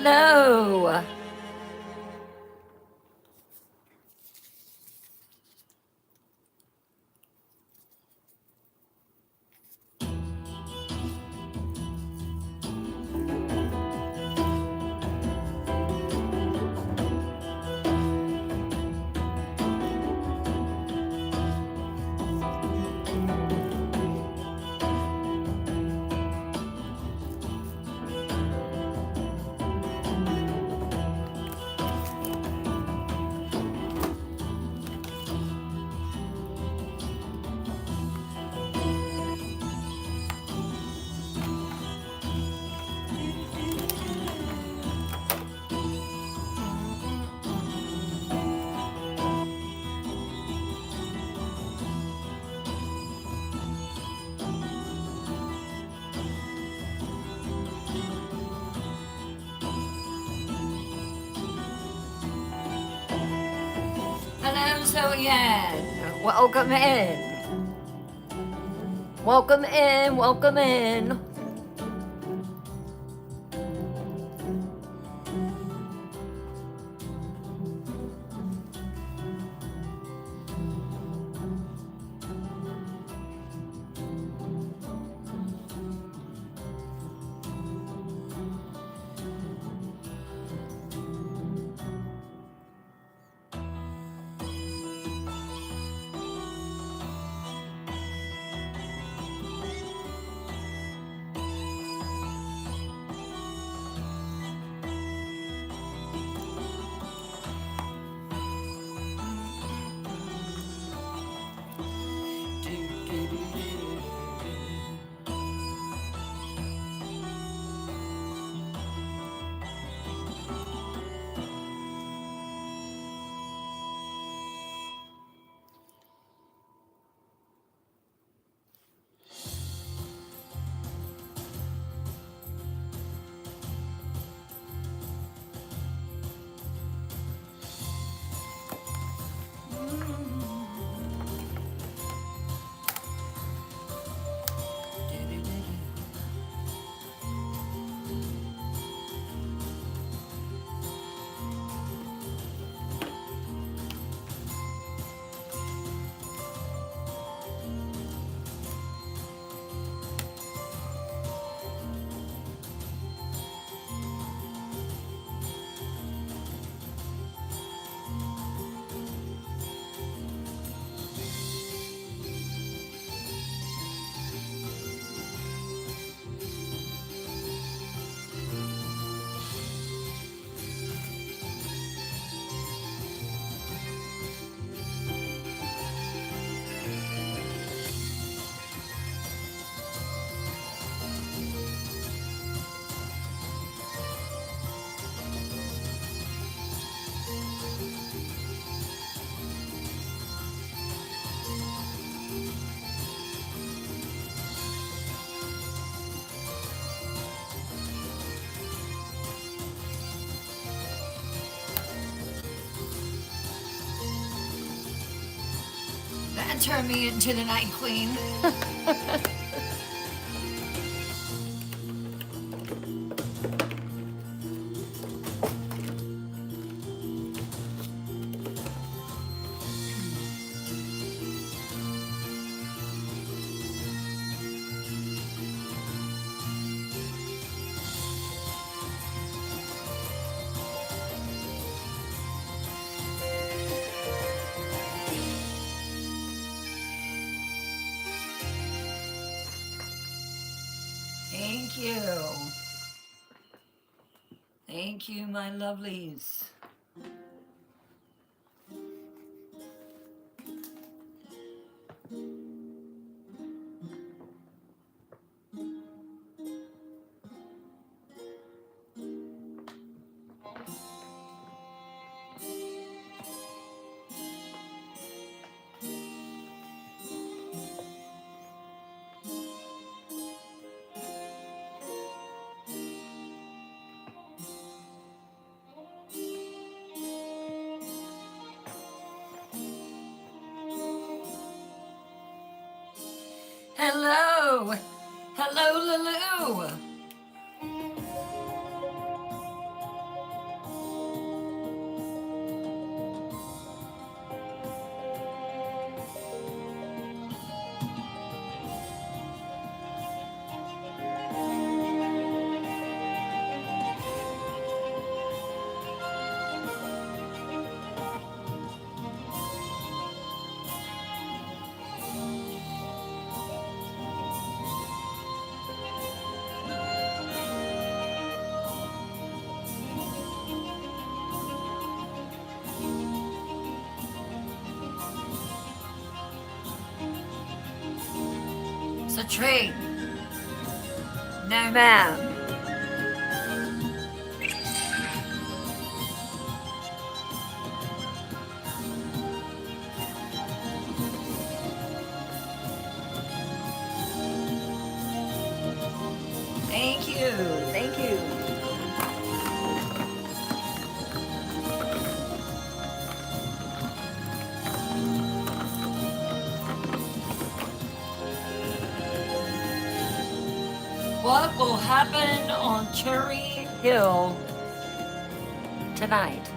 Hello. Hello, Zoyan. Welcome in. Welcome in. Welcome in. That turned me into the Night Queen. Thank you. Thank you, my lovelies. Hello. Hello, Lulu. the train. No, ma'am. Thank you. Thank you. What will happen on Cherry Hill tonight?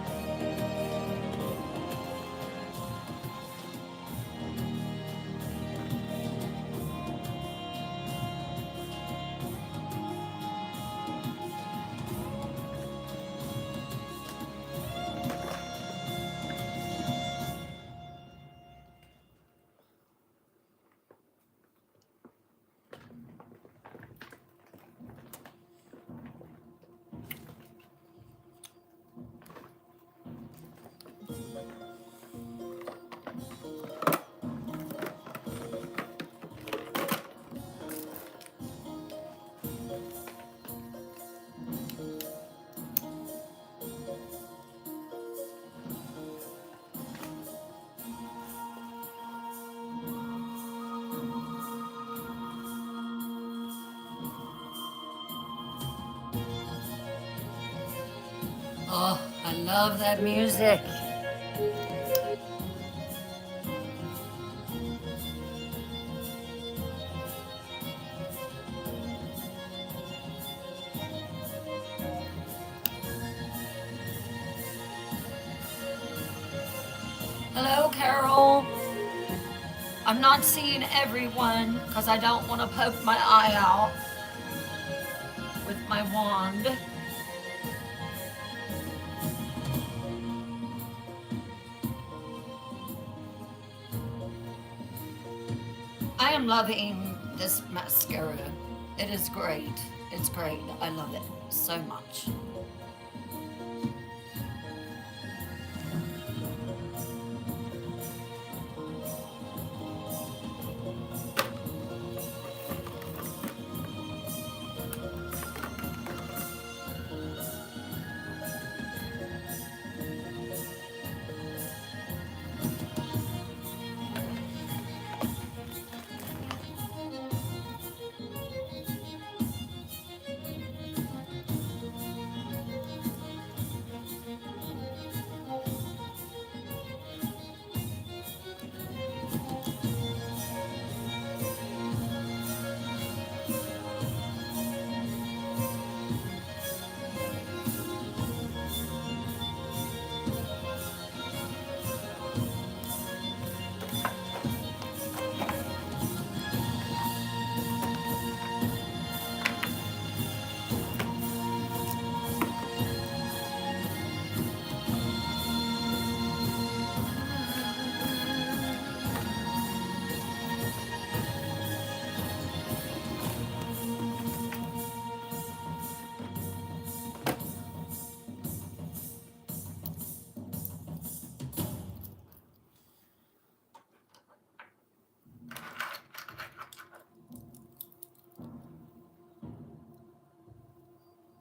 Oh, I love that music. Hello, Carol. I'm not seeing everyone because I don't want to poke my eye out with my wand. I am loving this mascara. It is great. It's great. I love it so much.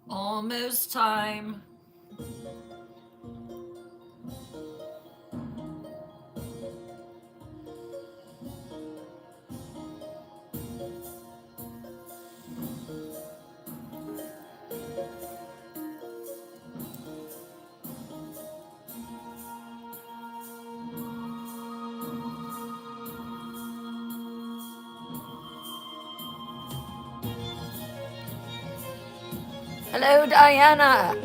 Almost time. Hello, Diana.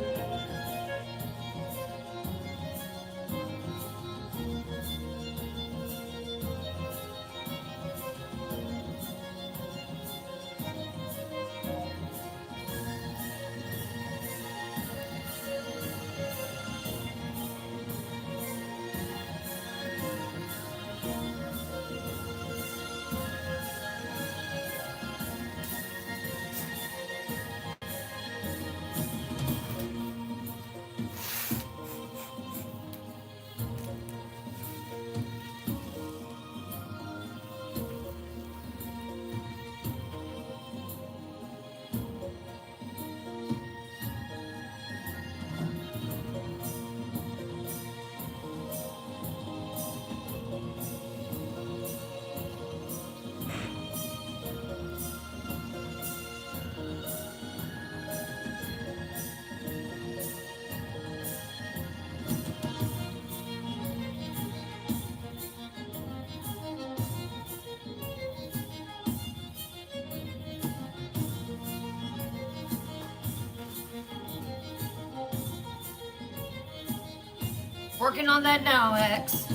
Working on that now, X.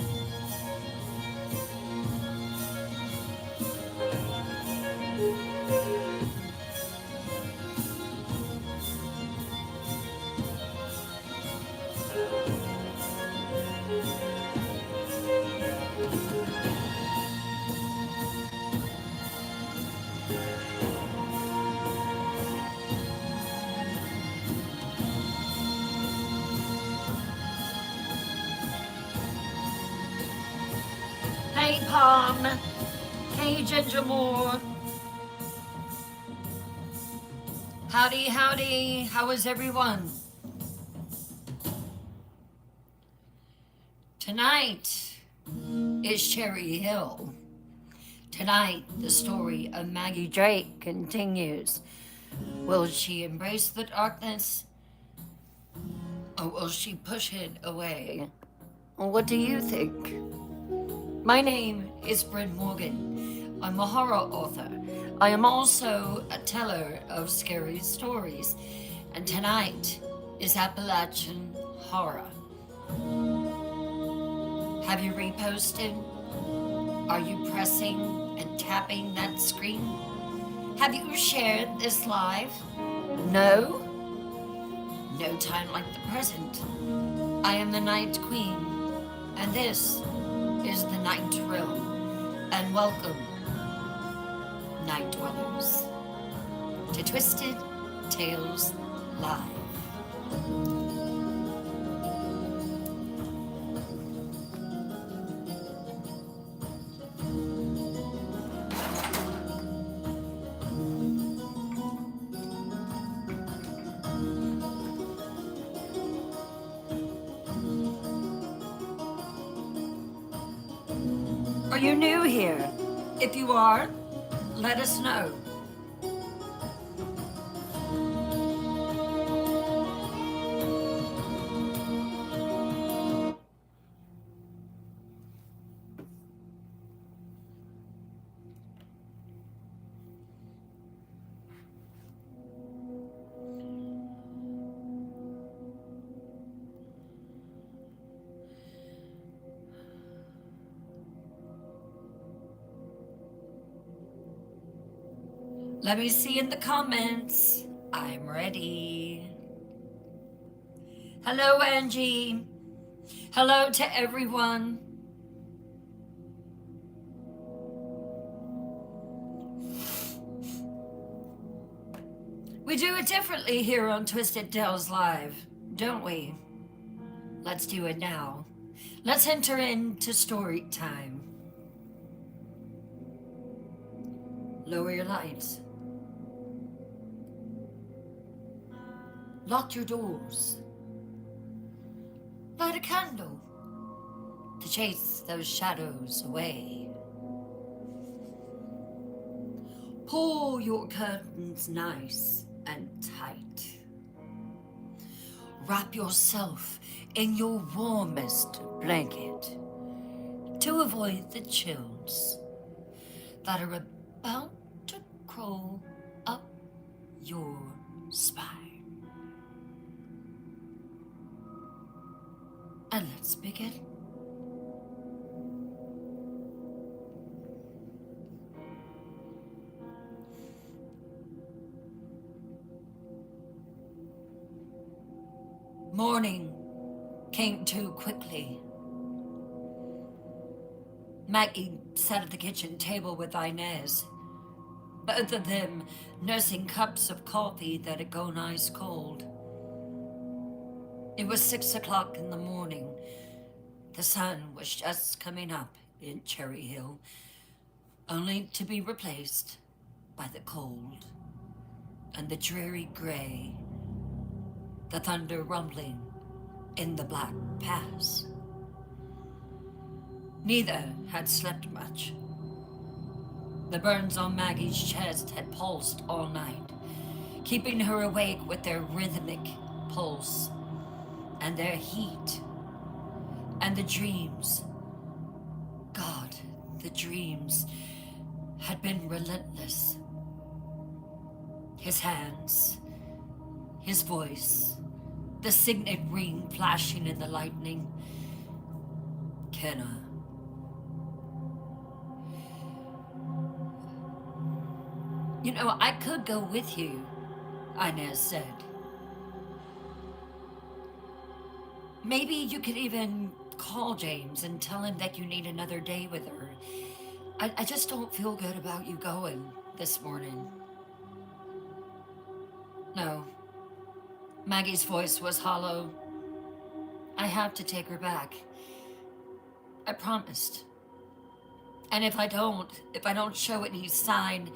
Hey, Palm. Hey, Ginger Moore. Howdy, howdy. How is everyone? Tonight is Cherry Hill. Tonight, the story of Maggie Drake continues. Will she embrace the darkness, or will she push it away? What do you think? My name is Bryn Morgan. I'm a horror author. I am also a teller of scary stories. And tonight is Appalachian Horror. Have you reposted? Are you pressing and tapping that screen? Have you shared this live? No? No time like the present. I am the Night Queen, and this is the Night Realm. And welcome, Night Dwellers, to Twisted Tales Live. Are you new here? If you are, let us know. Let me see in the comments. I'm ready. Hello, Angie. Hello to everyone. We do it differently here on Twisted Tales Live, don't we? Let's do it now. Let's enter into story time. Lower your lights. Lock your doors. Light a candle to chase those shadows away. Pull your curtains nice and tight. Wrap yourself in your warmest blanket to avoid the chills that are about to crawl up your spine. And let's begin. Morning came too quickly. Maggie sat at the kitchen table with Inez, both of them nursing cups of coffee that had gone ice cold. It was 6 o'clock in the morning. The sun was just coming up in Cherry Hill, only to be replaced by the cold and the dreary gray, the thunder rumbling in the Black Pass. Neither had slept much. The burns on Maggie's chest had pulsed all night, keeping her awake with their rhythmic pulse and their heat and the dreams. God, the dreams had been relentless. His hands, his voice, the signet ring flashing in the lightning, Kenna. You know, I could go with you, Inez said. Maybe you could even call James and tell him that you need another day with her. I just don't feel good about you going this morning. No. Maggie's voice was hollow. I have to take her back. I promised. And if I don't show any sign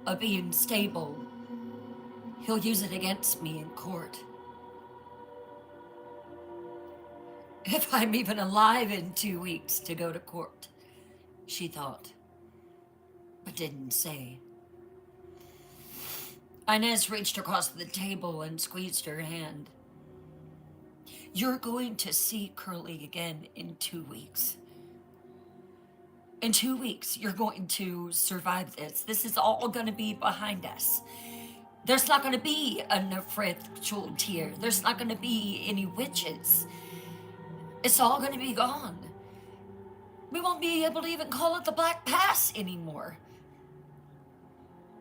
of being stable, he'll use it against me in court. If I'm even alive in 2 weeks to go to court, she thought, but didn't say. Inez reached across the table and squeezed her hand. You're going to see Curly again in 2 weeks. In 2 weeks, you're going to survive this. This is all going to be behind us. There's not going to be a Nefrith Chultir. There's not going to be any witches. It's all going to be gone. We won't be able to even call it the Black Pass anymore.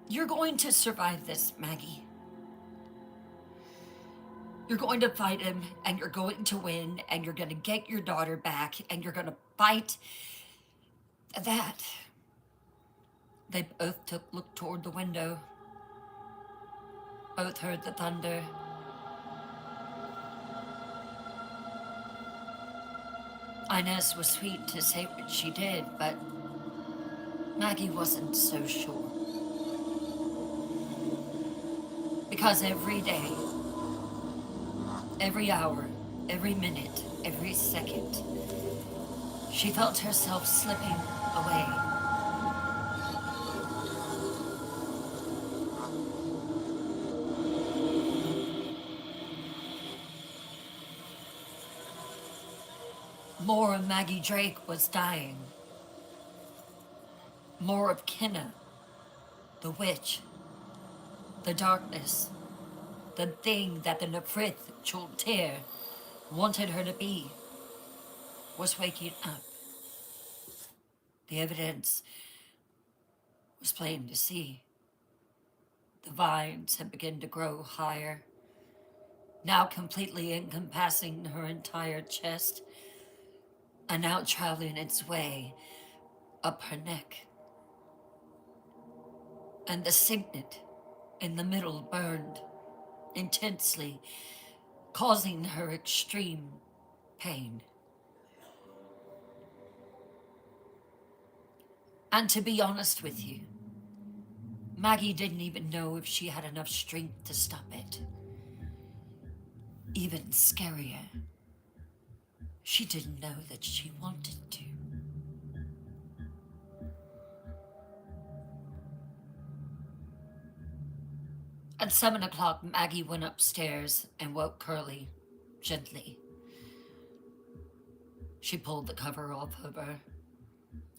You're going to survive this, Maggie. You're going to fight him, and you're going to win, and you're going to get your daughter back, and you're going to fight that. They both looked toward the window. Both heard the thunder. Inez was sweet to say what she did, but Maggie wasn't so sure. Because every day, every hour, every minute, every second, she felt herself slipping away. More of Maggie Drake was dying. More of Kenna, the witch, the darkness, the thing that the Nefrith Chultir wanted her to be, was waking up. The evidence was plain to see. The vines had begun to grow higher, now completely encompassing her entire chest, and now traveling its way up her neck. And the signet in the middle burned intensely, causing her extreme pain. And to be honest with you, Maggie didn't even know if she had enough strength to stop it. Even scarier, she didn't know that she wanted to. At 7 o'clock, Maggie went upstairs and woke Curly gently. She pulled the cover off of her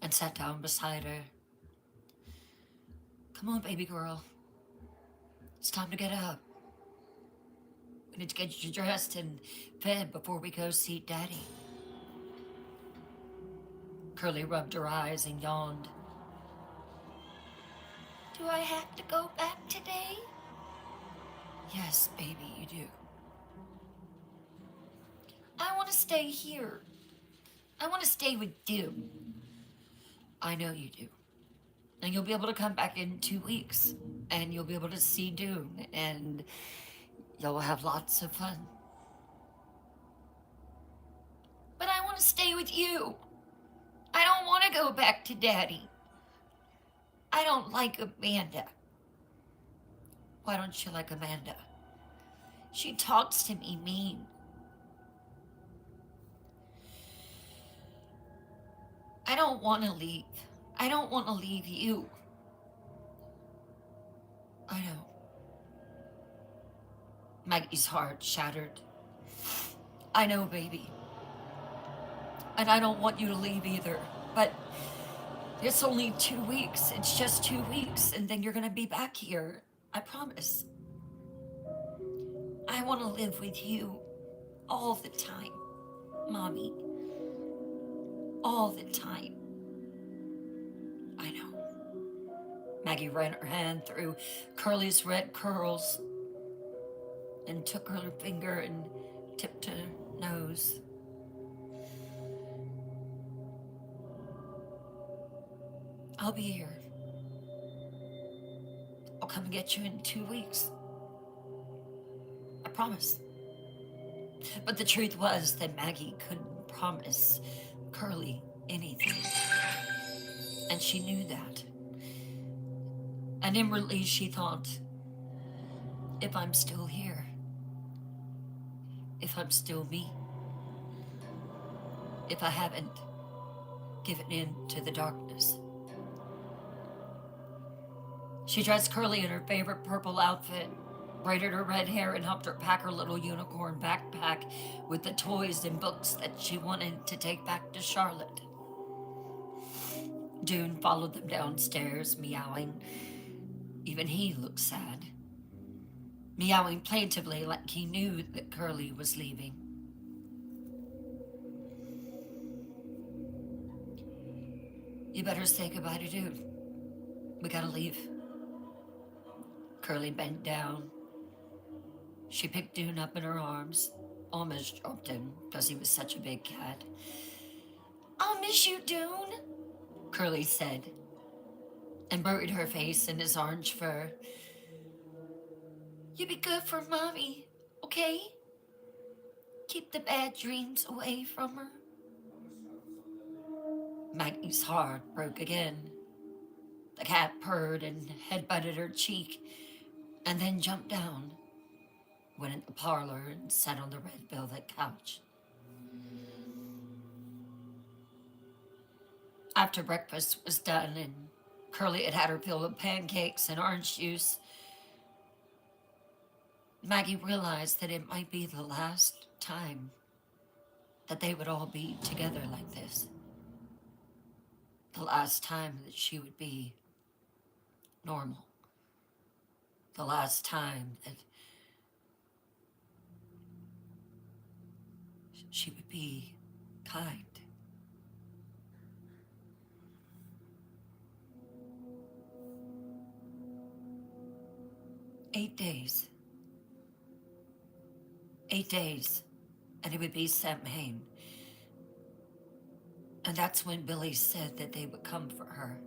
and sat down beside her. Come on, baby girl. It's time to get up. We need to get you dressed and fed before we go see Daddy. Curly rubbed her eyes and yawned. Do I have to go back today? Yes, baby, you do. I want to stay here. I want to stay with Doom. I know you do. And you'll be able to come back in 2 weeks. And you'll be able to see Doom. And you'll have lots of fun. But I want to stay with you. I don't want to go back to Daddy. I don't like Amanda. Why don't you like Amanda? She talks to me mean. I don't want to leave. I don't want to leave you. I know. Maggie's heart shattered. I know, baby. And I don't want you to leave either. But it's only 2 weeks. It's just 2 weeks. And then you're going to be back here. I promise. I want to live with you all the time, Mommy. all the time. I know. Maggie ran her hand through Curly's red curls and took her finger and tipped her nose. I'll be here. I'll come and get you in 2 weeks. I promise. But the truth was that Maggie couldn't promise Curly anything. And she knew that. And inwardly she thought, if I'm still here, if I'm still me, if I haven't given in to the darkness. She dressed Curly in her favorite purple outfit, braided her red hair, and helped her pack her little unicorn backpack with the toys and books that she wanted to take back to Charlotte. Dune followed them downstairs, meowing. Even he looked sad, meowing plaintively like he knew that Curly was leaving. You better say goodbye to Dune. We gotta leave. Curly bent down. She picked Dune up in her arms, almost dropped him because he was such a big cat. I'll miss you, Dune, Curly said, and buried her face in his orange fur. You be good for Mommy, okay? Keep the bad dreams away from her. Maggie's heart broke again. The cat purred and head-butted her cheek, and then jumped down, went in the parlor and sat on the red velvet couch. After breakfast was done and Curly had had her fill of pancakes and orange juice, Maggie realized that it might be the last time that they would all be together like this. The last time that she would be normal. The last time that she would be kind. Eight days, and it would be Samhain. And that's when Billy said that they would come for her.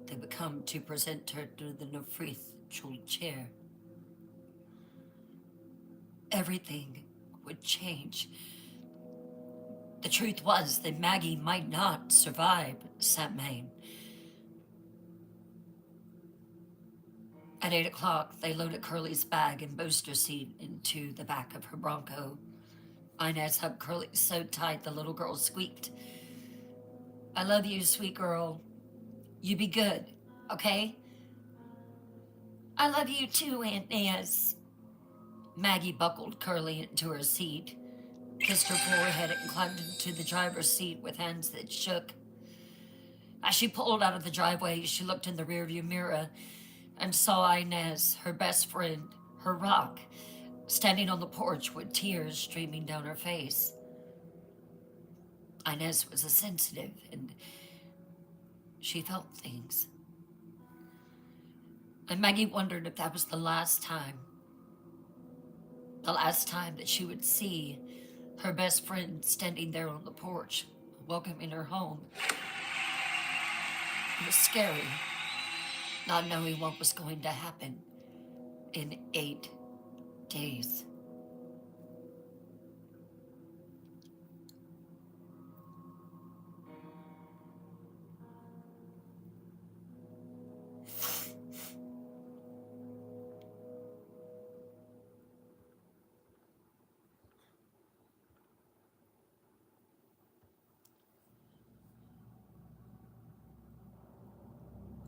They would come to present her to the Nofrithul chair. Everything would change. The truth was that Maggie might not survive Samhain. At 8 o'clock, they loaded Curly's bag and booster seat into the back of her Bronco. Inez hugged Curly so tight the little girl squeaked. I love you, sweet girl. You be good, okay? I love you too, Aunt Naz. Maggie buckled Curly into her seat, kissed her forehead, and climbed into the driver's seat with hands that shook. As she pulled out of the driveway, she looked in the rearview mirror and saw Inez, her best friend, her rock, standing on the porch with tears streaming down her face. Inez was a sensitive, and she felt things. And Maggie wondered if that was the last time that she would see her best friend standing there on the porch, welcoming her home. It was scary, not knowing what was going to happen in 8 days.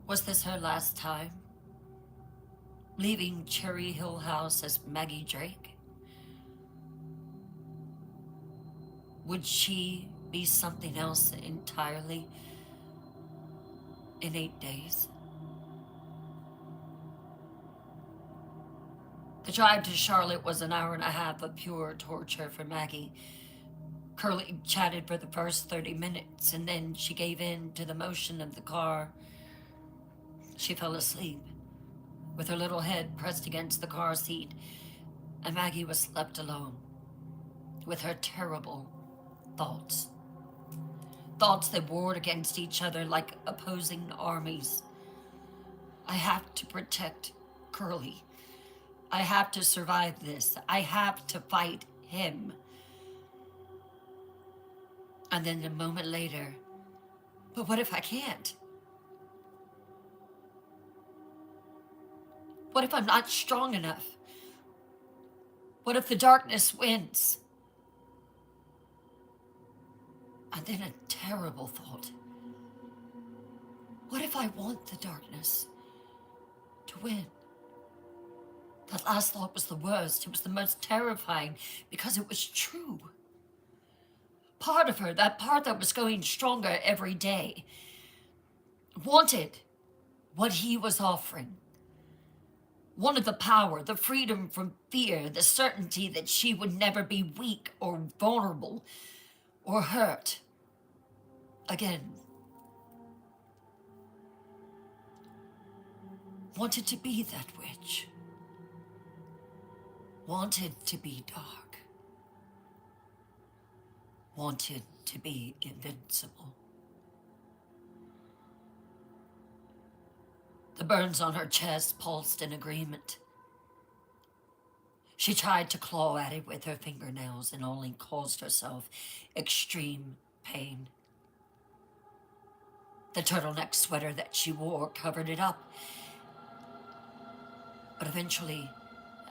Was this her last time? Leaving Cherry Hill House as Maggie Drake? Would she be something else entirely in 8 days? The drive to Charlotte was an hour and a half of pure torture for Maggie. Curly chatted for the first 30 minutes, and then she gave in to the motion of the car. She fell asleep, with her little head pressed against the car seat, and Maggie was left alone with her terrible thoughts. Thoughts that warred against each other like opposing armies. I have to protect Curly. I have to survive this. I have to fight him. And then a moment later, but what if I can't? What if I'm not strong enough? What if the darkness wins? And then a terrible thought. What if I want the darkness to win? That last thought was the worst. It was the most terrifying because it was true. Part of her, that part that was going stronger every day, wanted what he was offering. Wanted the power, the freedom from fear, the certainty that she would never be weak or vulnerable or hurt again. Wanted to be that witch. Wanted to be dark. Wanted to be invincible. The burns on her chest pulsed in agreement. She tried to claw at it with her fingernails and only caused herself extreme pain. The turtleneck sweater that she wore covered it up. But eventually,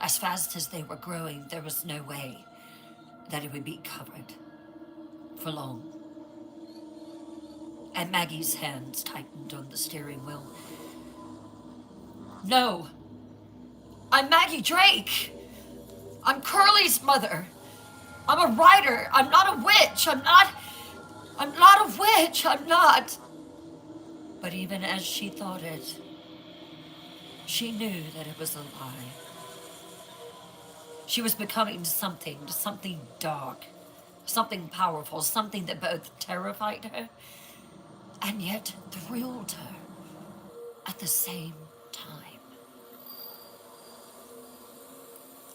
as fast as they were growing, there was no way that it would be covered for long. And Maggie's hands tightened on the steering wheel. No, I'm Maggie Drake. I'm Curly's mother. I'm a writer. I'm not a witch. I'm not a witch. I'm not. But even as she thought it, she knew that it was a lie. She was becoming something dark, something powerful, something that both terrified her and yet thrilled her at the same time.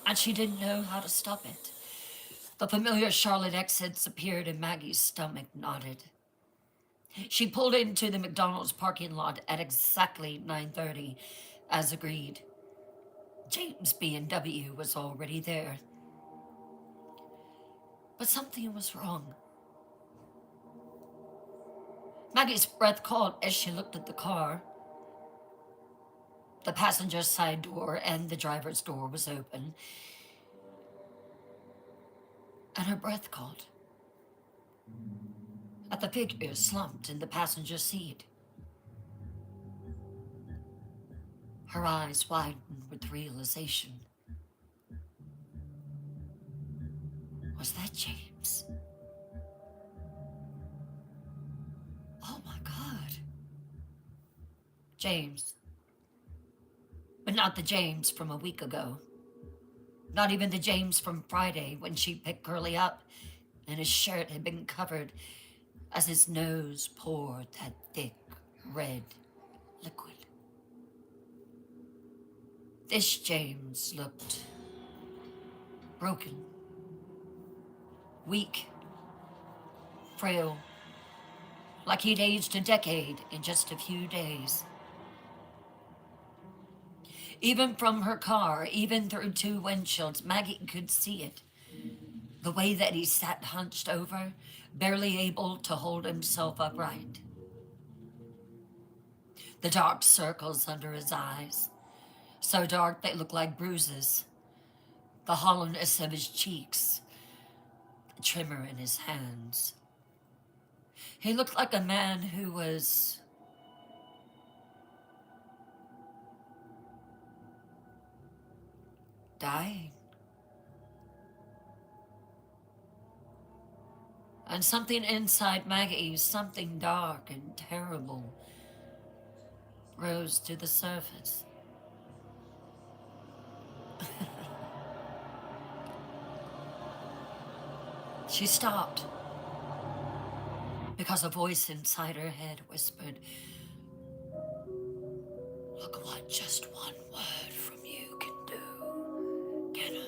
And she didn't know how to stop it. The familiar Charlotte exits appeared and Maggie's stomach knotted. She pulled into the McDonald's parking lot at exactly 9:30, as agreed. James' B&W was already there. But something was wrong. Maggie's breath caught as she looked at the car. The passenger's side door and the driver's door was open. And her breath caught at the figure slumped in the passenger seat. Her eyes widened with realization. Was that James? Oh my God. James. But not the James from a week ago. Not even the James from Friday when she picked Curly up and his shirt had been covered as his nose poured that thick red liquid. This James looked broken, weak, frail, like he'd aged a decade in just a few days. Even from her car, even through two windshields, Maggie could see it. The way that he sat hunched over, barely able to hold himself upright. The dark circles under his eyes, so dark they looked like bruises. The hollowness of his cheeks, the tremor in his hands. He looked like a man who was dying. And something inside Maggie, something dark and terrible, rose to the surface. She stopped because a voice inside her head whispered, "Look what just one word from you can do, Kenna."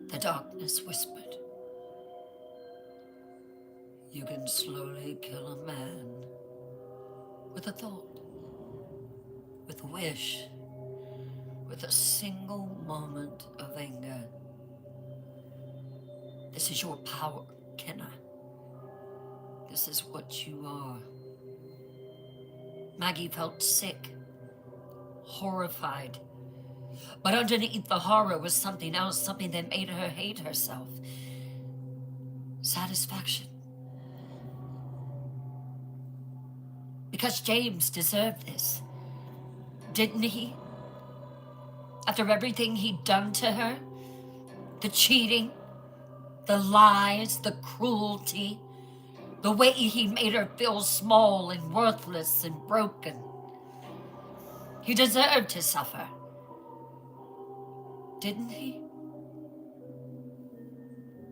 The darkness whispered, "You can slowly kill a man with a thought, with a wish, with a single moment of anger. This is your power, Kenna. This is what you are." Maggie felt sick, horrified. But underneath the horror was something else, something that made her hate herself. Satisfaction. Because James deserved this, didn't he? After everything he'd done to her, the cheating, the lies, the cruelty, the way he made her feel small and worthless and broken. He deserved to suffer, didn't he?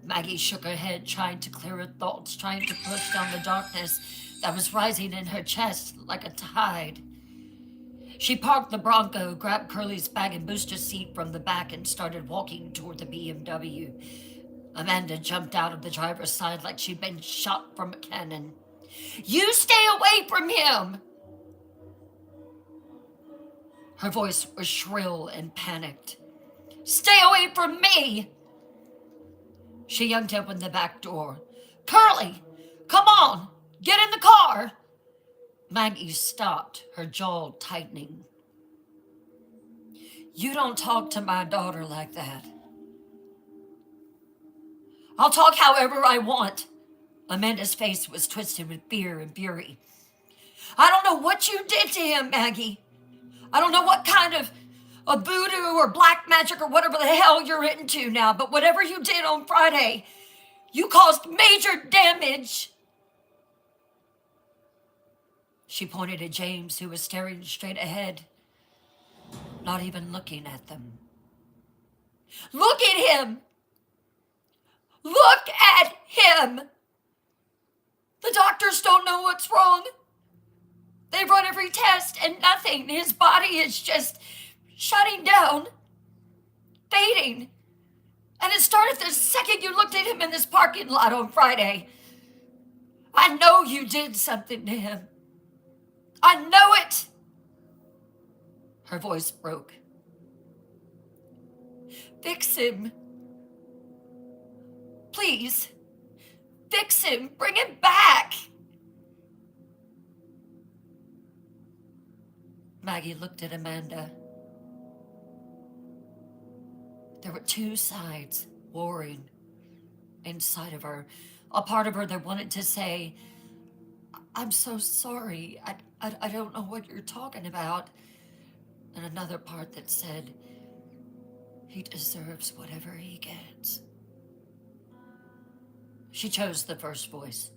Maggie shook her head, trying to clear her thoughts, trying to push down the darkness that was rising in her chest like a tide. She parked the Bronco, grabbed Curly's bag and booster seat from the back, and started walking toward the BMW. Amanda jumped out of the driver's side like she'd been shot from a cannon. "You stay away from him!" Her voice was shrill and panicked. "Stay away from me!" She yanked open the back door. "Curly, come on, get in the car!" Maggie stopped, her jaw tightening. "You don't talk to my daughter like that." "I'll talk however I want." Amanda's face was twisted with fear and fury. "I don't know what you did to him, Maggie. I don't know what kind of voodoo or black magic or whatever the hell you're into now, but whatever you did on Friday, you caused major damage." She pointed at James, who was staring straight ahead, not even looking at them. "Look at him! Look at him! The doctors don't know what's wrong. They've run every test and nothing. His body is just shutting down, fading. And it started the second you looked at him in this parking lot on Friday. I know you did something to him. I know it." Her voice broke. "Fix him. Please, fix him. Bring him back." Maggie looked at Amanda. There were two sides warring inside of her. A part of her that wanted to say, "I'm so sorry. I don't know what you're talking about." And another part that said, "He deserves whatever he gets." She chose the first voice.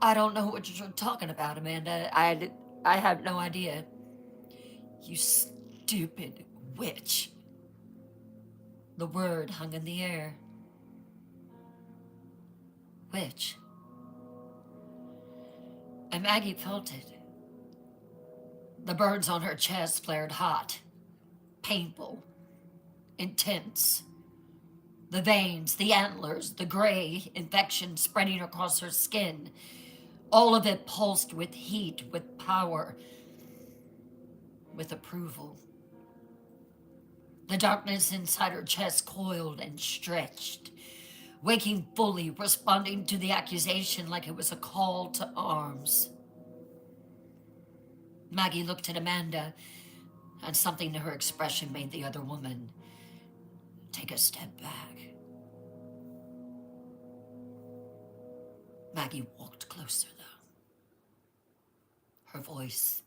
"I don't know what you're talking about, Amanda. I have no idea." "You stupid witch." The word hung in the air. Witch. And Maggie felt it. The burns on her chest flared hot, painful, intense. The veins, the antlers, the gray infection spreading across her skin. All of it pulsed with heat, with power, with approval. The darkness inside her chest coiled and stretched, waking fully, responding to the accusation like it was a call to arms. Maggie looked at Amanda, and something in her expression made the other woman take a step back. Maggie walked closer, though. Her voice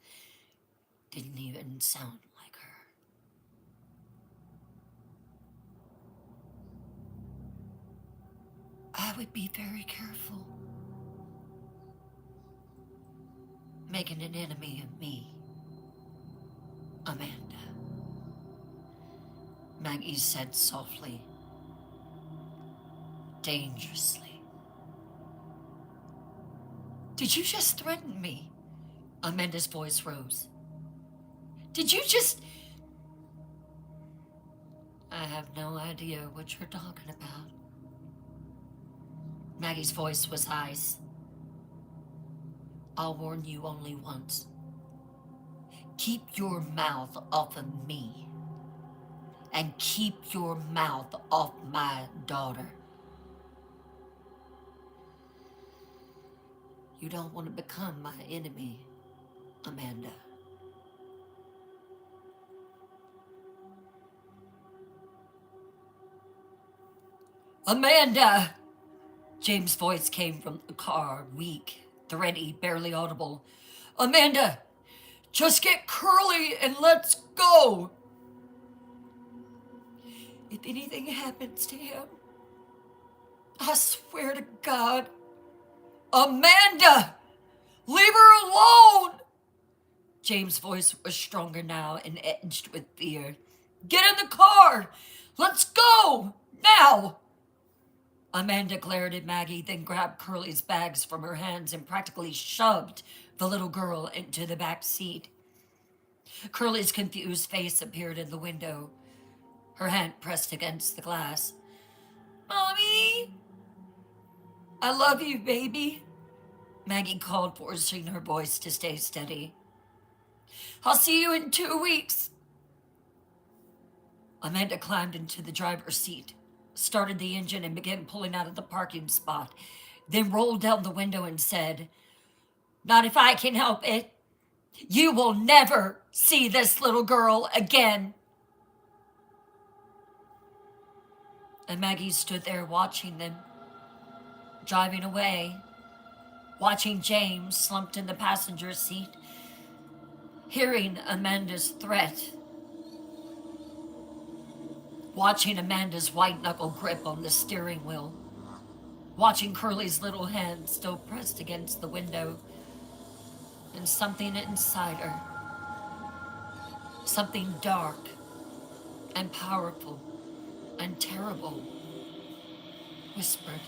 didn't even sound like her. "I would be very careful making an enemy of me, Amanda," Maggie said softly. dangerously. Did you just threaten me? Amanda's voice rose. Did you just... I have no idea what you're talking about. Maggie's voice was ice. I'll warn you only once. Keep your mouth off of me. And keep your mouth off my daughter. You don't want to become my enemy, Amanda. Amanda! James' voice came from the car, weak, thready, barely audible. Amanda, just get Curly and let's go! If anything happens to him, I swear to God, Amanda! Leave her alone! James' voice was stronger now and edged with fear. Get in the car! Let's go! Now! Amanda glared at Maggie, then grabbed Curly's bags from her hands and practically shoved the little girl into the back seat. Curly's confused face appeared in the window, her hand pressed against the glass. Mommy! I love you, baby, Maggie called, forcing her voice to stay steady. I'll see you in 2 weeks. Amanda climbed into the driver's seat, started the engine, and began pulling out of the parking spot, then rolled down the window and said, Not if I can help it. You will never see this little girl again. And Maggie stood there watching them, driving away, watching James slumped in the passenger seat, hearing Amanda's threat, watching Amanda's white-knuckle grip on the steering wheel, watching Curly's little hand still pressed against the window, and something inside her, something dark and powerful and terrible, whispered,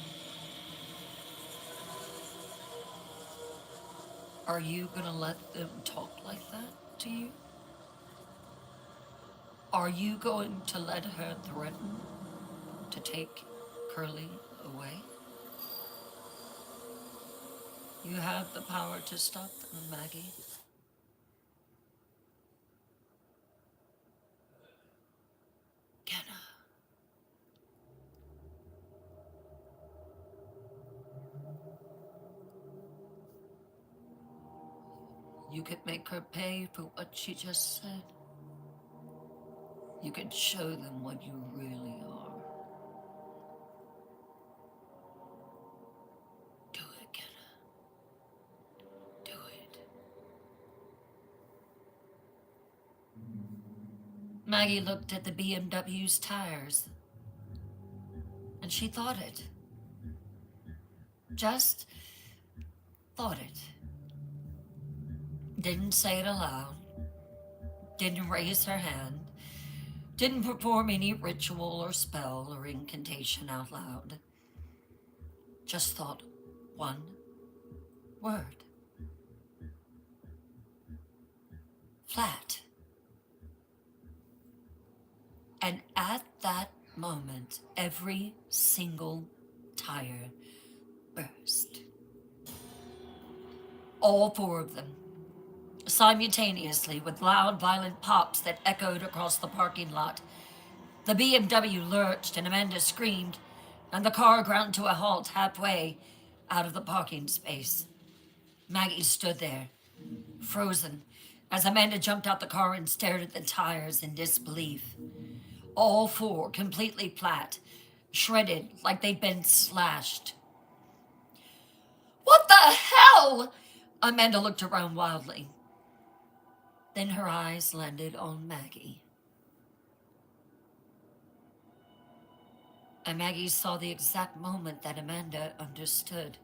Are you gonna let them talk like that to you? Are you going to let her threaten to take Curly away? You have the power to stop them, Maggie. Kenna. You could make her pay for what she just said. You could show them what you really are. Do it, Kenna. Do it. Maggie looked at the BMW's tires, and she thought it. Just thought it. Didn't say it aloud. Didn't raise her hand. Didn't perform any ritual or spell or incantation out loud. Just thought one word. Flat. And at that moment, every single tire burst. All 4 of them, simultaneously, with loud, violent pops that echoed across the parking lot. The BMW lurched and Amanda screamed, and the car ground to a halt halfway out of the parking space. Maggie stood there, frozen, as Amanda jumped out the car and stared at the tires in disbelief. All 4 completely flat, shredded like they'd been slashed. What the hell? Amanda looked around wildly. Then her eyes landed on Maggie. And Maggie saw the exact moment that Amanda understood.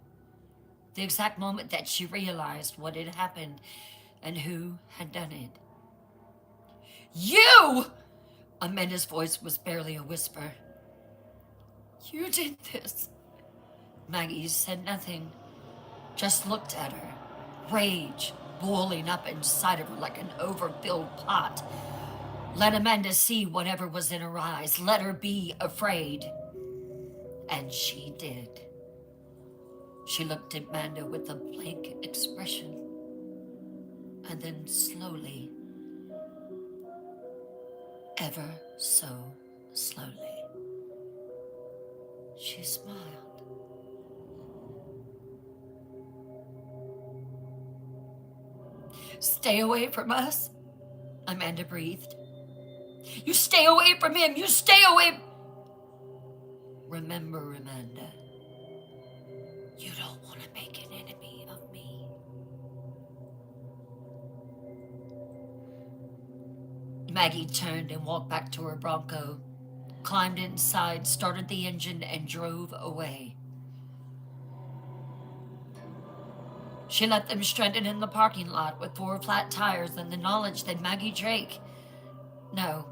The exact moment that she realized what had happened and who had done it. You! Amanda's voice was barely a whisper. You did this. Maggie said nothing, just looked at her, rage boiling up inside of her like an overfilled pot. Let Amanda see whatever was in her eyes. Let her be afraid. And she did. She looked at Amanda with a blank expression. And then slowly, ever so slowly, she smiled. Stay away from us, Amanda breathed. You stay away from him. You stay away. Remember, Amanda, you don't want to make an enemy of me. Maggie turned and walked back to her Bronco, climbed inside, started the engine, and drove away. She left them stranded in the parking lot with 4 flat tires and the knowledge that Maggie Drake... No,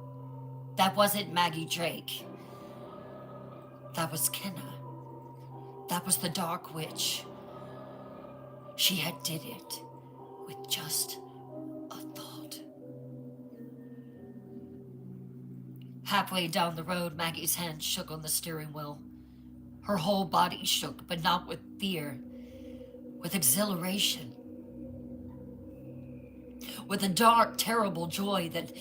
that wasn't Maggie Drake. That was Kenna. That was the Dark Witch. She had did it with just a thought. Halfway down the road, Maggie's hand shook on the steering wheel. Her whole body shook, but not with fear, with exhilaration. With a dark, terrible joy that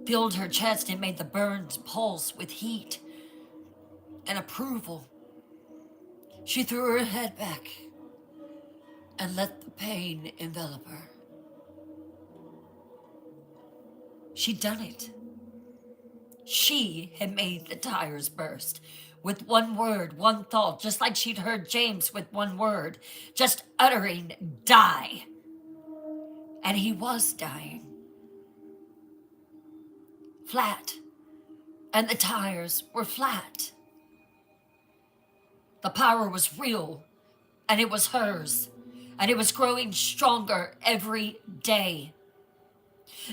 filled her chest and made the burns pulse with heat and approval. She threw her head back and let the pain envelop her. She'd done it. She had made the tires burst with one word, one thought, just like she'd heard James with one word, just uttering, die. And he was dying. Flat. And the tires were flat. The power was real, and it was hers, and it was growing stronger every day.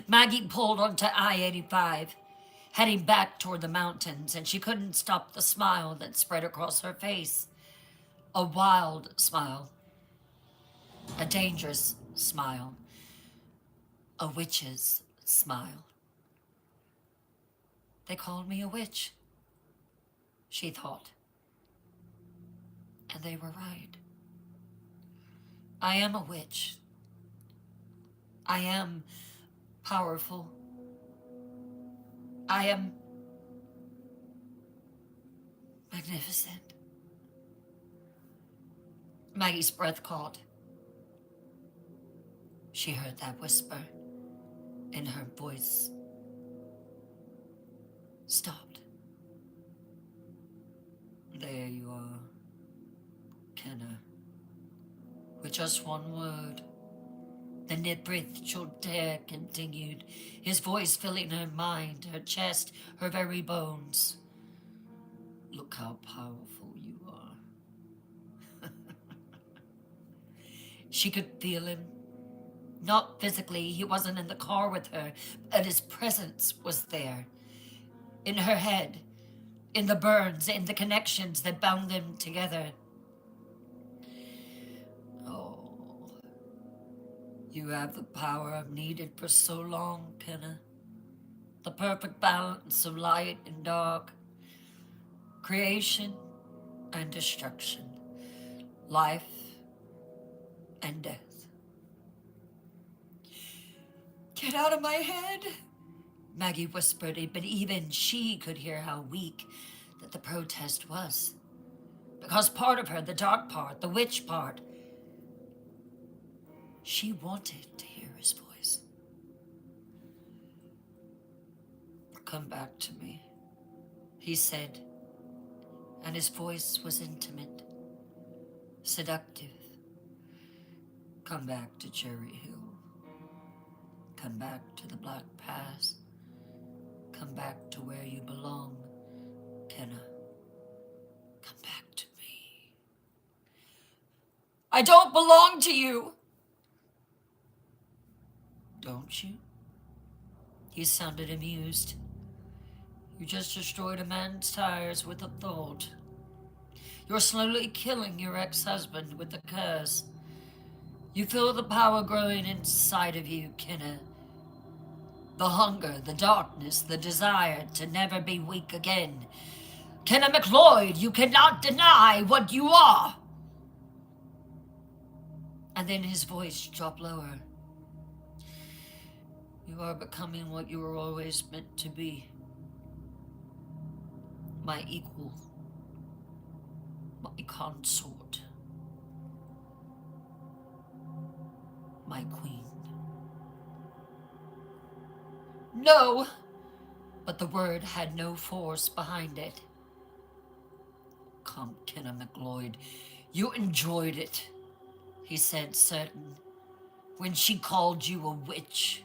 Maggie pulled onto I-85, heading back toward the mountains, and she couldn't stop the smile that spread across her face. A wild smile. A dangerous smile. A witch's smile. They called me a witch, she thought. And they were right. I am a witch. I am powerful. I am magnificent. Maggie's breath caught. She heard that whisper, and her voice stopped. There you are, Kenna. With just one word. The Nitbrith Dare continued, his voice filling her mind, her chest, her very bones. Look how powerful you are. She could feel him. Not physically, he wasn't in the car with her, but his presence was there. In her head, in the burns, in the connections that bound them together. Oh, you have the power I've needed for so long, Kenna. The perfect balance of light and dark, creation and destruction, life and death. Get out of my head, Maggie whispered, but even she could hear how weak that the protest was. Because part of her, the dark part, the witch part, she wanted to hear his voice. Come back to me, he said, and his voice was intimate, seductive. Come back to Cherry Hill. Come back to the Black Pass. Come back to where you belong, Kenna. Come back to me. I don't belong to you. Don't you? He sounded amused. You just destroyed a man's tires with a thought. You're slowly killing your ex-husband with the curse. You feel the power growing inside of you, Kenna. The hunger, the darkness, the desire to never be weak again. Kenna McLeod, you cannot deny what you are. And then his voice dropped lower. You are becoming what you were always meant to be. My equal. My consort. My queen. No! But the word had no force behind it. Come, Kenna McLeod. You enjoyed it, he said, certain. When she called you a witch.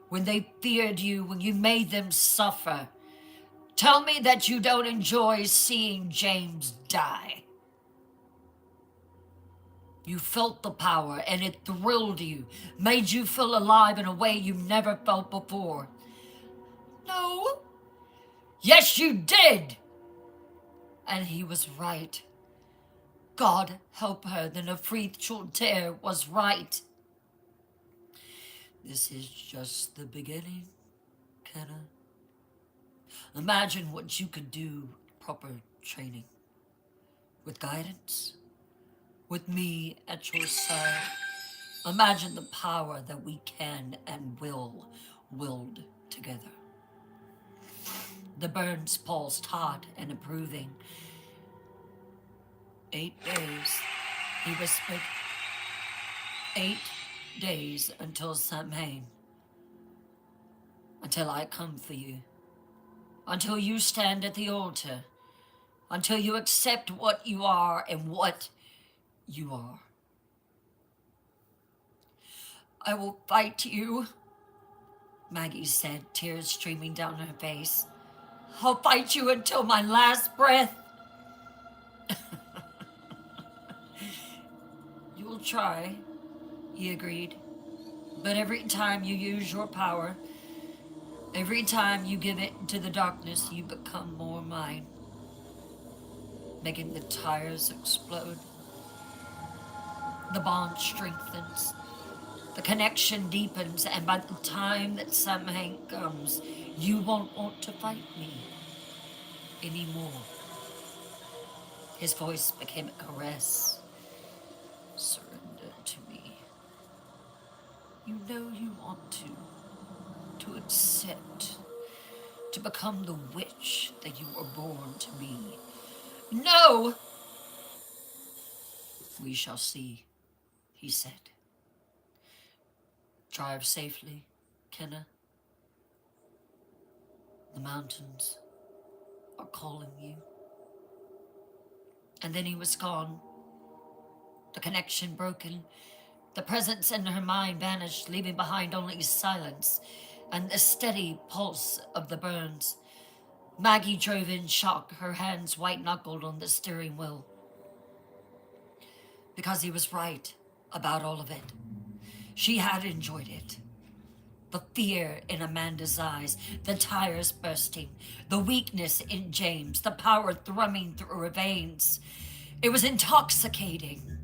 When they feared you, when you made them suffer. Tell me that you don't enjoy seeing James die. You felt the power, and it thrilled you, made you feel alive in a way you never felt before. No. Yes, you did. And he was right. God help her, the Nefrith Chulter was right. This is just the beginning, Kenna. Imagine what you could do with proper training. With guidance. With me at your side. Imagine the power that we can and will wield together. The Burns paused hot and approving. 8 days, he whispered. 8 days until Samhain. Until I come for you. Until you stand at the altar. Until you accept what you are and what you are. I will fight you, Maggie said, tears streaming down her face. I'll fight you until my last breath. You'll try, he agreed. But every time you use your power, every time you give it to the darkness, you become more mine, making the tires explode. The bond strengthens, the connection deepens, and by the time that Samhain comes, you won't want to fight me anymore. His voice became a caress. Surrender to me. You know you want to accept, to become the witch that you were born to be. No! We shall see, he said. Drive safely, Kenna. The mountains are calling you. And then he was gone. The connection broken. The presence in her mind vanished, leaving behind only silence and the steady pulse of the Burns. Maggie drove in shock, her hands white-knuckled on the steering wheel. Because he was right about all of it. She had enjoyed it. The fear in Amanda's eyes, the tires bursting, the weakness in James, the power thrumming through her veins. It was intoxicating.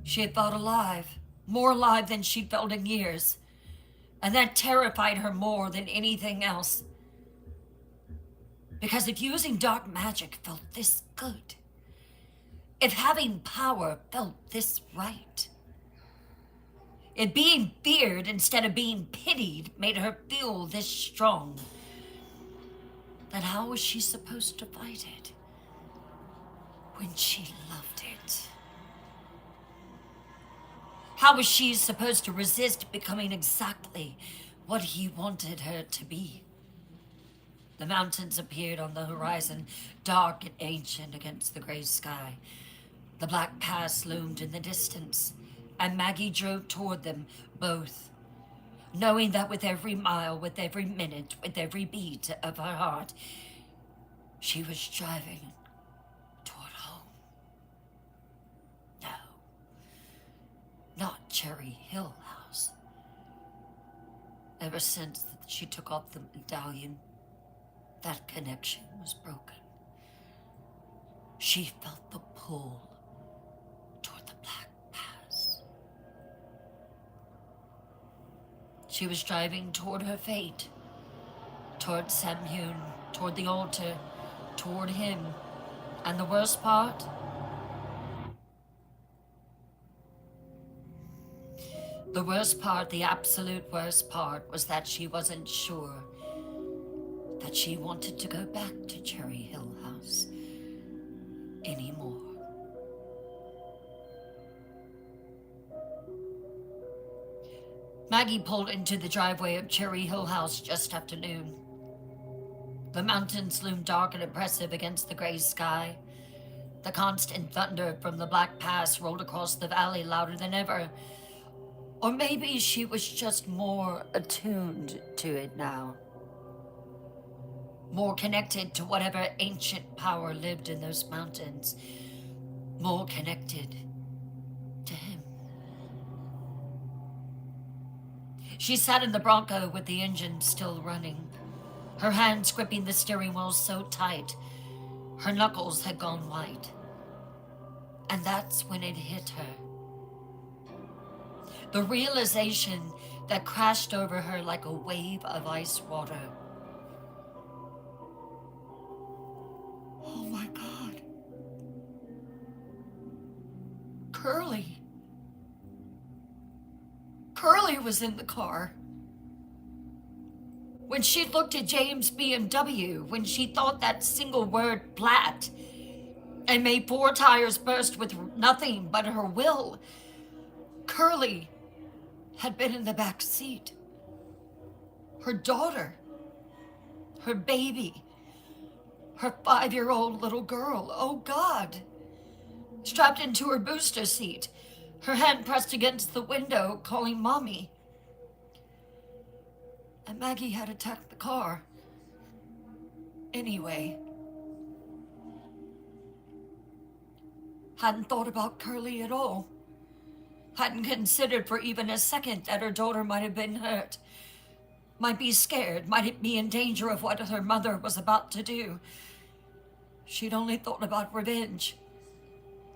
She had felt alive, more alive than she'd felt in years. And that terrified her more than anything else. Because if using dark magic felt this good, if having power felt this right, if being feared instead of being pitied made her feel this strong, then how was she supposed to fight it when she loved it? How was she supposed to resist becoming exactly what he wanted her to be? The mountains appeared on the horizon, dark and ancient against the gray sky. The black pass loomed in the distance, and Maggie drove toward them both, knowing that with every mile, with every minute, with every beat of her heart, she was driving toward home. No, not Cherry Hill House. Ever since she took off the medallion, That connection was broken. She felt the pull toward the Black Pass. She was driving toward her fate, toward Samhyun, toward the altar, toward him. And the worst part? The worst part, the absolute worst part, was that she wasn't sure that she wanted to go back to Cherry Hill House anymore. Maggie pulled into the driveway of Cherry Hill House just after noon. The mountains loomed dark and oppressive against the gray sky. The constant thunder from the Black Pass rolled across the valley louder than ever. Or maybe she was just more attuned to it now. More connected to whatever ancient power lived in those mountains. More connected to him. She sat in the Bronco with the engine still running, her hands gripping the steering wheel so tight, her knuckles had gone white. And that's when it hit her. The realization that crashed over her like a wave of ice water. Oh my God. Curly. Curly was in the car. When she looked at James' BMW, when she thought that single word "blat" and made 4 tires burst with nothing but her will, Curly had been in the back seat. Her daughter, her baby, her 5-year-old little girl, oh God, strapped into her booster seat, her hand pressed against the window, calling Mommy. And Maggie had attacked the car. Anyway. Hadn't thought about Curly at all. Hadn't considered for even a second that her daughter might have been hurt. Might be scared, might be in danger of what her mother was about to do. She'd only thought about revenge.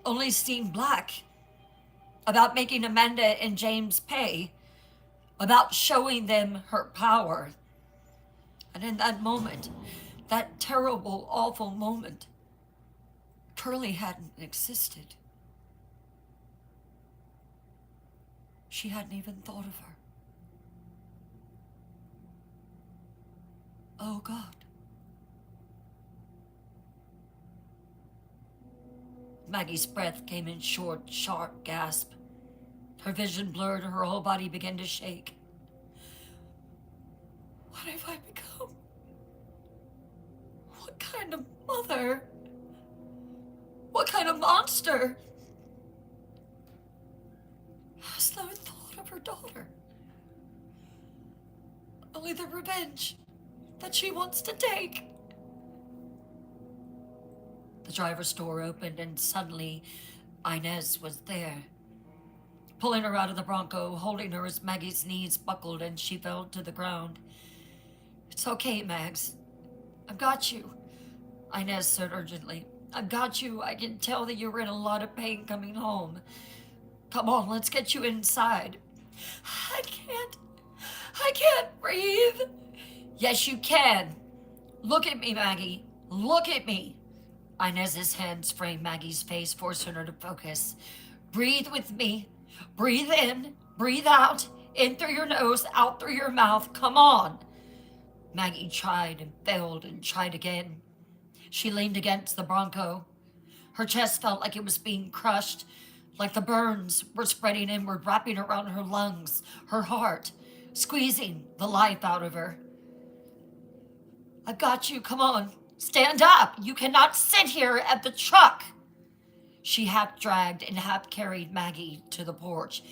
Only seen black. About making Amanda and James pay. About showing them her power. And in that moment, that terrible, awful moment, Curly hadn't existed. She hadn't even thought of her. Oh God. Maggie's breath came in short, sharp gasp. Her vision blurred, her whole body began to shake. What have I become? What kind of mother? What kind of monster? Has no thought of her daughter. Only the revenge that she wants to take. The driver's door opened and suddenly Inez was there. Pulling her out of the Bronco, holding her as Maggie's knees buckled and she fell to the ground. It's okay, Mags. I've got you, Inez said urgently. I've got you. I can tell that you're in a lot of pain coming home. Come on, let's get you inside. I can't breathe. Yes, you can. Look at me, Maggie. Look at me. Inez's hands framed Maggie's face, forcing her to focus. Breathe with me. Breathe in, breathe out, in through your nose, out through your mouth. Come on. Maggie tried and failed and tried again. She leaned against the Bronco. Her chest felt like it was being crushed, like the burns were spreading inward, wrapping around her lungs, her heart, squeezing the life out of her. I've got you, come on. Stand up. You cannot sit here at the truck. She half dragged and half carried Maggie to the porch,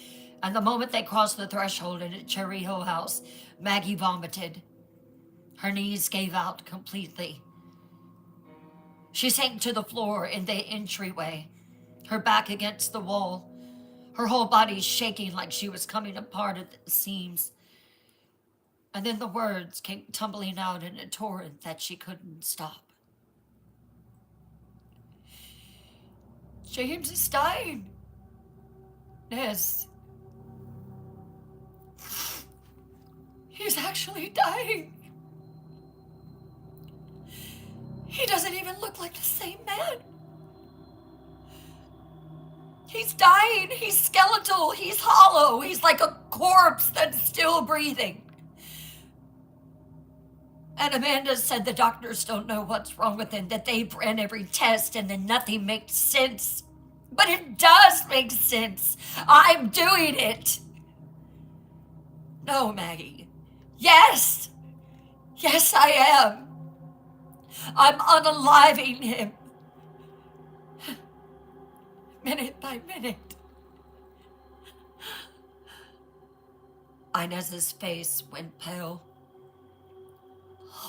and the moment they crossed the threshold into Cherry Hill House, Maggie vomited. Her knees gave out completely. She sank to the floor in the entryway, her back against the wall, her whole body shaking like she was coming apart at the seams. And then the words came tumbling out in a torrent that she couldn't stop. James is dying. Nez. He's actually dying. He doesn't even look like the same man. He's dying. He's skeletal. He's hollow. He's like a corpse that's still breathing. And Amanda said the doctors don't know what's wrong with him, that they've ran every test and then nothing makes sense. But it does make sense. I'm doing it. No, Maggie. Yes. Yes, I am. I'm unaliving him. Minute by minute. Inez's face went pale.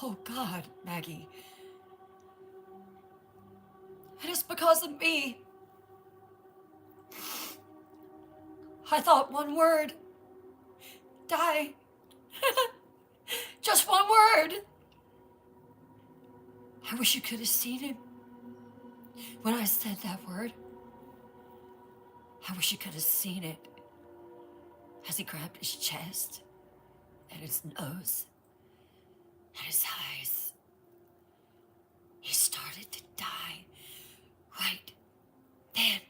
Oh, God, Maggie. It is because of me. I thought one word. Die. Just one word. I wish you could have seen him when I said that word. I wish you could have seen it as he grabbed his chest and his nose and his eyes. He started to die right then.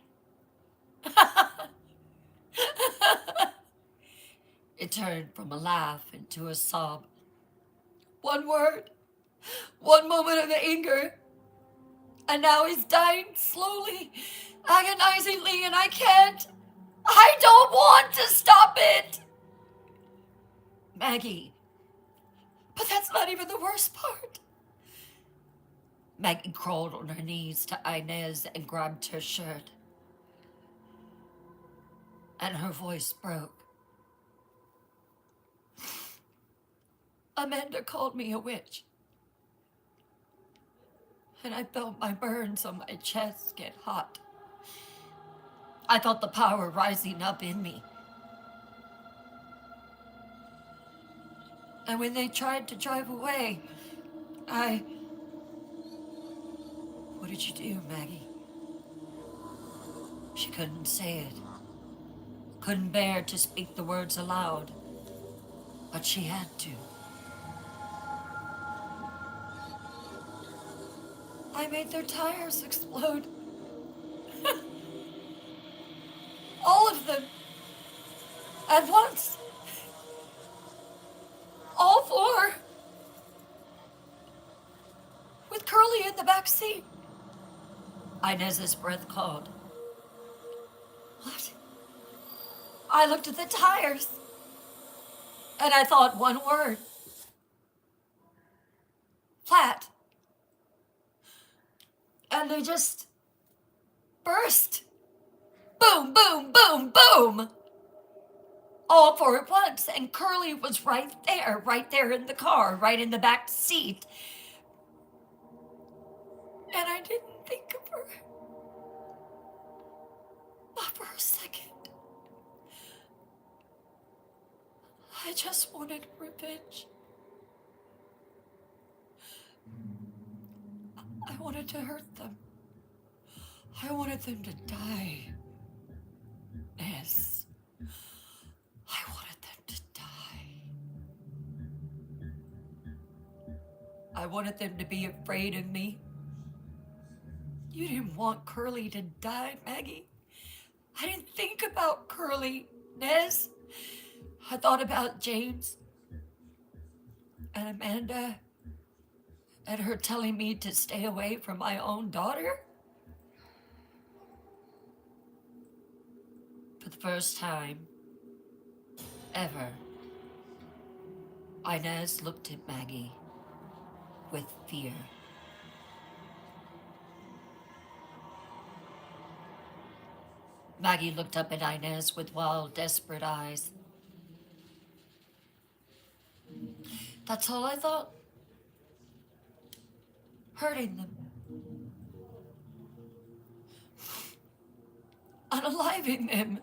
It turned from a laugh into a sob. One word, one moment of anger, and now he's dying slowly, agonizingly, and I don't want to stop it. Maggie, but that's not even the worst part. Maggie crawled on her knees to Inez and grabbed her shirt. And her voice broke. Amanda called me a witch. And I felt my burns on my chest get hot. I felt the power rising up in me. And when they tried to drive away, What did you do, Maggie? She couldn't say it. Couldn't bear to speak the words aloud. But she had to. I made their tires explode. All of them. At once. All four. With Curly in the back seat. Inez's breath called. What? I looked at the tires. And I thought one word. Flat. And they just burst. Boom, boom, boom, boom. All four at once. And Curly was right there in the car, right in the back seat. And I didn't think of her. Not for a second. I just wanted revenge. I wanted to hurt them. I wanted them to die. Yes. I wanted them to die. I wanted them to be afraid of me. You didn't want Curly to die, Maggie. I didn't think about Curly, Nez. I thought about James and Amanda and her telling me to stay away from my own daughter. For the first time ever, Inez looked at Maggie with fear. Maggie looked up at Inez with wild, desperate eyes. That's all I thought. Hurting them. Unaliving them.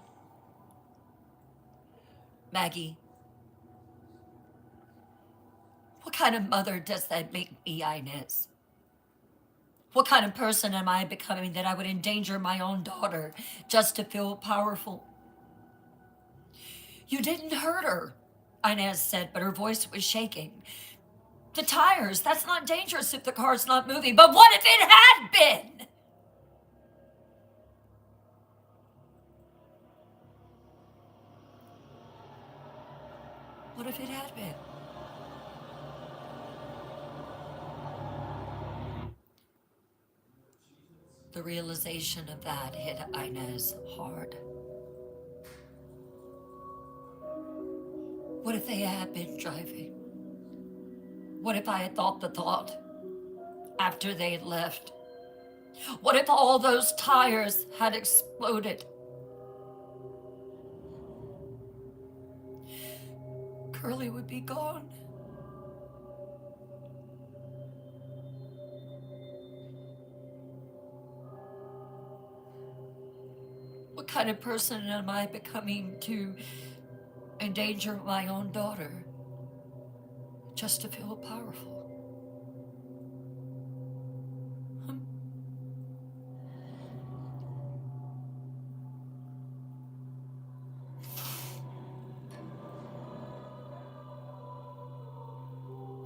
Maggie, kind of mother does that make me, Inez? What kind of person am I becoming that I would endanger my own daughter just to feel powerful? You didn't hurt her, Inez said, but her voice was shaking. The tires, that's not dangerous if the car's not moving, but what if it had been? What if it had been? The realization of that hit Inez hard. What if they had been driving? What if I had thought the thought after they had left? What if all those tires had exploded? Curly would be gone. What kind of person am I becoming to endanger my own daughter just to feel powerful?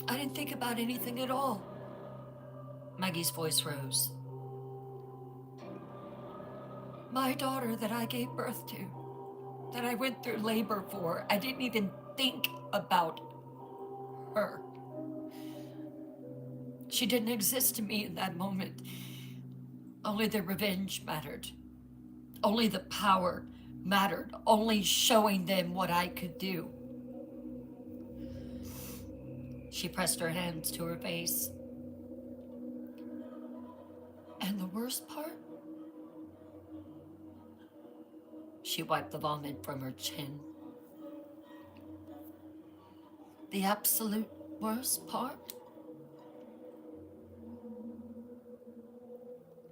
I didn't think about anything at all. Maggie's voice rose. My daughter that I gave birth to, that I went through labor for, I didn't even think about her. She didn't exist to me in that moment. Only the revenge mattered. Only the power mattered. Only showing them what I could do. She pressed her hands to her face. And the worst part? She wiped the vomit from her chin. The absolute worst part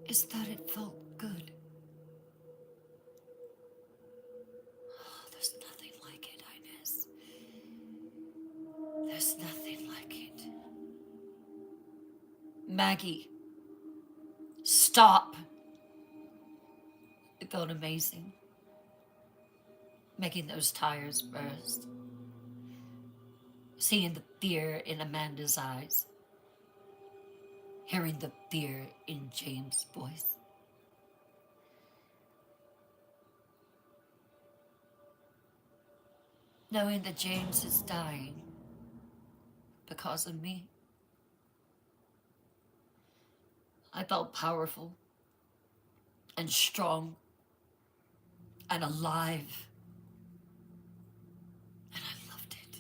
is that it felt good. Oh, there's nothing like it, Inez. There's nothing like it. Maggie, stop. It felt amazing. Making those tires burst. Seeing the fear in Amanda's eyes. Hearing the fear in James' voice. Knowing that James is dying because of me. I felt powerful and strong and alive. And I loved it.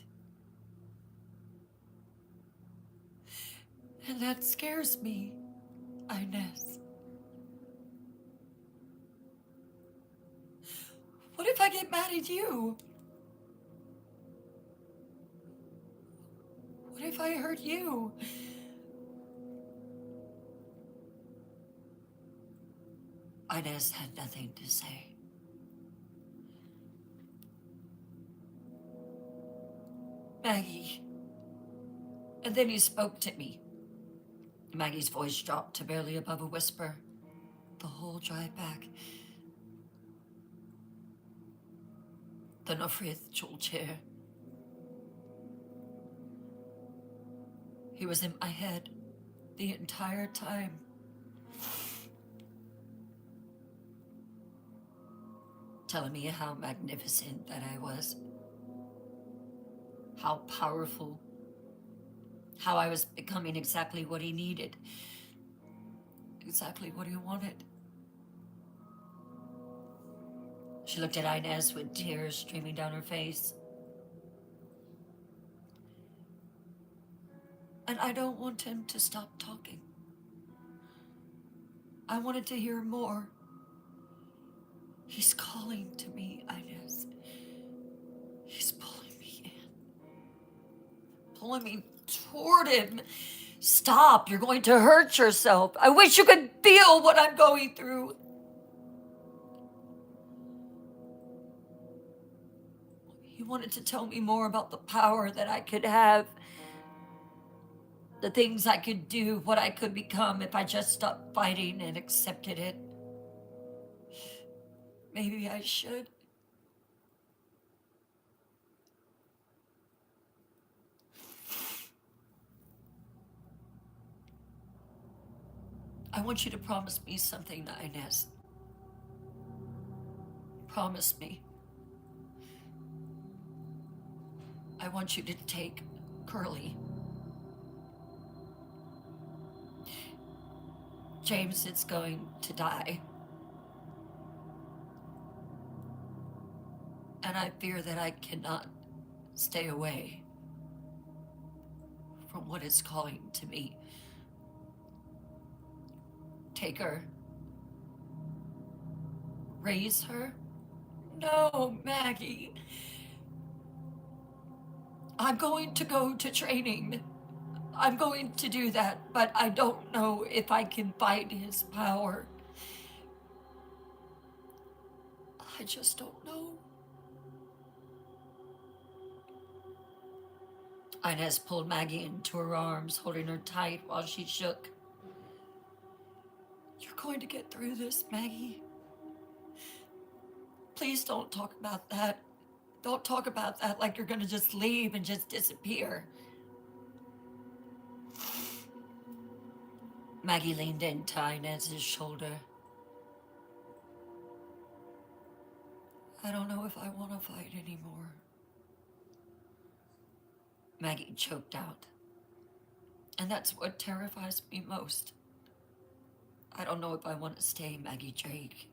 And that scares me, Inez. What if I get mad at you? What if I hurt you? Inez had nothing to say. Maggie. And then he spoke to me. Maggie's voice dropped to barely above a whisper. The whole drive back. The Nofrith chair. He was in my head the entire time. Telling me how magnificent that I was. How powerful. How I was becoming exactly what he needed. Exactly what he wanted. She looked at Inez with tears streaming down her face. And I don't want him to stop talking. I wanted to hear more. He's calling to me, Inez. He's pulling me in. Pulling me toward him. Stop, you're going to hurt yourself. I wish you could feel what I'm going through. He wanted to tell me more about the power that I could have. the things I could do, what I could become if I just stopped fighting and accepted it. Maybe I should. I want you to promise me something, Inez. Promise me. I want you to take Curly. James is going to die. And I fear that I cannot stay away from what is calling to me. Take her. Raise her? No, Maggie. I'm going to go to training. I'm going to do that, but I don't know if I can fight his power. I just don't know. Inez pulled Maggie into her arms, holding her tight while she shook. You're going to get through this, Maggie. Please don't talk about that. Don't talk about that like you're going to just leave and just disappear. Maggie leaned into Inez's shoulder. I don't know if I want to fight anymore. Maggie choked out. And that's what terrifies me most. I don't know if I want to stay Maggie Drake.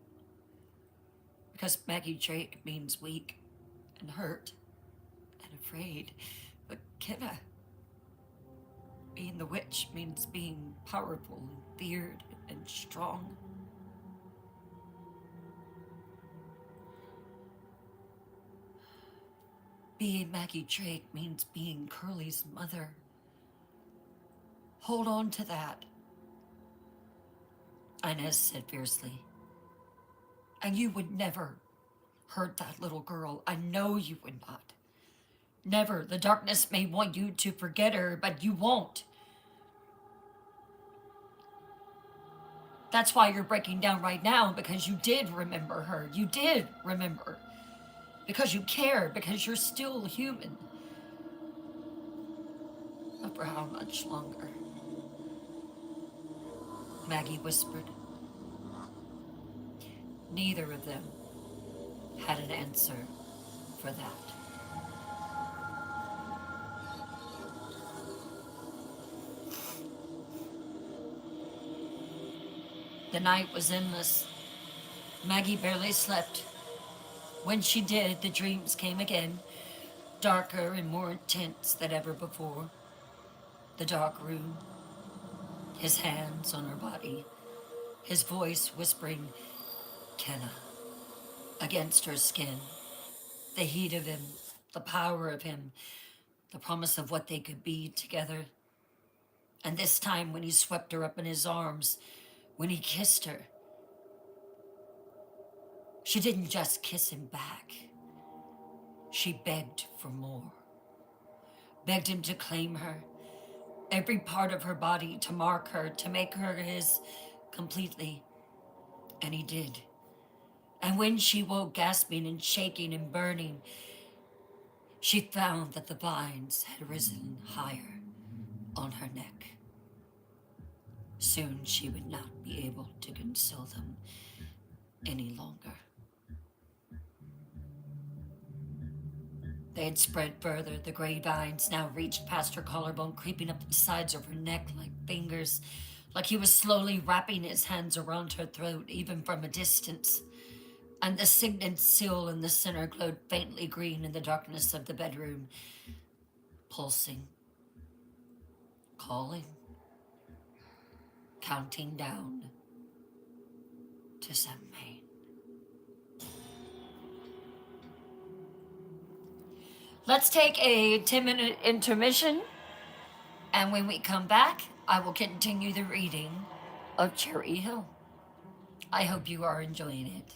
Because Maggie Drake means weak and hurt and afraid. But Kenna, being the witch, means being powerful and feared and strong. Being Maggie Drake means being Curly's mother. Hold on to that, Inez said fiercely. And you would never hurt that little girl. I know you would not. Never. The darkness may want you to forget her, but you won't. That's why you're breaking down right now, because you did remember her. You did remember. Because you care, because you're still human. But for how much longer? Maggie whispered. Neither of them had an answer for that. The night was endless. Maggie barely slept. When she did, the dreams came again, darker and more intense than ever before. The dark room, his hands on her body, his voice whispering, Kenna, against her skin. The heat of him, the power of him, the promise of what they could be together. And this time when he swept her up in his arms, when he kissed her, she didn't just kiss him back. She begged for more. Begged him to claim her, every part of her body, to mark her, to make her his completely. And he did. And when she woke gasping and shaking and burning, she found that the vines had risen higher on her neck. Soon she would not be able to conceal them any longer. They had spread further. The gray vines now reached past her collarbone, creeping up the sides of her neck like fingers, like he was slowly wrapping his hands around her throat, even from a distance. And the signet seal in the center glowed faintly green in the darkness of the bedroom, pulsing, calling, counting down to Samhain. Let's take a 10-minute intermission, and when we come back, I will continue the reading of Cherry Hill. I hope you are enjoying it.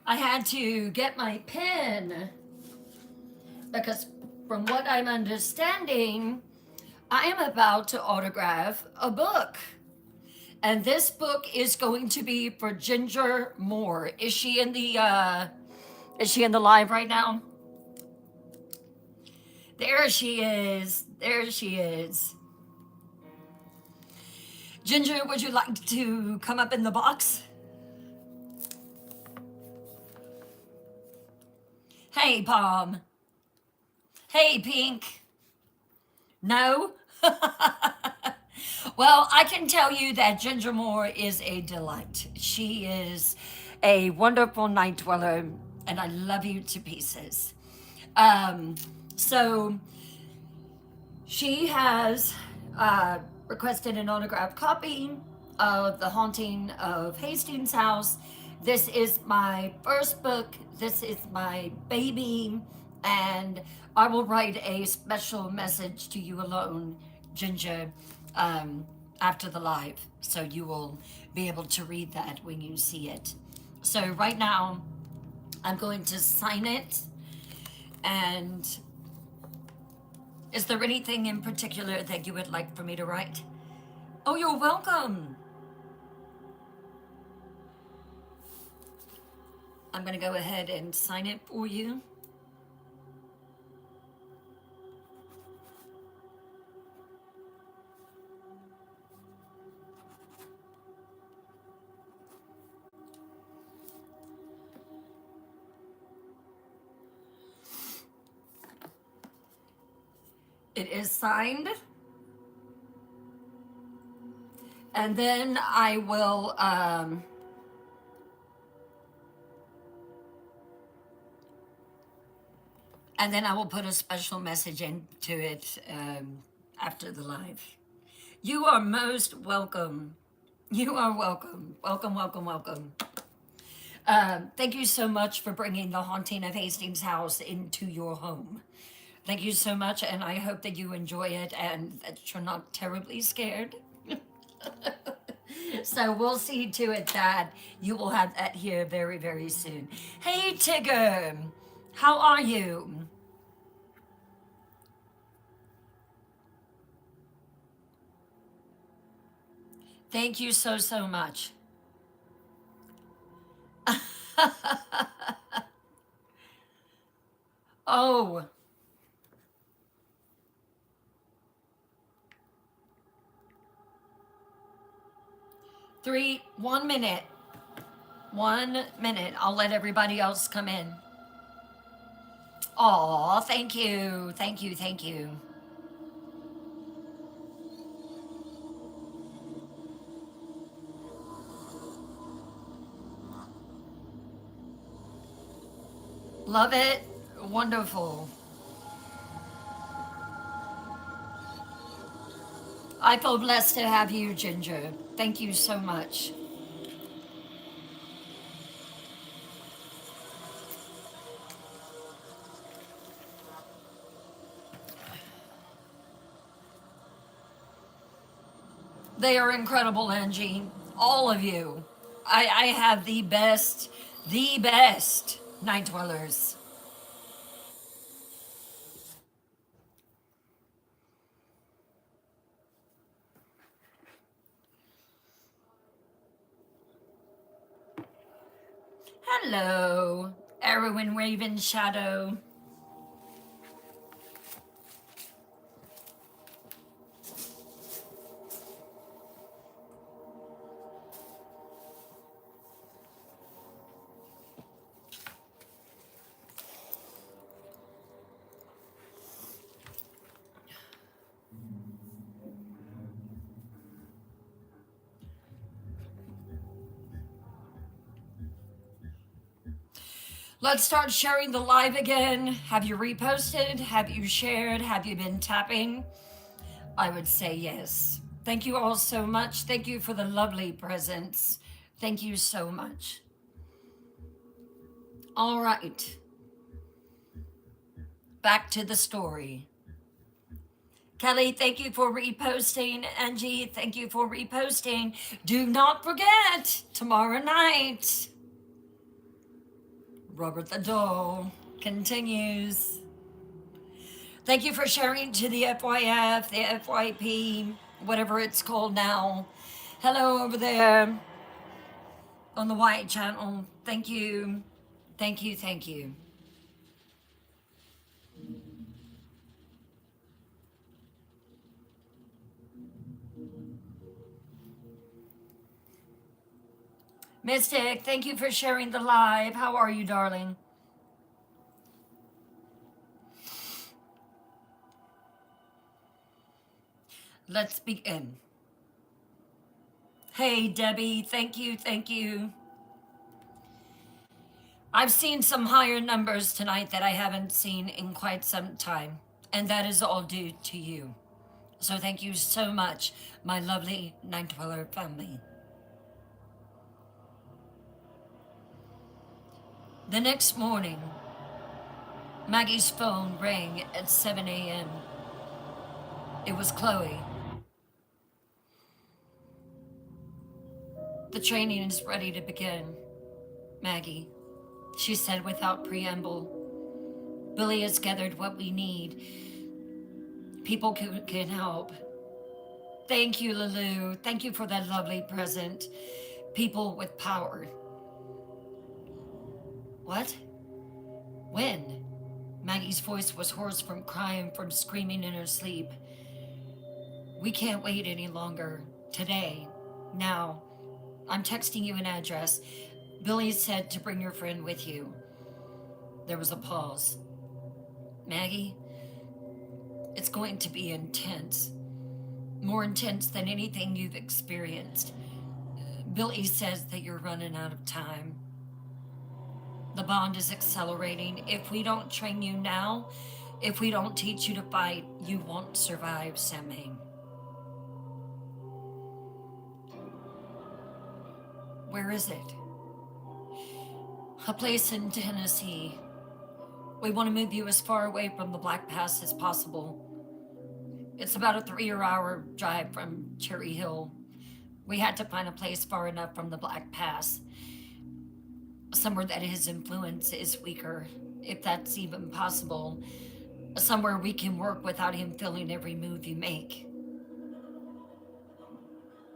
I had to get my pen because, from what I'm understanding, I am about to autograph a book. And this book is going to be for Ginger Moore. Is she in the live right now? There she is. There she is. Ginger, would you like to come up in the box? Hey, Palm. Hey, Pink. No? Well, I can tell you that Ginger Moore is a delight. She is a wonderful night dweller, and I love you to pieces. So she has requested an autographed copy of The Haunting of Hastings House. This is my first book. This is my baby. And I will write a special message to you alone, Ginger, after the live. So you will be able to read that when you see it. So right now, I'm going to sign it. And is there anything in particular that you would like for me to write? Oh, you're welcome. I'm going to go ahead and sign it for you. It is signed. And then I will put a special message into it after the live. You are most welcome. You are welcome. Welcome, welcome, welcome. Thank you so much for bringing The Haunting of Hastings House into your home. Thank you so much, and I hope that you enjoy it and that you're not terribly scared. So we'll see to it that you will have that here very, very soon. Hey, Tigger, how are you? Thank you so, so much. Oh, 1 minute. 1 minute. I'll let everybody else come in. Aw, thank you. Thank you. Thank you. Love it. Wonderful. I feel blessed to have you, Ginger. Thank you so much. They are incredible, Angie. All of you. I have the best night dwellers. Hello, Erwin Raven Shadow. Let's start sharing the live again. Have you reposted? Have you shared? Have you been tapping? I would say yes. Thank you all so much. Thank you for the lovely presents. Thank you so much. All right. Back to the story. Kelly, thank you for reposting. Angie, thank you for reposting. Do not forget, tomorrow night, Robert the Doll continues. Thank you for sharing to the FYF, the FYP, whatever it's called now. Hello over there on the White Channel. Thank you. Thank you. Thank you. Mystic, thank you for sharing the live. How are you, darling? Let's begin. Hey, Debbie, thank you, thank you. I've seen some higher numbers tonight that I haven't seen in quite some time, and that is all due to you. So thank you so much, my lovely Night Dweller family. The next morning, Maggie's phone rang at 7 a.m. It was Chloe. The training is ready to begin, Maggie, she said without preamble. Billy has gathered what we need. People can help. Thank you, Lulu. Thank you for that lovely present. People with power. What? When? Maggie's voice was hoarse from crying, from screaming in her sleep. We can't wait any longer. Today. Now. I'm texting you an address. Billy said to bring your friend with you. There was a pause. Maggie, it's going to be intense. More intense than anything you've experienced. Billy says that you're running out of time. The bond is accelerating. If we don't train you now, if we don't teach you to fight, you won't survive, Samhain. Where is it? A place in Tennessee. We want to move you as far away from the Black Pass as possible. It's about a 3-hour drive from Cherry Hill. We had to find a place far enough from the Black Pass. Somewhere that his influence is weaker, if that's even possible. Somewhere we can work without him feeling every move you make.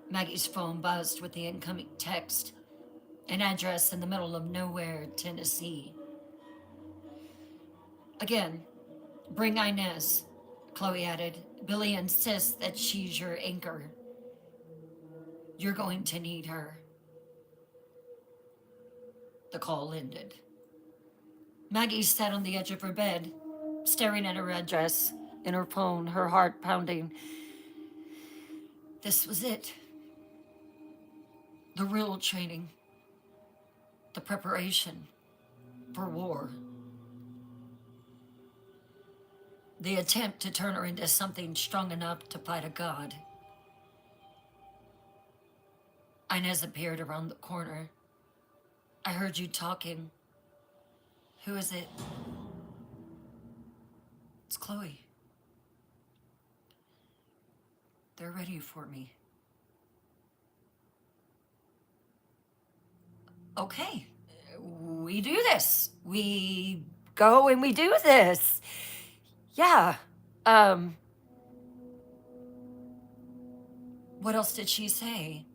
Maggie's phone buzzed with the incoming text. An address in the middle of nowhere, Tennessee. Again, bring Inez, Chloe added. Billy insists that she's your anchor. You're going to need her. The call ended. Maggie sat on the edge of her bed, staring at her address in her phone, her heart pounding. This was it. The real training. The preparation for war. The attempt to turn her into something strong enough to fight a god. Inez appeared around the corner. I heard you talking. Who is it? It's Chloe. They're ready for me. Okay, we do this. We go and we do this. Yeah. What else did she say?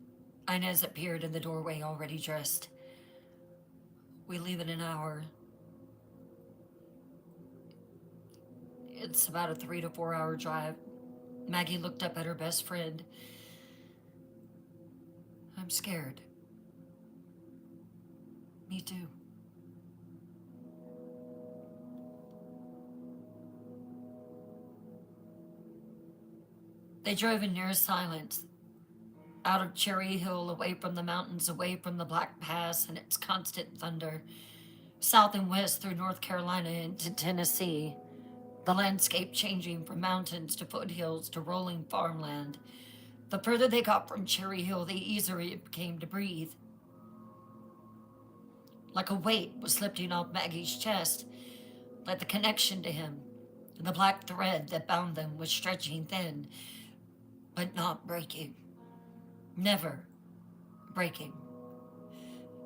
Inez appeared in the doorway, already dressed. We leave in an hour. It's about a 3 to 4 hour drive. Maggie looked up at her best friend. I'm scared. Me too. They drove in near silence, out of Cherry Hill, away from the mountains, away from the Black Pass and its constant thunder, south and west through North Carolina into Tennessee, the landscape changing from mountains to foothills to rolling farmland. The further they got from Cherry Hill, the easier it became to breathe. Like a weight was lifting off Maggie's chest, like the connection to him, and the black thread that bound them was stretching thin, but not breaking. Never breaking.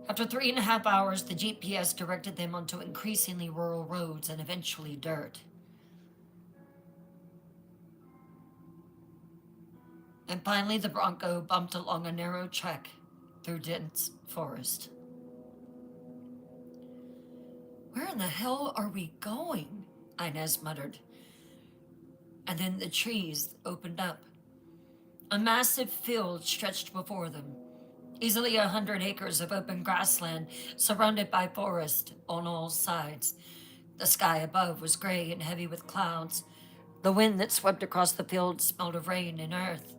After 3.5 hours, the GPS directed them onto increasingly rural roads and eventually dirt. And finally, the Bronco bumped along a narrow trek through dense forest. "Where in the hell are we going?" Inez muttered. And then the trees opened up. A massive field stretched before them, easily 100 acres of open grassland surrounded by forest on all sides. The sky above was gray and heavy with clouds. The wind that swept across the field smelled of rain and earth.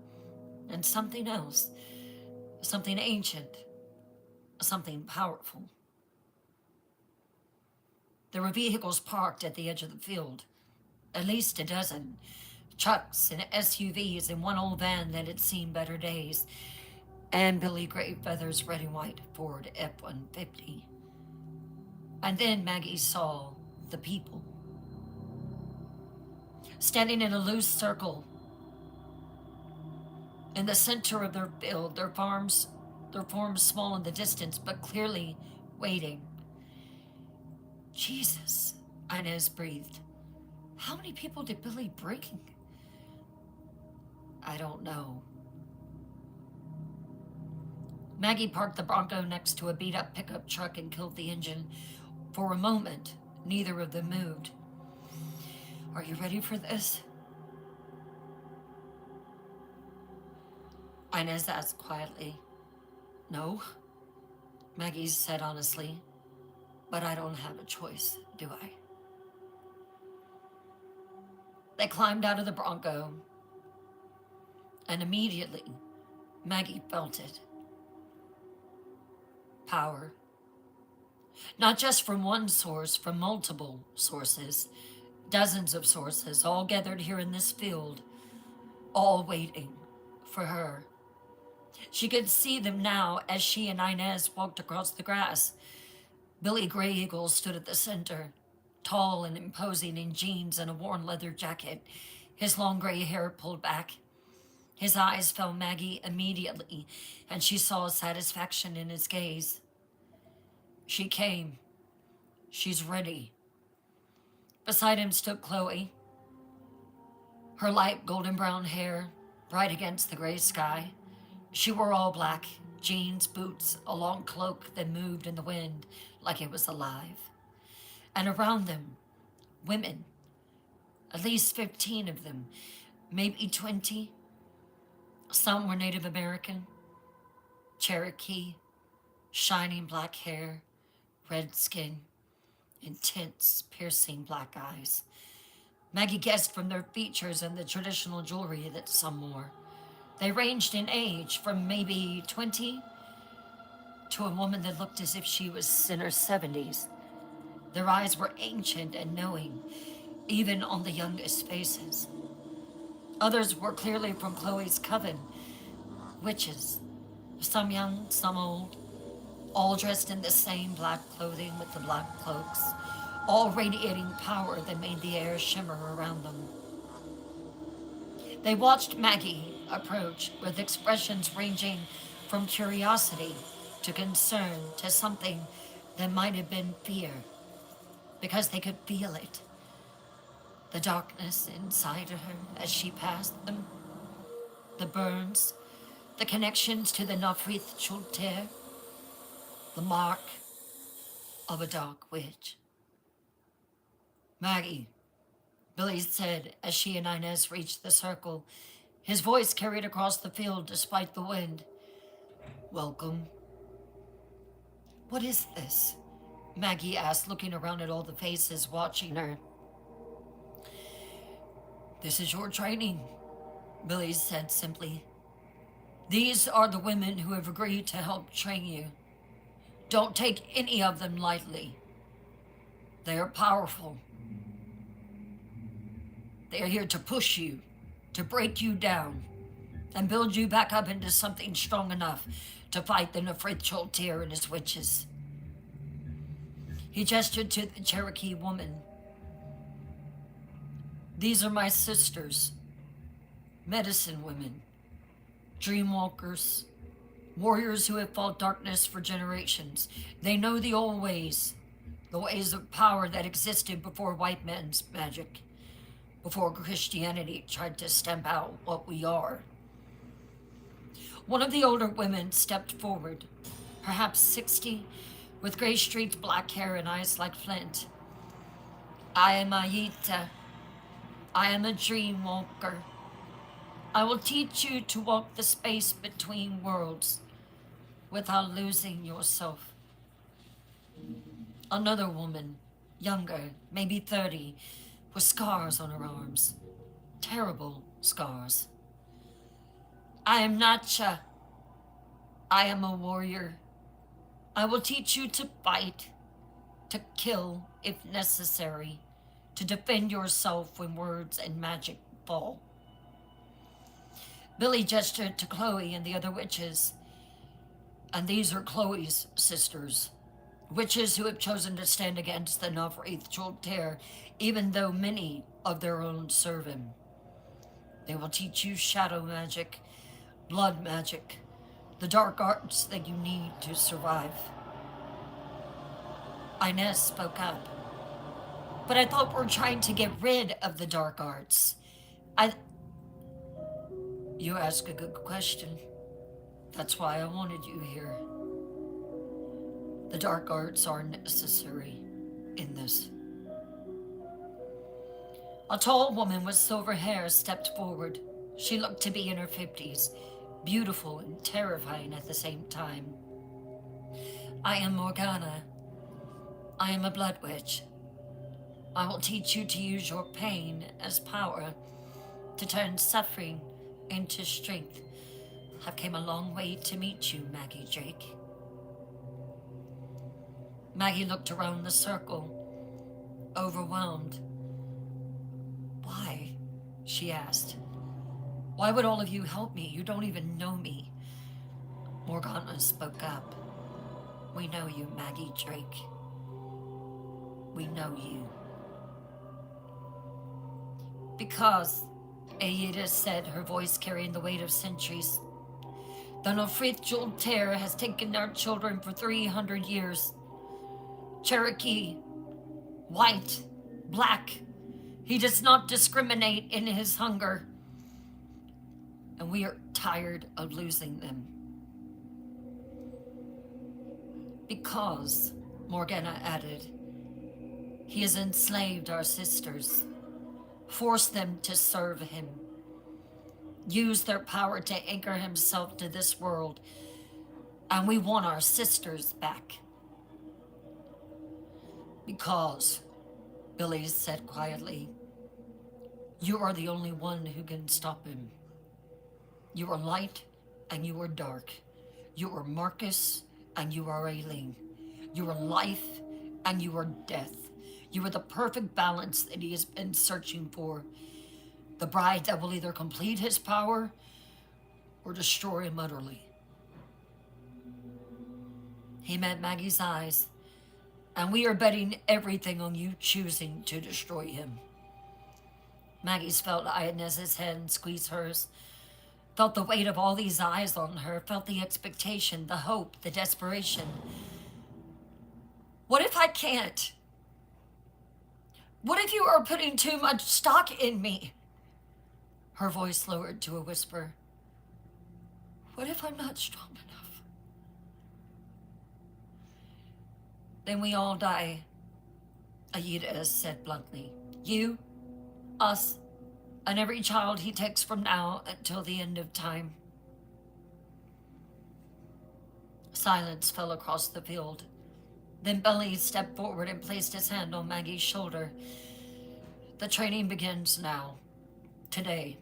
And something else, something ancient, something powerful. There were vehicles parked at the edge of the field, at least a dozen. Trucks and SUVs and one old van that had seen better days, and Billy Greyfeather's red and white Ford F-150. And then Maggie saw the people. Standing in a loose circle in the center of their field, their forms small in the distance, but clearly waiting. Jesus, Inez breathed. How many people did Billy bring? I don't know. Maggie parked the Bronco next to a beat-up pickup truck and killed the engine. For a moment, neither of them moved. "Are you ready for this?" Inez asked quietly. "No," Maggie said honestly, "but I don't have a choice, do I?" They climbed out of the Bronco, and immediately, Maggie felt it. Power. Not just from one source, from multiple sources. Dozens of sources, all gathered here in this field, all waiting for her. She could see them now as she and Inez walked across the grass. Billy Grey Eagle stood at the center, tall and imposing in jeans and a worn leather jacket, his long gray hair pulled back. His eyes found Maggie immediately, and she saw satisfaction in his gaze. She came. She's ready. Beside him stood Chloe, her light golden brown hair bright against the gray sky. She wore all black, jeans, boots, a long cloak that moved in the wind like it was alive. And around them, women, at least 15 of them, maybe 20. Some were Native American, Cherokee, shining black hair, red skin, intense, piercing black eyes. Maggie guessed from their features and the traditional jewelry that some wore. They ranged in age from maybe 20 to a woman that looked as if she was in her 70s. Their eyes were ancient and knowing, even on the youngest faces. Others were clearly from Chloe's coven, witches, some young, some old, all dressed in the same black clothing with the black cloaks, all radiating power that made the air shimmer around them. They watched Maggie approach with expressions ranging from curiosity to concern to something that might have been fear, because they could feel it. The darkness inside of her as she passed them, the burns, the connections to the Nafrith Chulter, the mark of a dark witch. "Maggie," Billy said as she and Inez reached the circle. His voice carried across the field despite the wind. "Welcome." "What is this?" Maggie asked, looking around at all the faces watching her. "This is your training," Billy said simply. "These are the women who have agreed to help train you. Don't take any of them lightly. They are powerful. They are here to push you, to break you down, and build you back up into something strong enough to fight the Nefrit Choltir and his witches." He gestured to the Cherokee woman. "These are my sisters, medicine women, dream walkers, Warriors who have fought darkness for generations. They know the old ways, the ways of power that existed before white man's magic, before Christianity tried to stamp out what we are. One of the older women stepped forward, perhaps 60, with gray streaked black hair and eyes like flint. I am Aita. I am a dream walker. I will teach you to walk the space between worlds without losing yourself. Another woman, younger, maybe 30, with scars on her arms. Terrible scars. I am Nacha. I am a warrior. I will teach you to fight, to kill if necessary, to defend yourself when words and magic fall. Billy gestured to Chloe and the other witches. And these are Chloe's sisters, witches who have chosen to stand against the Nofrith Jolter, even though many of their own serve him. They will teach you shadow magic, blood magic, the dark arts that you need to survive. Inez spoke up. But I thought we're trying to get rid of the dark arts. You ask a good question. That's why I wanted you here. The dark arts are necessary in this. A tall woman with silver hair stepped forward. She looked to be in her 50s, beautiful and terrifying at the same time. I am Morgana. I am a blood witch. I will teach you to use your pain as power, to turn suffering into strength. I've came a long way to meet you, Maggie Drake. Maggie looked around the circle, overwhelmed. Why? She asked. Why would all of you help me? You don't even know me. Morgana spoke up. We know you, Maggie Drake. We know you. Because, Aida said, her voice carrying the weight of centuries, the Nofrith Jolter has taken our children for 300 years. Cherokee, white, black, he does not discriminate in his hunger. And we are tired of losing them. Because, Morgana added, he has enslaved our sisters, forced them to serve him, used their power to anchor himself to this world, and we want our sisters back. Because, Billy said quietly, you are the only one who can stop him. You are light and you are dark. You are Marcus and you are Aileen. You are life and you are death. You are the perfect balance that he has been searching for. The bride that will either complete his power or destroy him utterly. He met Maggie's eyes, and we are betting everything on you choosing to destroy him. Maggie's felt Inez's hand squeeze hers, felt the weight of all these eyes on her, felt the expectation, the hope, the desperation. What if I can't? What if you are putting too much stock in me? Her voice lowered to a whisper. What if I'm not strong enough? Then we all die, Aida said bluntly. You, us, and every child he takes from now until the end of time. Silence fell across the field. Then Billy stepped forward and placed his hand on Maggie's shoulder. The training begins now, today,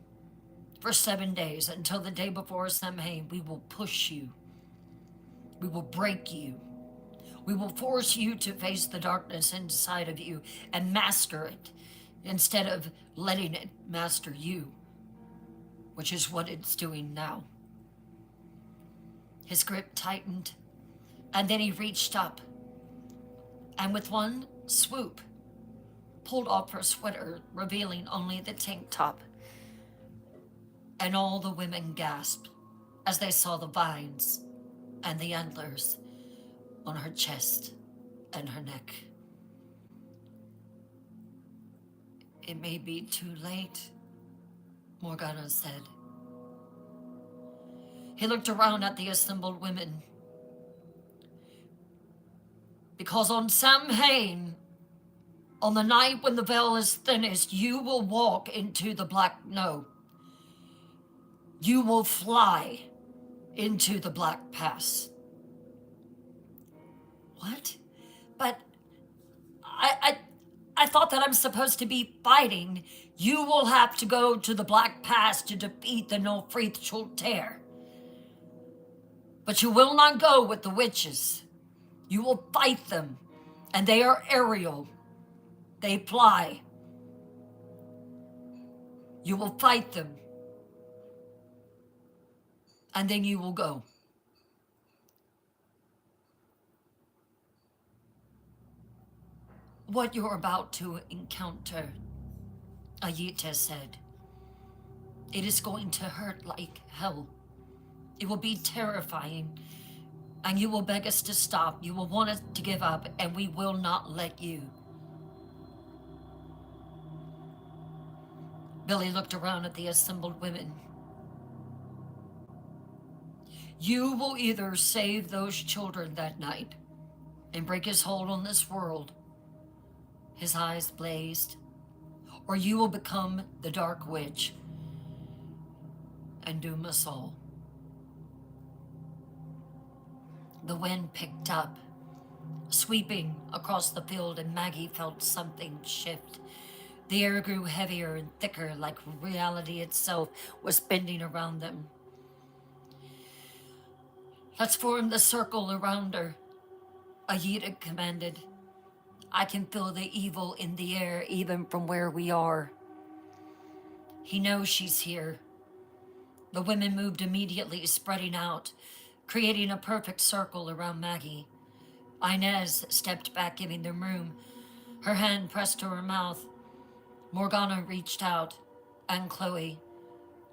for 7 days, until the day before Samhain. We will push you. We will break you. We will force you to face the darkness inside of you and master it, instead of letting it master you, which is what it's doing now. His grip tightened, and then he reached up, and with one swoop, pulled off her sweater, revealing only the tank top. And all the women gasped as they saw the vines and the antlers on her chest and her neck. It may be too late, Morgana said. He looked around at the assembled women. Because on Samhain, on the night when the veil is thinnest, you will walk into the black. No. You will fly into the Black Pass. What? But I thought that I'm supposed to be fighting. You will have to go to the Black Pass to defeat the Nilfrith Chultair. But you will not go with the witches. You will fight them, and they are aerial. They fly. You will fight them, and then you will go. What you're about to encounter, Ayita said, it is going to hurt like hell. It will be terrifying, and you will beg us to stop. You will want us to give up, and we will not let you. Billy looked around at the assembled women. You will either save those children that night and break his hold on this world, his eyes blazed, or you will become the Dark Witch and doom us all. The wind picked up, sweeping across the field, and Maggie felt something shift. The air grew heavier and thicker, like reality itself was bending around them. Let's form the circle around her, Ayita commanded. I can feel the evil in the air, even from where we are. He knows she's here. The women moved immediately, spreading out, creating a perfect circle around Maggie. Inez stepped back, giving them room. Her hand pressed to her mouth. Morgana reached out, and Chloe,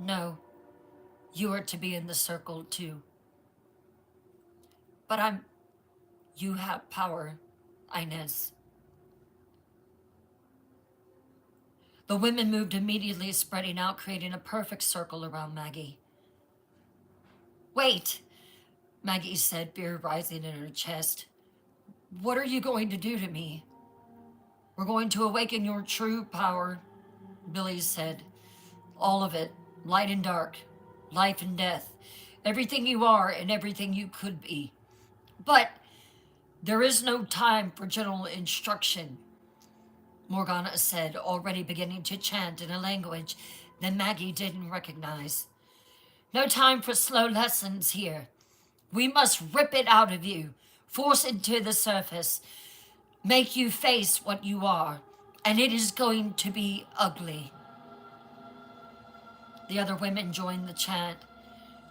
no, you are to be in the circle too. But you have power, Inez. The women moved immediately, spreading out, creating a perfect circle around Maggie. Wait, Maggie said, fear rising in her chest. What are you going to do to me? We're going to awaken your true power, Billy said. All of it, light and dark, life and death, everything you are and everything you could be. But there is no time for general instruction, Morgana said, already beginning to chant in a language that Maggie didn't recognize. No time for slow lessons here. We must rip it out of you, force it to the surface, make you face what you are, and it is going to be ugly. The other women joined the chant,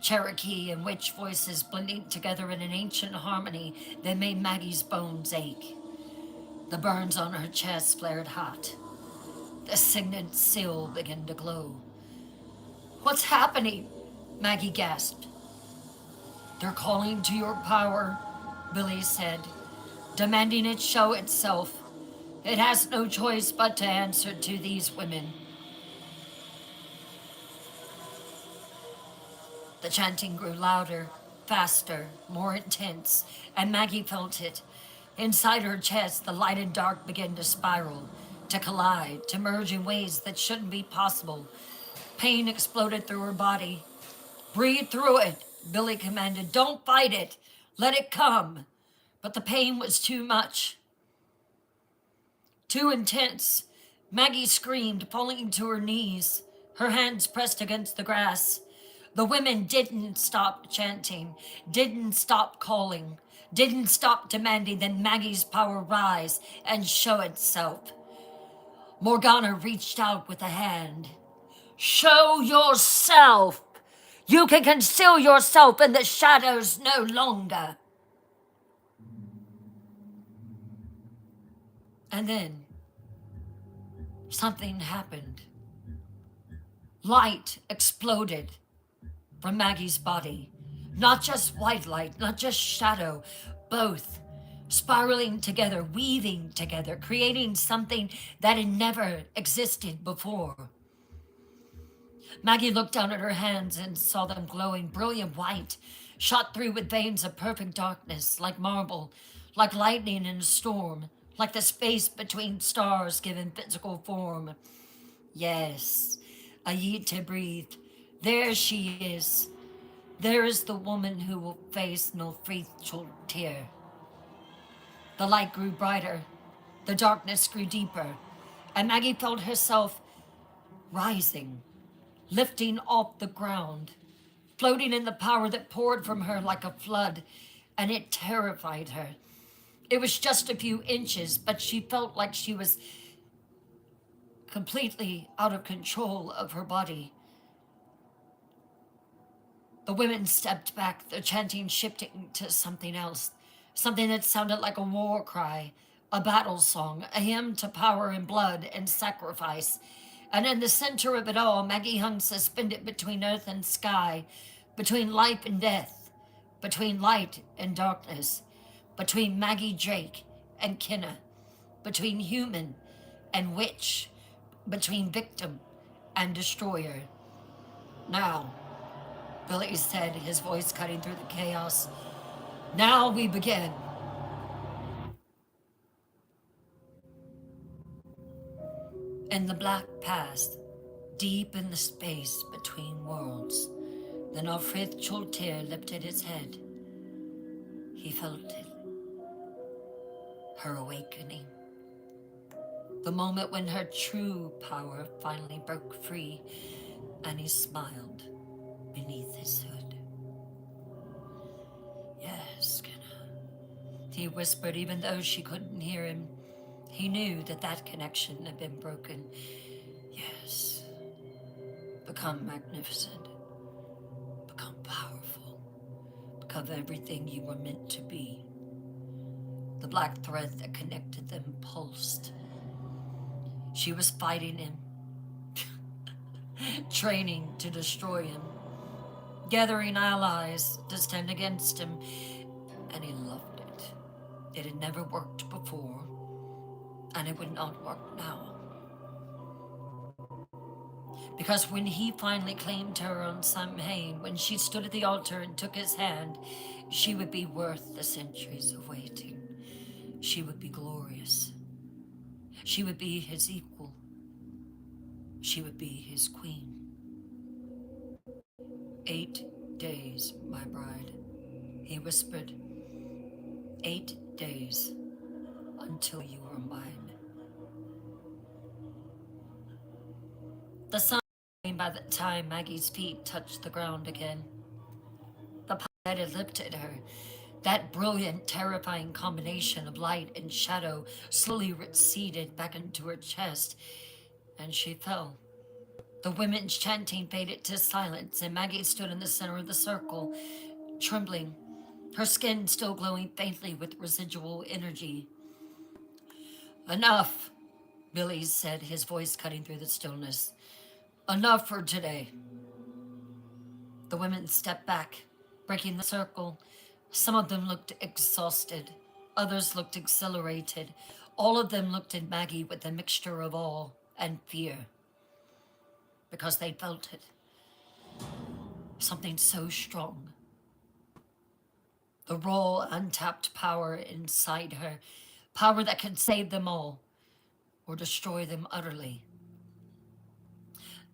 Cherokee and witch voices blending together in an ancient harmony that made Maggie's bones ache. The burns on her chest flared hot. The signet seal began to glow. What's happening? Maggie gasped. They're calling to your power, Billy said, demanding it show itself. It has no choice but to answer to these women. The chanting grew louder, faster, more intense, and Maggie felt it. Inside her chest, the light and dark began to spiral, to collide, to merge in ways that shouldn't be possible. Pain exploded through her body. Breathe through it, Billy commanded. Don't fight it. Let it come. But the pain was too much. Too intense. Maggie screamed, falling to her knees, her hands pressed against the grass. The women didn't stop chanting, didn't stop calling, didn't stop demanding that Maggie's power rise and show itself. Morgana reached out with a hand. Show yourself! You can conceal yourself in the shadows no longer. And then something happened. Light exploded from Maggie's body. Not just white light, not just shadow, both spiraling together, weaving together, creating something that had never existed before. Maggie looked down at her hands and saw them glowing brilliant white, shot through with veins of perfect darkness, like marble, like lightning in a storm, like the space between stars given physical form. Yes, Ayita breathed. There she is. There is the woman who will face no faithful tear. The light grew brighter, the darkness grew deeper, and Maggie felt herself rising, lifting off the ground, floating in the power that poured from her like a flood, and it terrified her. It was just a few inches, but she felt like she was completely out of control of her body. The women stepped back, their chanting shifting to something else, something that sounded like a war cry, a battle song, a hymn to power and blood and sacrifice. And in the center of it all, Maggie hung suspended between earth and sky, between life and death, between light and darkness, between Maggie Drake and Kenna, between human and witch, between victim and destroyer. Now, Billy said, his voice cutting through the chaos, now we begin. In the black past, deep in the space between worlds, the Nofrith Choltir lifted his head. He felt it. Her awakening. The moment when her true power finally broke free, and he smiled beneath his hood. Yes, Kenna, he whispered, even though she couldn't hear him. He knew that that connection had been broken. Yes. Become magnificent. Become powerful. Become everything you were meant to be. The black thread that connected them pulsed. She was fighting him, training to destroy him, gathering allies to stand against him, and he loved it. It had never worked before, and it would not work now. Because when he finally claimed her on Samhain, when she stood at the altar and took his hand, she would be worth the centuries of waiting. She would be glorious. She would be his equal. She would be his queen. 8 days, my bride, he whispered. 8 days until you are mine. The sun came by the time Maggie's feet touched the ground again. The power that had lifted her, that brilliant, terrifying combination of light and shadow, slowly receded back into her chest, and she fell. The women's chanting faded to silence, and Maggie stood in the center of the circle, trembling, her skin still glowing faintly with residual energy. Enough, Billy said, his voice cutting through the stillness. Enough for today. The women stepped back, breaking the circle. Some of them looked exhausted. Others looked exhilarated. All of them looked at Maggie with a mixture of awe and fear. Because they felt it. Something so strong. The raw, untapped power inside her. Power that could save them all or destroy them utterly.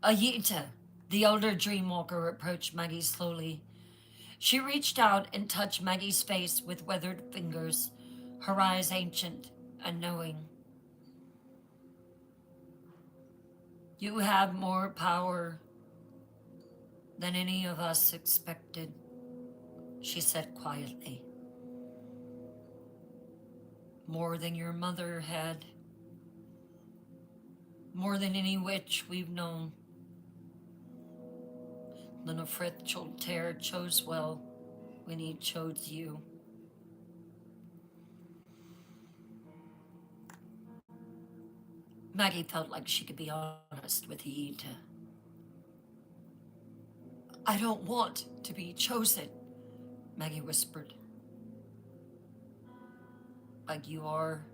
Ayita, the elder dreamwalker, approached Maggie slowly. She reached out and touched Maggie's face with weathered fingers, her eyes ancient and knowing. You have more power than any of us expected, she said quietly. More than your mother had. More than any witch we've known. Linofrith Cholter chose well when he chose you. Maggie felt like she could be honest with Ayita. I don't want to be chosen, Maggie whispered. Like you are.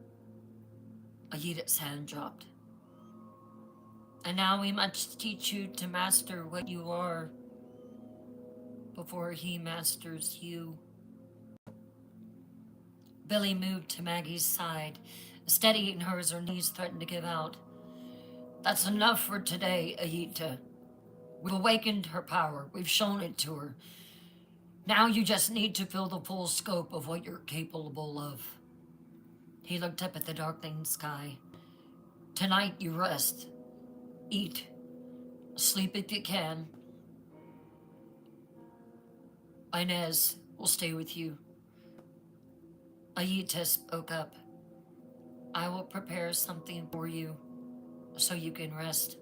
Ayita's hand dropped. And now we must teach you to master what you are before he masters you. Billy moved to Maggie's side, steadying her as her knees threatened to give out. That's enough for today, Ayita. We've awakened her power. We've shown it to her. Now you just need to feel the full scope of what you're capable of. He looked up at the darkening sky. Tonight you rest, eat, sleep if you can. Inez will stay with you. Ayita spoke up. I will prepare something for you so you can rest.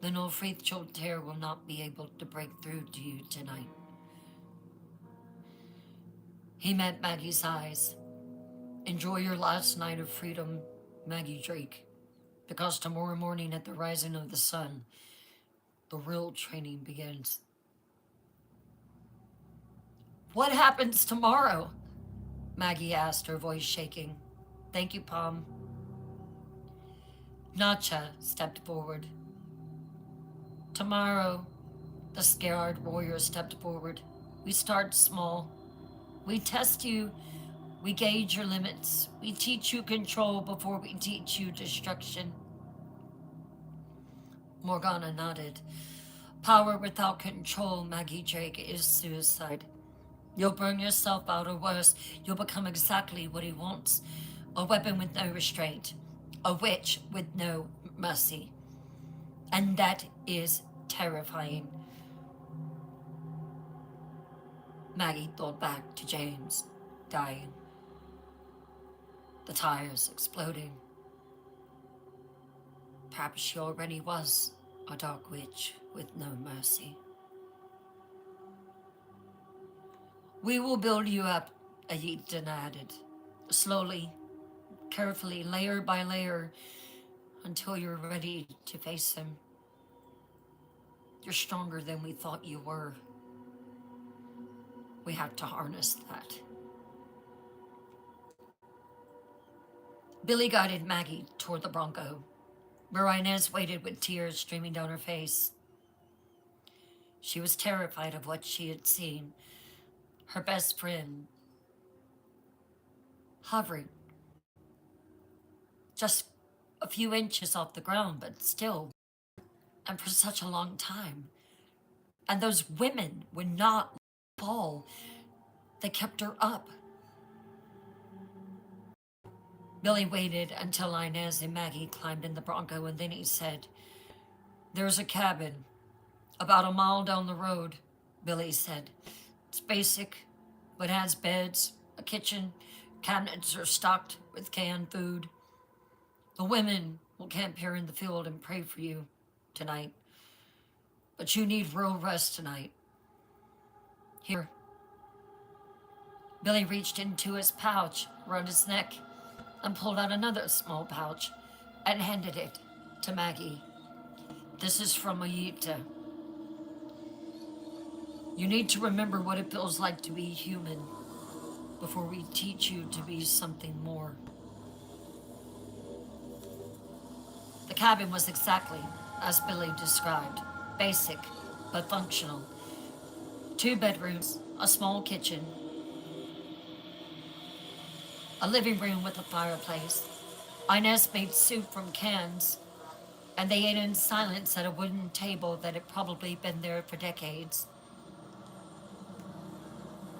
The Nulfreithchel tear will not be able to break through to you tonight. He met Maggie's eyes. Enjoy your last night of freedom, Maggie Drake, because tomorrow morning at the rising of the sun, the real training begins. What happens tomorrow? Maggie asked, her voice shaking. Thank you, Palm. Nacha stepped forward. Tomorrow, the scared warrior stepped forward. We start small. We test you. We gauge your limits. We teach you control before we teach you destruction. Morgana nodded. Power without control, Maggie Drake, is suicide. You'll burn yourself out, or worse, you'll become exactly what he wants. A weapon with no restraint. A witch with no mercy. And that is terrifying. Maggie thought back to James, dying. The tires exploding. Perhaps she already was a dark witch with no mercy. We will build you up, Ayita added, slowly, carefully, layer by layer, until you're ready to face him. You're stronger than we thought you were. We have to harness that. Billy guided Maggie toward the Bronco, where Inez waited with tears streaming down her face. She was terrified of what she had seen. Her best friend, hovering just a few inches off the ground, but still, and for such a long time. And those women would not fall. They kept her up. Billy waited until Inez and Maggie climbed in the Bronco, and then he said, There's a cabin about a mile down the road, Billy said. It's basic, but has beds, a kitchen, cabinets are stocked with canned food. The women will camp here in the field and pray for you tonight. But you need real rest tonight. Here. Billy reached into his pouch around his neck and pulled out another small pouch and handed it to Maggie. This is from Ayita. You need to remember what it feels like to be human before we teach you to be something more. The cabin was exactly as Billy described, basic but functional. 2 bedrooms, a small kitchen, a living room with a fireplace. Inez made soup from cans, and they ate in silence at a wooden table that had probably been there for decades.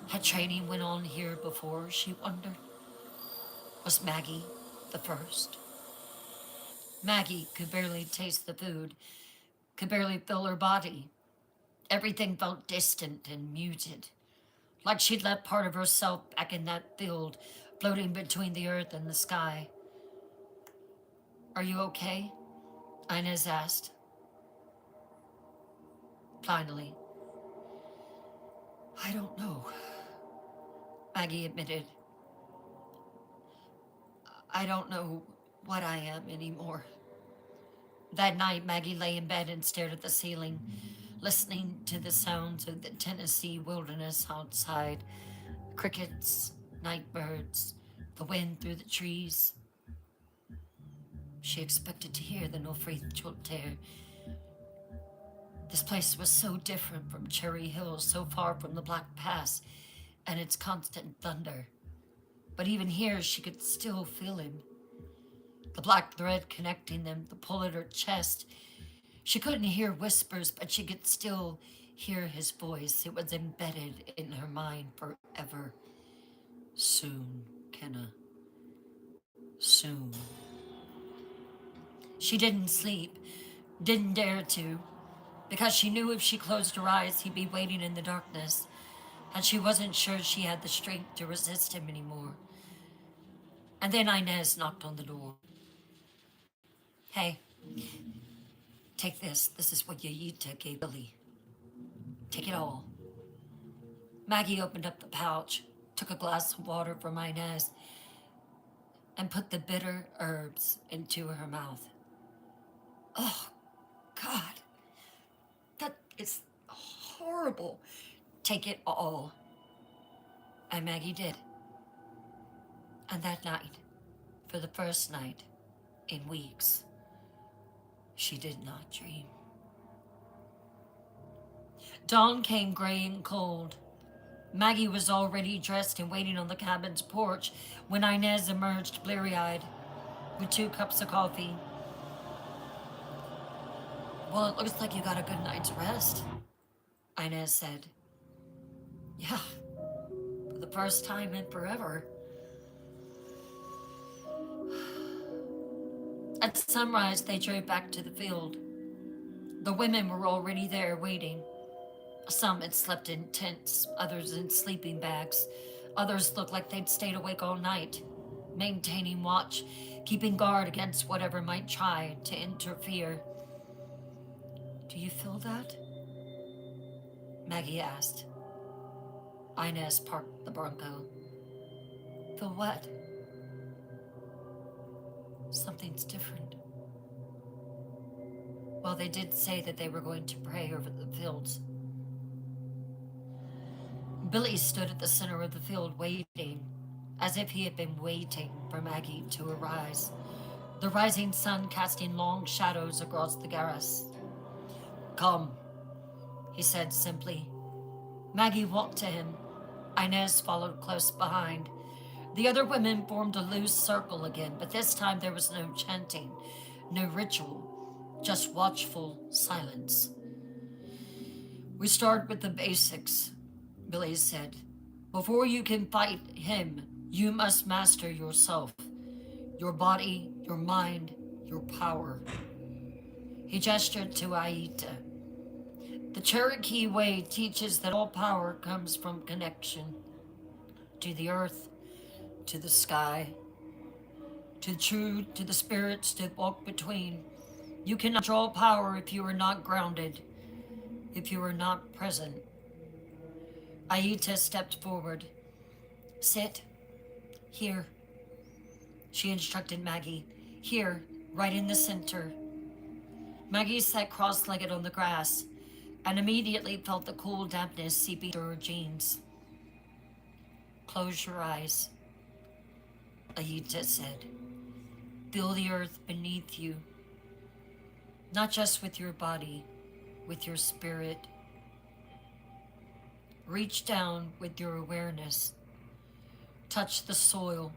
Had training went on here before, she wondered? Was Maggie the first? Maggie could barely taste the food, could barely feel her body. Everything felt distant and muted, like she'd left part of herself back in that field, floating between the earth and the sky. Are you okay? Inez asked. Finally. I don't know, Maggie admitted. I don't know what I am anymore. That night, Maggie lay in bed and stared at the ceiling, listening to the sounds of the Tennessee wilderness outside, crickets, night birds, the wind through the trees. She expected to hear the No Faith Chilter. This place was so different from Cherry Hill, so far from the Black Pass and its constant thunder. But even here, she could still feel him. The black thread connecting them, the pull at her chest. She couldn't hear whispers, but she could still hear his voice. It was embedded in her mind forever. Soon, Kenna. Soon. She didn't sleep, didn't dare to, because she knew if she closed her eyes, he'd be waiting in the darkness, and she wasn't sure she had the strength to resist him anymore. And then Inez knocked on the door. Hey, take this. This is what Yayita gave Billy. Take it all. Maggie opened up the pouch, took a glass of water from Inez, and put the bitter herbs into her mouth. Oh, God. That is horrible. Take it all. And Maggie did. And that night, for the first night in weeks, she did not dream. Dawn came gray and cold. Maggie was already dressed and waiting on the cabin's porch when Inez emerged bleary-eyed with 2 cups of coffee. Well, it looks like you got a good night's rest, Inez said. Yeah, for the first time in forever. At sunrise, they drove back to the field. The women were already there waiting. Some had slept in tents, others in sleeping bags. Others looked like they'd stayed awake all night, maintaining watch, keeping guard against whatever might try to interfere. Do you feel that? Maggie asked. Inez parked the Bronco. Feel what? Something's different. Well, they did say that they were going to pray over the fields. Billy stood at the center of the field waiting, as if he had been waiting for Maggie to arise, the rising sun casting long shadows across the grass. Come, he said simply. Maggie walked to him. Inez followed close behind. The other women formed a loose circle again, but this time there was no chanting, no ritual, just watchful silence. We start with the basics, Billy said. Before you can fight him, you must master yourself, your body, your mind, your power. He gestured to Aita. The Cherokee way teaches that all power comes from connection to the earth, to the sky, to the spirits that walk between. You cannot draw power if you are not grounded, if you are not present. Aita stepped forward. Sit. Here. She instructed Maggie. Here, right in the center. Maggie sat cross-legged on the grass and immediately felt the cool dampness seeping through her jeans. Close your eyes, Aita said. Feel the earth beneath you, not just with your body, with your spirit. Reach down with your awareness. Touch the soil,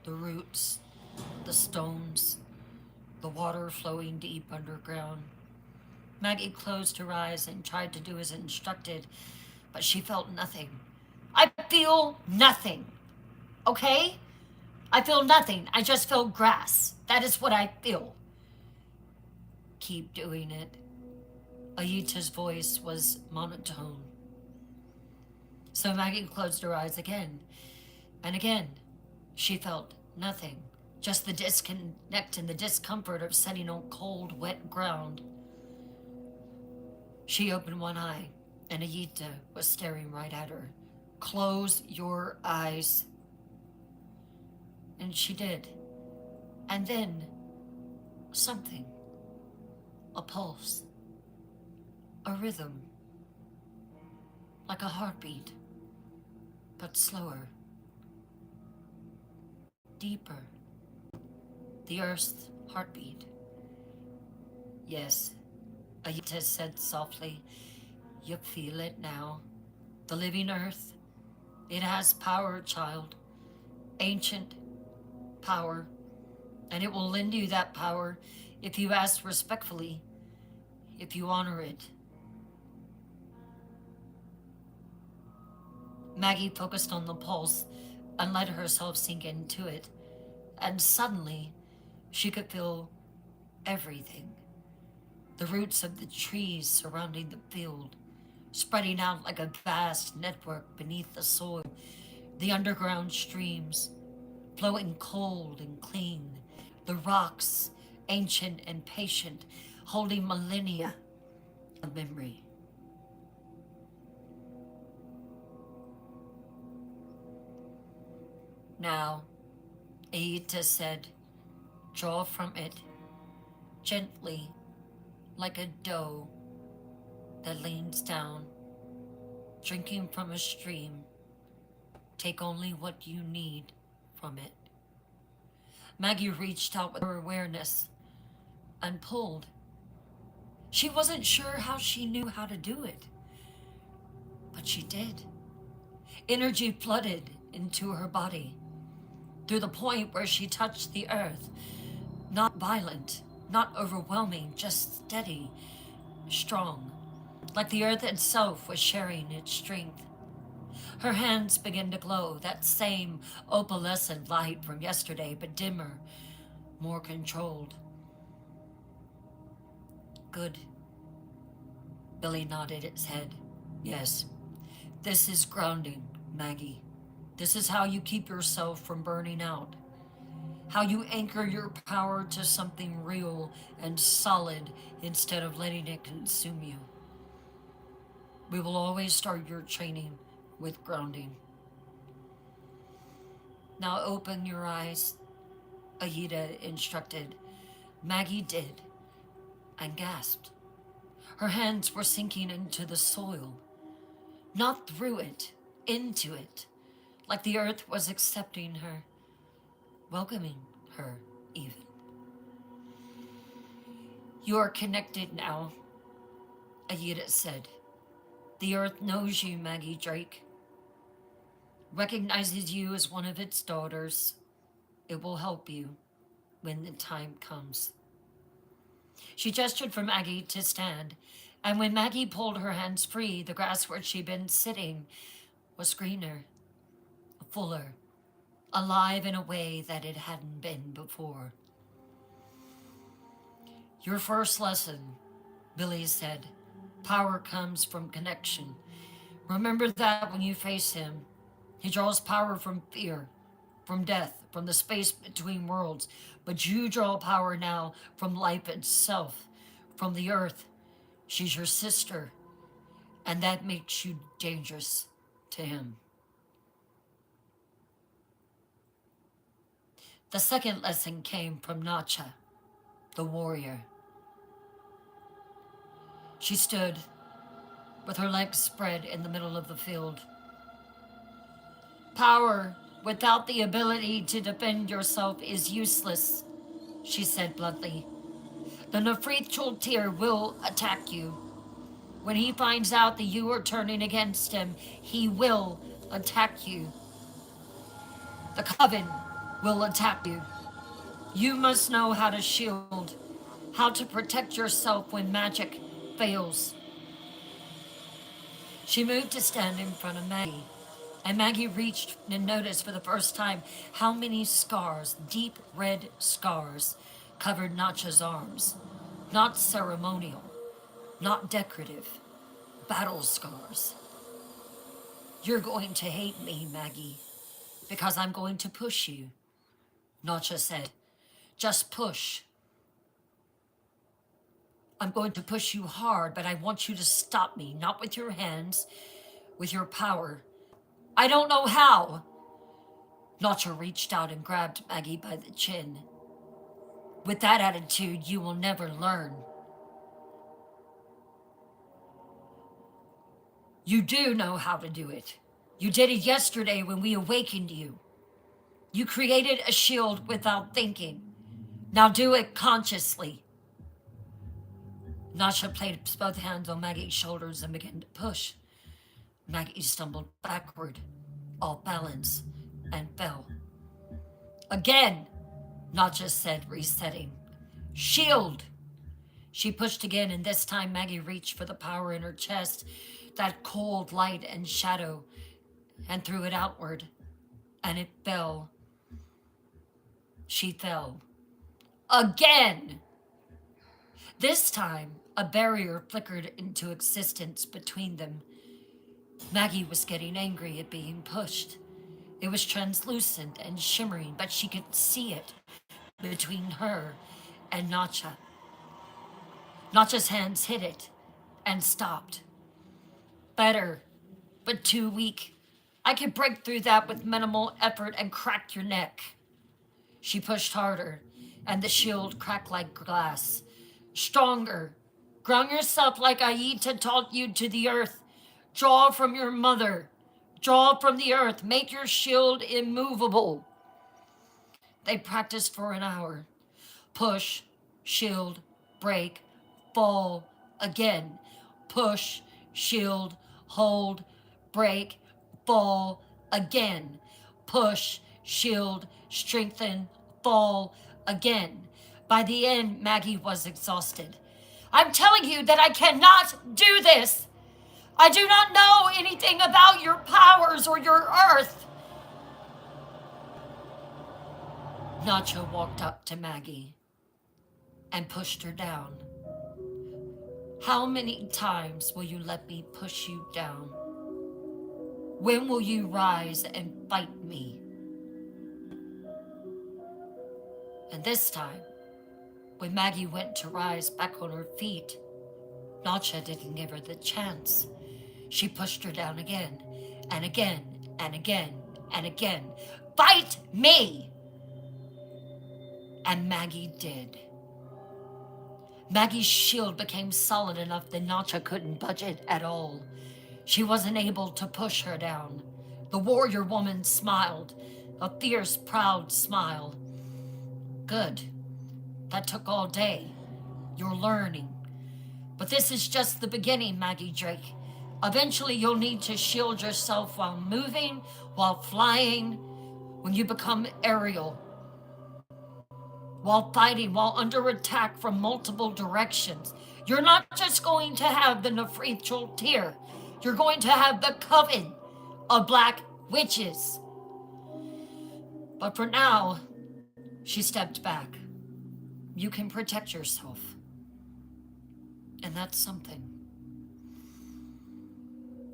the roots, the stones, the water flowing deep underground. Maggie closed her eyes and tried to do as instructed, but she felt nothing. I feel nothing, okay? I feel nothing. I just feel grass. That is what I feel. Keep doing it. Aita's voice was monotone. So Maggie closed her eyes again, and again. She felt nothing, just the disconnect and the discomfort of sitting on cold, wet ground. She opened one eye, and Aita was staring right at her. Close your eyes. And she did. And then, something. A pulse. a rhythm, like a heartbeat, but slower, deeper, the Earth's heartbeat. Yes, Ayita said softly, you feel it now. The living Earth, it has power, child, ancient power, and it will lend you that power if you ask respectfully, if you honor it. Maggie focused on the pulse and let herself sink into it, and suddenly she could feel everything. The roots of the trees surrounding the field, spreading out like a vast network beneath the soil, the underground streams, flowing cold and clean, the rocks, ancient and patient, holding millennia of memory. Now, Ayita said, draw from it, gently, like a doe that leans down, drinking from a stream. Take only what you need from it. Maggie reached out with her awareness and pulled. She wasn't sure how she knew how to do it, but she did. Energy flooded into her body through the point where she touched the earth. Not violent, not overwhelming, just steady, strong, like the earth itself was sharing its strength. Her hands began to glow, that same opalescent light from yesterday, but dimmer, more controlled. Good. Billy nodded his head. Yes, this is grounding, Maggie. This is how you keep yourself from burning out. How you anchor your power to something real and solid instead of letting it consume you. We will always start your training with grounding. Now open your eyes, Ayita instructed. Maggie did, and gasped. Her hands were sinking into the soil, not through it, into it, like the earth was accepting her, welcoming her even. You are connected now, Ayita said. The earth knows you, Maggie Drake, recognizes you as one of its daughters. It will help you when the time comes. She gestured for Maggie to stand, and when Maggie pulled her hands free, the grass where she'd been sitting was greener, fuller, alive in a way that it hadn't been before. Your first lesson, Billy said, power comes from connection. Remember that when you face him. He draws power from fear, from death, from the space between worlds. But you draw power now from life itself, from the earth. She's your sister, and that makes you dangerous to him. The second lesson came from Nacha, the warrior. She stood with her legs spread in the middle of the field. Power without the ability to defend yourself is useless, she said bluntly. The Nefrith Choltir will attack you. When he finds out that you are turning against him, he will attack you. The Coven will attack you. You must know how to shield, how to protect yourself when magic fails. She moved to stand in front of Maggie, and Maggie reached and noticed for the first time how many scars, deep red scars, covered Nacha's arms. Not ceremonial, not decorative, battle scars. You're going to hate me, Maggie, because I'm going to push you, Nacha said. Just push. I'm going to push you hard, but I want you to stop me, not with your hands, with your power. I don't know how. Nacha reached out and grabbed Maggie by the chin. With that attitude, you will never learn. You do know how to do it. You did it yesterday when we awakened you. You created a shield without thinking. Now do it consciously. Nasha placed both hands on Maggie's shoulders and began to push. Maggie stumbled backward, off balance, and fell. Again, Nasha said, resetting. Shield! She pushed again, and this time Maggie reached for the power in her chest, that cold light and shadow, and threw it outward, and it fell. She fell. Again! This time, a barrier flickered into existence between them. Maggie was getting angry at being pushed. It was translucent and shimmering, but she could see it between her and Nacha. Nacha's hands hit it and stopped. Better, but too weak. I could break through that with minimal effort and crack your neck. She pushed harder, and the shield cracked like glass. Stronger. Ground yourself like Aita taught you to the earth. Draw from your mother. Draw from the earth. Make your shield immovable. They practiced for an hour. Push, shield, break, fall, again. Push, shield, hold, break, fall, again. Push, shield, strengthen, fall, again. By the end, Maggie was exhausted. I'm telling you that I cannot do this. I do not know anything about your powers or your earth. Nacho walked up to Maggie and pushed her down. How many times will you let me push you down? When will you rise and fight me? And this time, when Maggie went to rise back on her feet, Nacha didn't give her the chance. She pushed her down again, and again, and again, and again. Fight me! And Maggie did. Maggie's shield became solid enough that Nacha couldn't budge it at all. She wasn't able to push her down. The warrior woman smiled, a fierce, proud smile. Good. That took all day. You're learning. But this is just the beginning, Maggie Drake. Eventually you'll need to shield yourself while moving, while flying, when you become aerial. While fighting, while under attack from multiple directions. You're not just going to have the Nefrithal Tear. You're going to have the Coven of Black Witches. But for now, she stepped back. You can protect yourself. And that's something.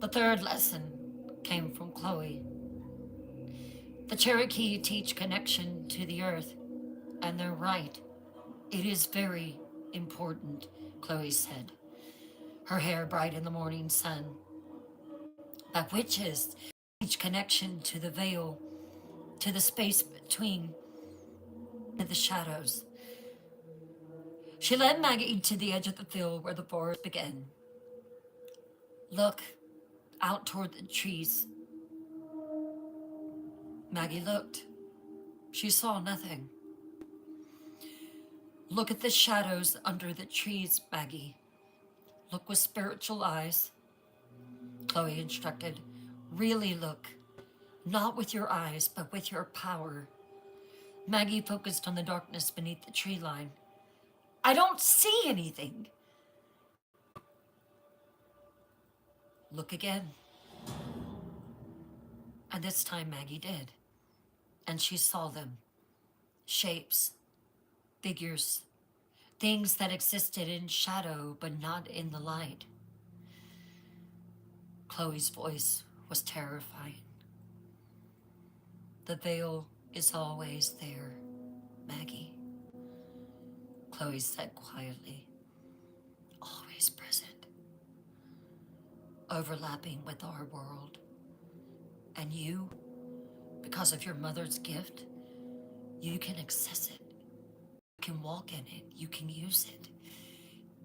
The third lesson came from Chloe. The Cherokee teach connection to the earth, and they're right. It is very important, Chloe said, her hair bright in the morning sun. But witches teach connection to the veil, to the space between the shadows. She led Maggie to the edge of the field where the forest began. Look out toward the trees. Maggie looked. She saw nothing. Look at the shadows under the trees, Maggie. Look with spiritual eyes. Chloe instructed. Really look. Not with your eyes, but with your power. Maggie focused on the darkness beneath the tree line. I don't see anything. Look again. And this time Maggie did. And she saw them. Shapes, figures, things that existed in shadow but not in the light. Chloe's voice was terrifying. The veil is always there, Maggie. Chloe said quietly. Always present. Overlapping with our world. And you, because of your mother's gift, you can access it. You can walk in it. You can use it.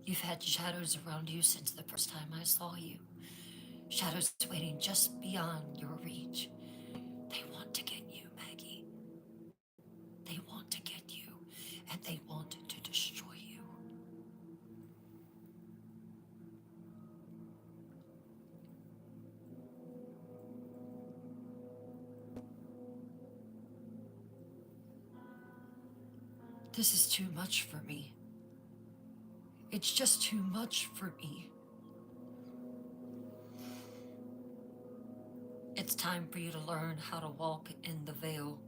You've had shadows around you since the first time I saw you. Shadows waiting just beyond your reach. They want to get you, Maggie. They want to get you, and they want to destroy you. This is too much for me. It's just too much for me. It's time for you to learn how to walk in the veil.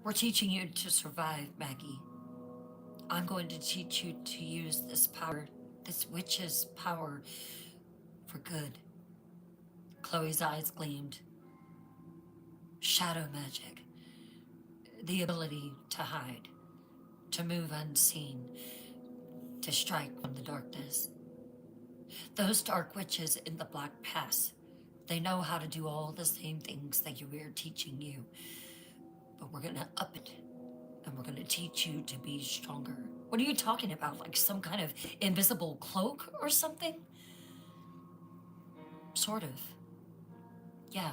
We're teaching you to survive, Maggie. I'm going to teach you to use this power, this witch's power, for good. Chloe's eyes gleamed. Shadow magic. The ability to hide, to move unseen, to strike from the darkness. Those dark witches in the Black Pass, they know how to do all the same things that we're teaching you. But we're gonna up it, and we're gonna teach you to be stronger. What are you talking about? Like some kind of invisible cloak or something? Sort of. Yeah.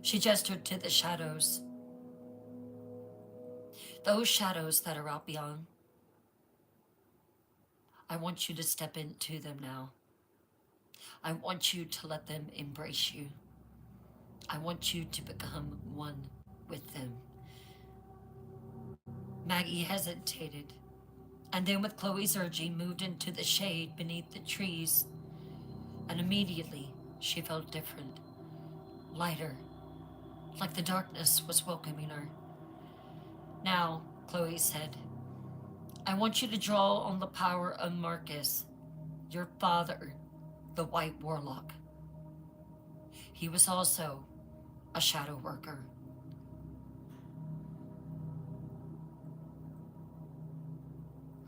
She gestured to the shadows. Those shadows that are out beyond. I want you to step into them now. I want you to let them embrace you. I want you to become one with them. Maggie hesitated, and then with Chloe's urging moved into the shade beneath the trees, and immediately she felt different, lighter, like the darkness was welcoming her. Now, Chloe said, I want you to draw on the power of Marcus, your father, the White Warlock. He was also a shadow worker.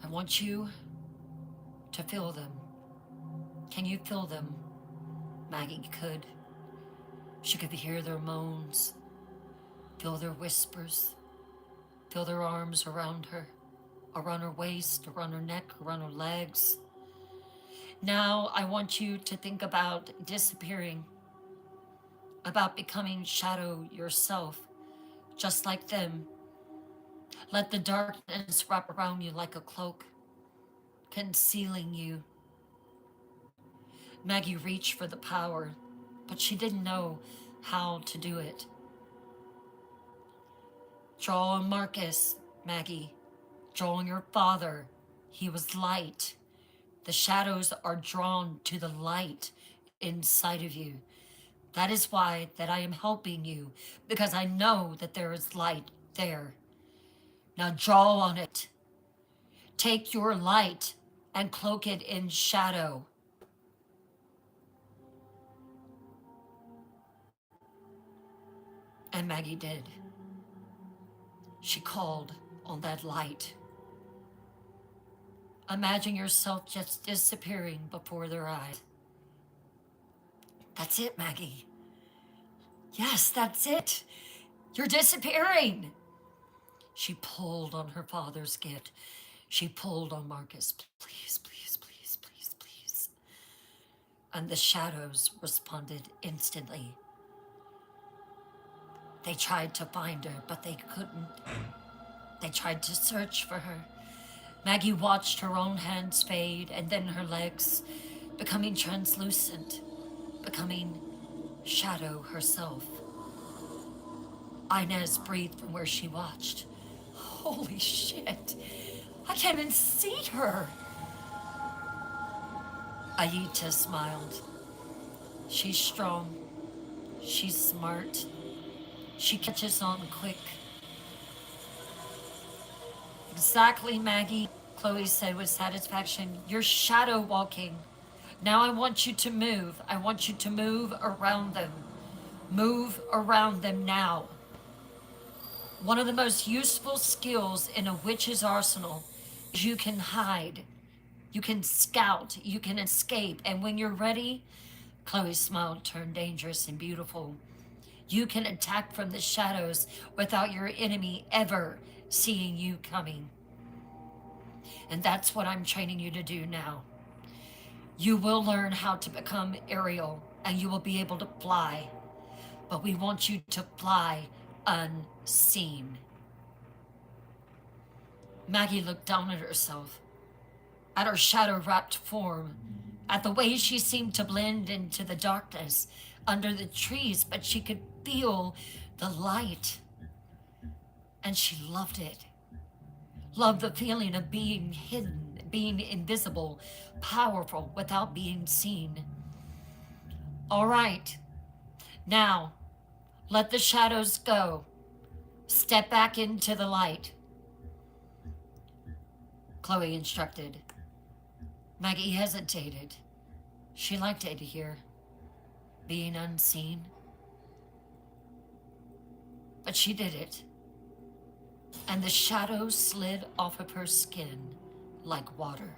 I want you to feel them. Can you feel them? Maggie could. She could hear their moans, feel their whispers, feel their arms around her, around her waist, around her neck, around her legs. Now I want you to think about disappearing, about becoming shadow yourself, just like them. Let the darkness wrap around you like a cloak, concealing you. Maggie reached for the power, but she didn't know how to do it. Draw on Marcus, Maggie. Draw on your father. He was light. The shadows are drawn to the light inside of you. That is why that I am helping you, because I know that there is light there. Now draw on it. Take your light and cloak it in shadow. And Maggie did. She called on that light. Imagine yourself just disappearing before their eyes. That's it, Maggie. Yes, that's it. You're disappearing. She pulled on her father's gift. She pulled on Marcus. Please, please, please, please, please. And the shadows responded instantly. They tried to find her, but they couldn't. They tried to search for her. Maggie watched her own hands fade and then her legs, becoming translucent, becoming shadow herself. Inez breathed from where she watched. Holy shit, I can't even see her. Aita smiled. She's strong. She's smart. She catches on quick. Exactly, Maggie, Chloe said with satisfaction. You're shadow walking. Now I want you to move. I want you to move around them. Move around them now. One of the most useful skills in a witch's arsenal is you can hide. You can scout. You can escape. And when you're ready, Chloe's smile turned dangerous and beautiful. You can attack from the shadows without your enemy ever seeing you coming. And that's what I'm training you to do now. You will learn how to become aerial and you will be able to fly. But we want you to fly unseen. Maggie looked down at herself, at her shadow-wrapped form, at the way she seemed to blend into the darkness under the trees, but she could feel the light. And she loved it. Loved the feeling of being hidden, being invisible, powerful without being seen. All right, now let the shadows go. Step back into the light, Chloe instructed. Maggie hesitated. She liked it here, being unseen. But she did it, and the shadows slid off of her skin like water.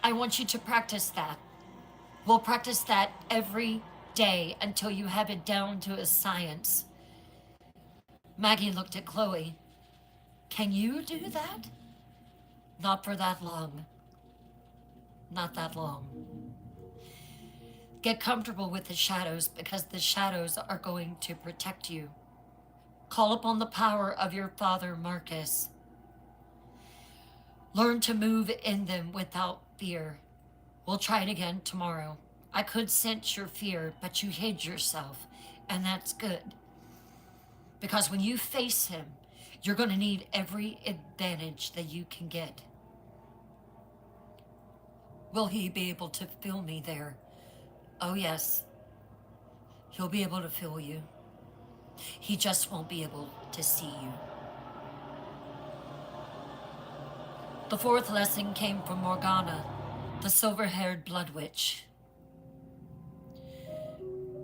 I want you to practice that. We'll practice that every day until you have it down to a science. Maggie looked at Chloe. Can you do that? Not for that long. Not that long. Get comfortable with the shadows because the shadows are going to protect you. Call upon the power of your father, Marcus. Learn to move in them without fear. We'll try it again tomorrow. I could sense your fear, but you hid yourself, and that's good. Because when you face him, you're going to need every advantage that you can get. Will he be able to feel me there? Oh, yes. He'll be able to feel you. He just won't be able to see you. The fourth lesson came from Morgana, the silver-haired blood witch.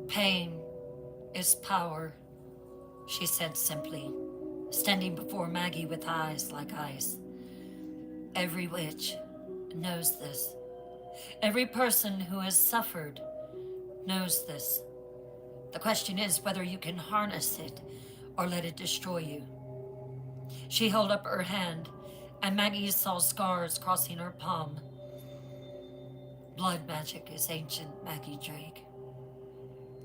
Pain is power, she said simply, standing before Maggie with eyes like ice. Every witch knows this. Every person who has suffered knows this. The question is whether you can harness it or let it destroy you. She held up her hand, and Maggie saw scars crossing her palm. Blood magic is ancient, Maggie Drake.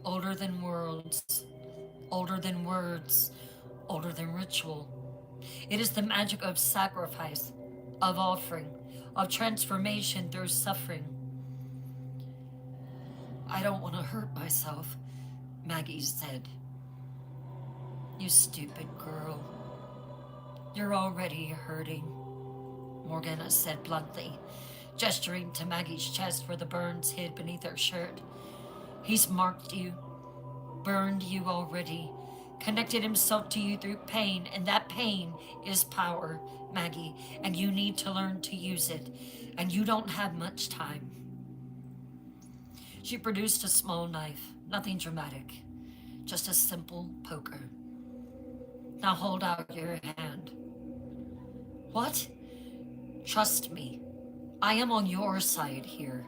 Older than worlds, older than words, older than ritual. It is the magic of sacrifice, of offering, of transformation through suffering. I don't want to hurt myself, Maggie said. You stupid girl. You're already hurting, Morgana said bluntly, gesturing to Maggie's chest where the burns hid beneath her shirt. He's marked you, burned you already, connected himself to you through pain, and that pain is power, Maggie, and you need to learn to use it, and you don't have much time. She produced a small knife, nothing dramatic, just a simple poker. Now hold out your hand. What? Trust me, I am on your side here,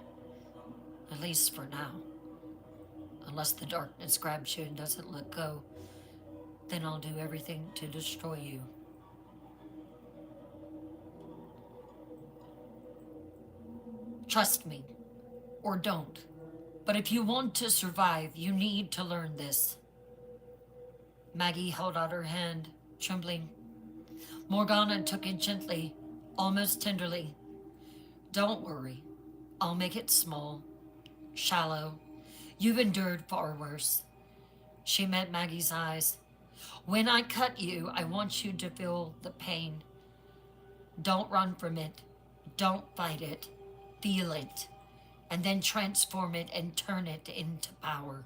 at least for now. Unless the darkness grabs you and doesn't let go, then I'll do everything to destroy you. Trust me, or don't. But if you want to survive, you need to learn this. Maggie held out her hand, trembling. Morgana took it gently, almost tenderly. Don't worry, I'll make it small, shallow. You've endured far worse. She met Maggie's eyes. When I cut you, I want you to feel the pain. Don't run from it. Don't fight it. Feel it. And then transform it and turn it into power.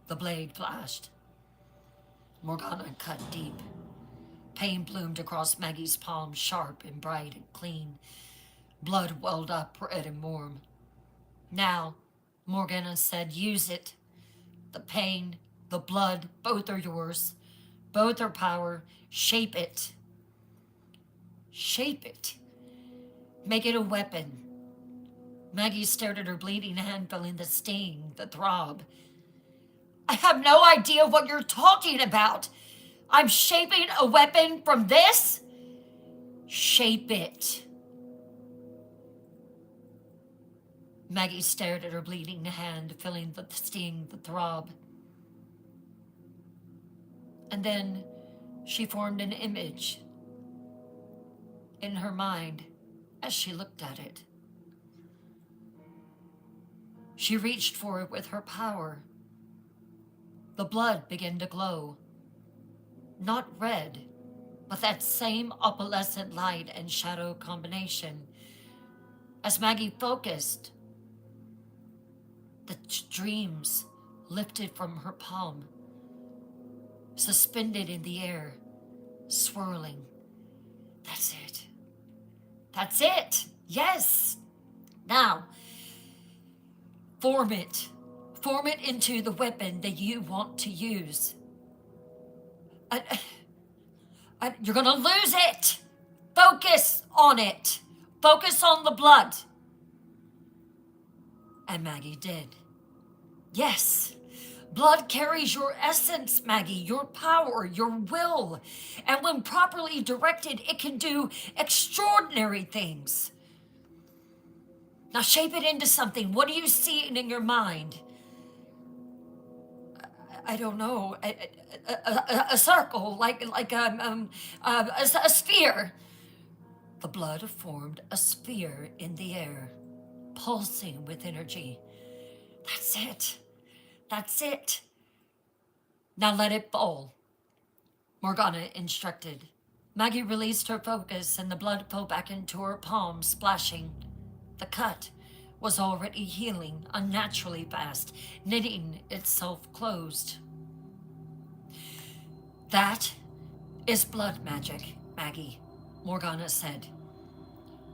The blade flashed. Morgana cut deep. Pain bloomed across Maggie's palm, sharp and bright and clean. Blood welled up, red and warm. Now, Morgana said, use it. The pain, the blood, both are yours. Both are power. Shape it. Shape it. Make it a weapon. Maggie stared at her bleeding hand, feeling the sting, the throb. I have no idea what you're talking about. I'm shaping a weapon from this? Shape it. Maggie stared at her bleeding hand, feeling the sting, the throb. And then she formed an image in her mind as she looked at it. She reached for it with her power. The blood began to glow. Not red, but that same opalescent light and shadow combination. As Maggie focused, the dreams lifted from her palm, suspended in the air, swirling. That's it. That's it. Yes. Now, form it. Form it into the weapon that you want to use. You're gonna lose it. Focus on it. Focus on the blood. And Maggie did. Yes. Blood carries your essence, Maggie, your power, your will. And when properly directed, it can do extraordinary things. Now shape it into something. What do you see in your mind? I don't know. A circle, like a sphere. The blood formed a sphere in the air, pulsing with energy. That's it. That's it. Now let it fall, Morgana instructed. Maggie released her focus and the blood fell back into her palm, splashing. The cut was already healing unnaturally fast, knitting itself closed. That is blood magic, Maggie, Morgana said.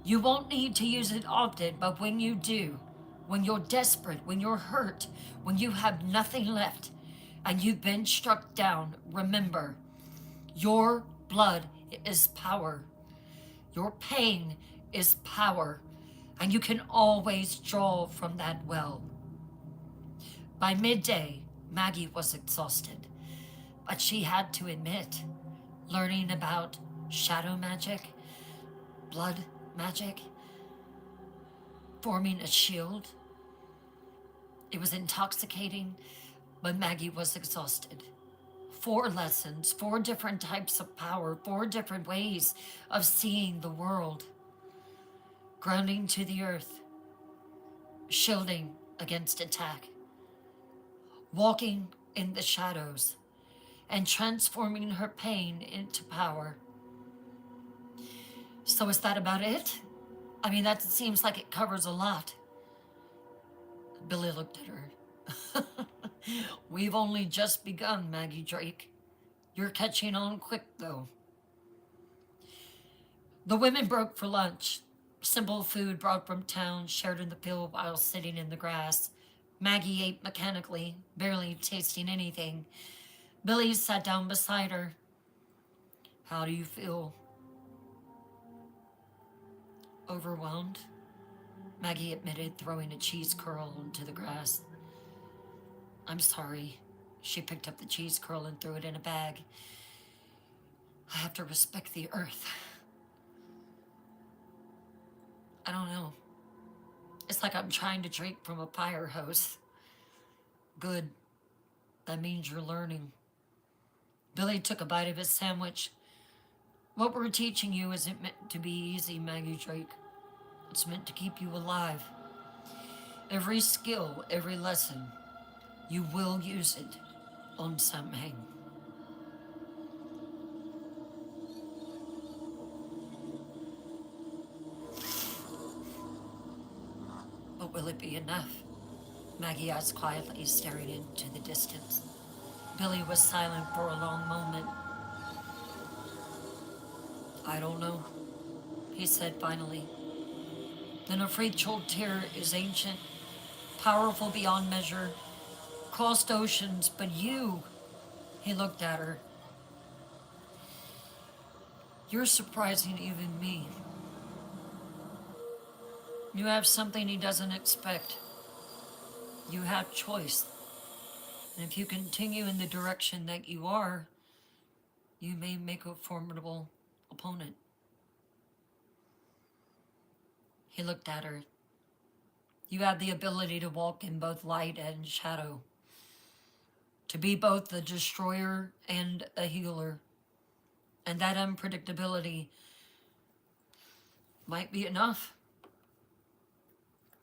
You won't need to use it often, but when you do, when you're desperate, when you're hurt, when you have nothing left, and you've been struck down, remember, your blood is power. Your pain is power, and you can always draw from that well. By midday, Maggie was exhausted, but she had to admit, learning about shadow magic, blood magic, forming a shield, it was intoxicating, but Maggie was exhausted. 4 lessons, 4 different types of power, 4 different ways of seeing the world. Grounding to the earth, shielding against attack, walking in the shadows, and transforming her pain into power. So is that about it? I mean, that seems like it covers a lot. Billy looked at her. We've only just begun, Maggie Drake. You're catching on quick, though. The women broke for lunch. Simple food brought from town, shared in the field while sitting in the grass. Maggie ate mechanically, barely tasting anything. Billy sat down beside her. How do you feel? Overwhelmed, Maggie admitted, throwing a cheese curl into the grass. I'm sorry. She picked up the cheese curl and threw it in a bag. I have to respect the earth. I don't know. It's like I'm trying to drink from a fire hose. Good. That means you're learning. Billy took a bite of his sandwich. What we're teaching you isn't meant to be easy, Maggie Drake. It's meant to keep you alive. Every skill, every lesson, you will use it on Samhain. But will it be enough? Maggie asked quietly, staring into the distance. Billy was silent for a long moment. I don't know, he said finally. The Nefrit tear is ancient, powerful beyond measure, crossed oceans, but you, he looked at her. You're surprising even me. You have something he doesn't expect. You have choice. And if you continue in the direction that you are, you may make a formidable opponent. He looked at her. You have the ability to walk in both light and shadow, to be both the destroyer and a healer. And that unpredictability might be enough.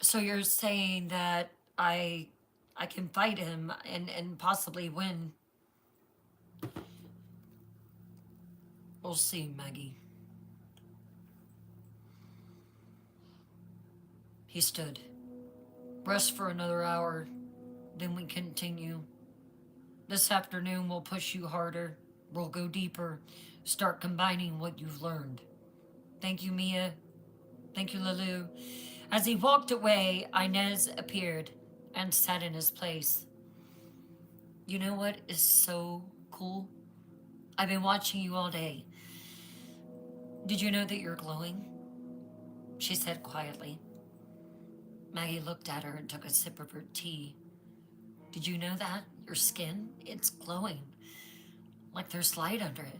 So you're saying that I can fight him and possibly win. We'll see, Maggie. He stood. Rest for another hour, then we continue. This afternoon we'll push you harder. We'll go deeper. Start combining what you've learned. Thank you, Mia. Thank you, Lulu. As he walked away, Inez appeared and sat in his place. You know what is so cool? I've been watching you all day. Did you know that you're glowing? She said quietly. Maggie looked at her and took a sip of her tea. Did you know that? Your skin, it's glowing. Like there's light under it.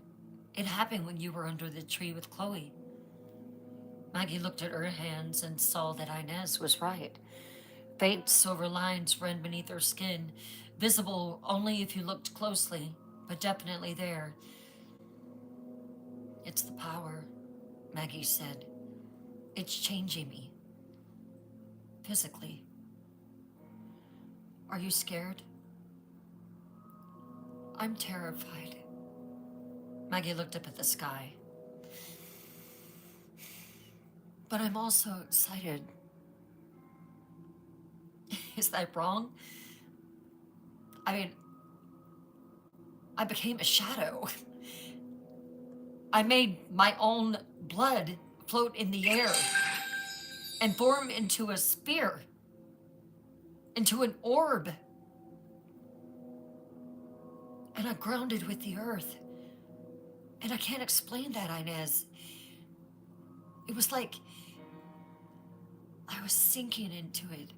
It happened when you were under the tree with Chloe. Maggie looked at her hands and saw that Inez was right. Faint silver lines ran beneath her skin, visible only if you looked closely, but definitely there. It's the power, Maggie said. It's changing me. Physically. Are you scared? I'm terrified. Maggie looked up at the sky. But I'm also excited. Is that wrong? I mean, I became a shadow. I made my own blood float in the air and form into a spear, into an orb. And I grounded with the earth. And I can't explain that, Inez. It was like I was sinking into it,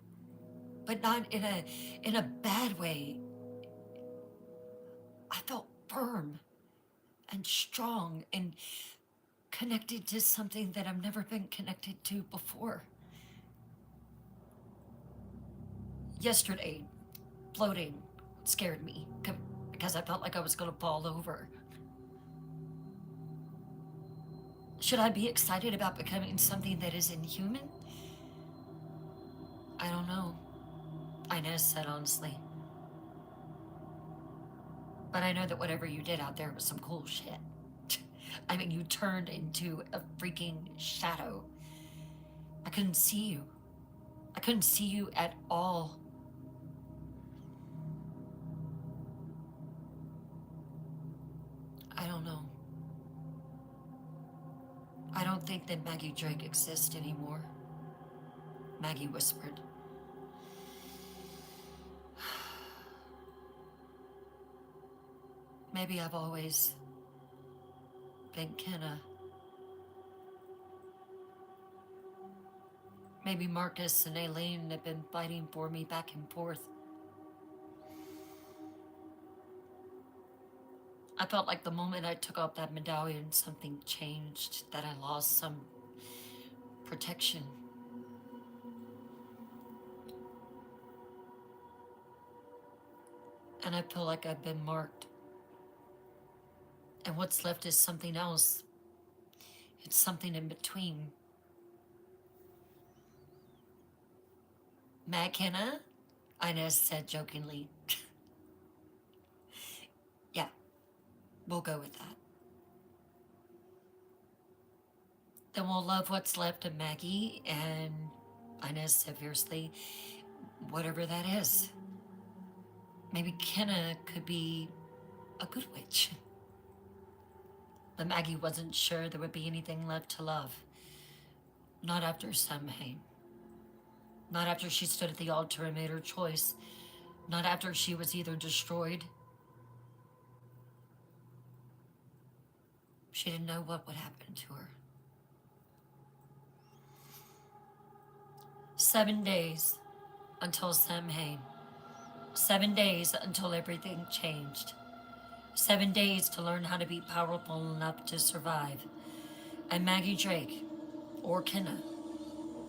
but not in a bad way. I felt firm and strong and connected to something that I've never been connected to before. Yesterday, floating scared me because I felt like I was going to fall over. Should I be excited about becoming something that is inhuman? I don't know, Inez said honestly. But I know that whatever you did out there was some cool shit. I mean, you turned into a freaking shadow. I couldn't see you. I couldn't see you at all. I don't know. I don't think that Maggie Drake exists anymore, Maggie whispered. Maybe I've always been Kenna. Maybe Marcus and Aileen have been fighting for me back and forth. I felt like the moment I took off that medallion, something changed, that I lost some protection. And I feel like I've been marked. And what's left is something else. It's something in between. McKenna? Inez said jokingly. Yeah, we'll go with that. Then we'll love what's left of Maggie and Inez said fiercely, whatever that is. Maybe Kenna could be a good witch. But Maggie wasn't sure there would be anything left to love. Not after Samhain. Not after she stood at the altar and made her choice. Not after she was either destroyed. She didn't know what would happen to her. 7 days until Samhain. 7 days until everything changed. 7 days to learn how to be powerful enough to survive. And Maggie Drake, or Kenna,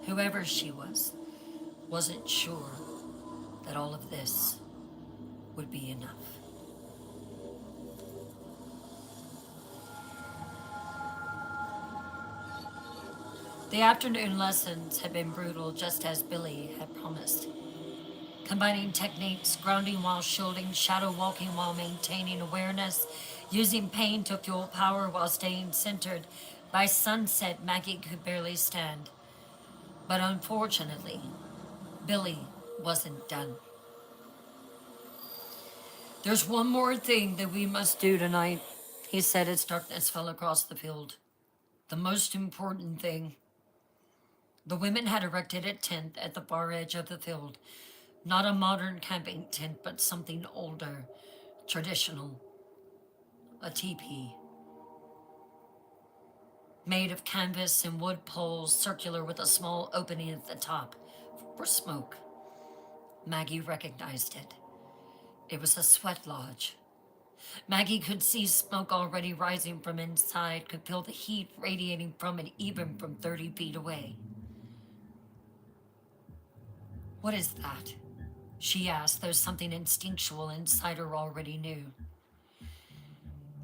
whoever she was, wasn't sure that all of this would be enough. The afternoon lessons had been brutal, just as Billy had promised. Combining techniques, grounding while shielding, shadow walking while maintaining awareness, using pain to fuel power while staying centered. By sunset, Maggie could barely stand. But unfortunately, Billy wasn't done. There's one more thing that we must do tonight, he said as darkness fell across the field. The most important thing. The women had erected a tent at the far edge of the field. Not a modern camping tent, but something older, traditional. A teepee. Made of canvas and wood poles, circular with a small opening at the top for smoke. Maggie recognized it. It was a sweat lodge. Maggie could see smoke already rising from inside, could feel the heat radiating from it even from 30 feet away. What is that? She asked, though something instinctual inside her already knew.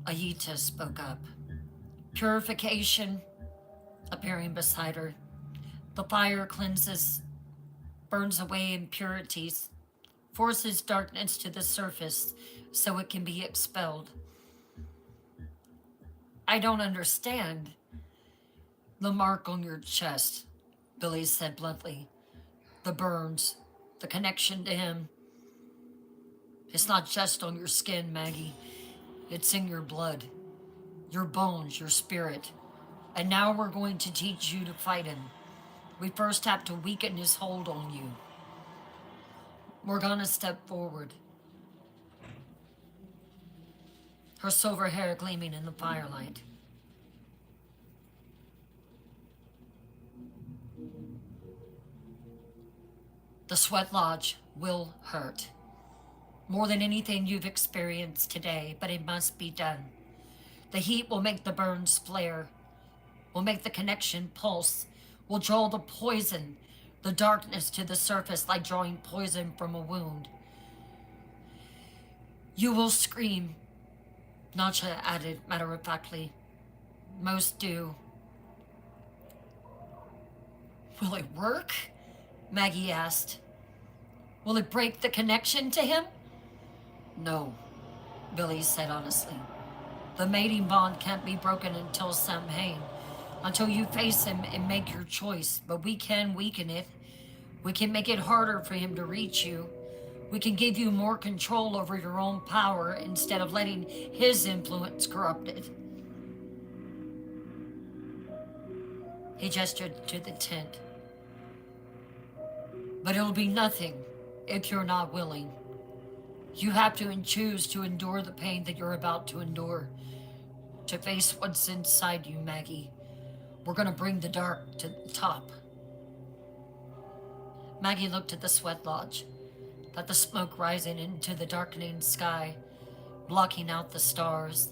Ayita spoke up. Purification, appearing beside her. The fire cleanses, burns away impurities, forces darkness to the surface so it can be expelled. I don't understand. The mark on your chest, Billy said bluntly. The burns, the connection to him. It's not just on your skin, Maggie. It's in your blood, your bones, your spirit. And now we're going to teach you to fight him. We first have to weaken his hold on you. We're gonna step forward. Her silver hair gleaming in the firelight. The sweat lodge will hurt. More than anything you've experienced today, but it must be done. The heat will make the burns flare, will make the connection pulse, will draw the poison, the darkness to the surface like drawing poison from a wound. You will scream, Nacha added matter-of-factly. Most do. Will it work? Maggie asked. Will it break the connection to him? No, Billy said honestly. The mating bond can't be broken until Samhain, until you face him and make your choice. But we can weaken it. We can make it harder for him to reach you. We can give you more control over your own power instead of letting his influence corrupt it. He gestured to the tent. But it'll be nothing if you're not willing. You have to choose to endure the pain that you're about to endure, to face what's inside you, Maggie. We're gonna bring the dark to the top. Maggie looked at the sweat lodge, at the smoke rising into the darkening sky, blocking out the stars,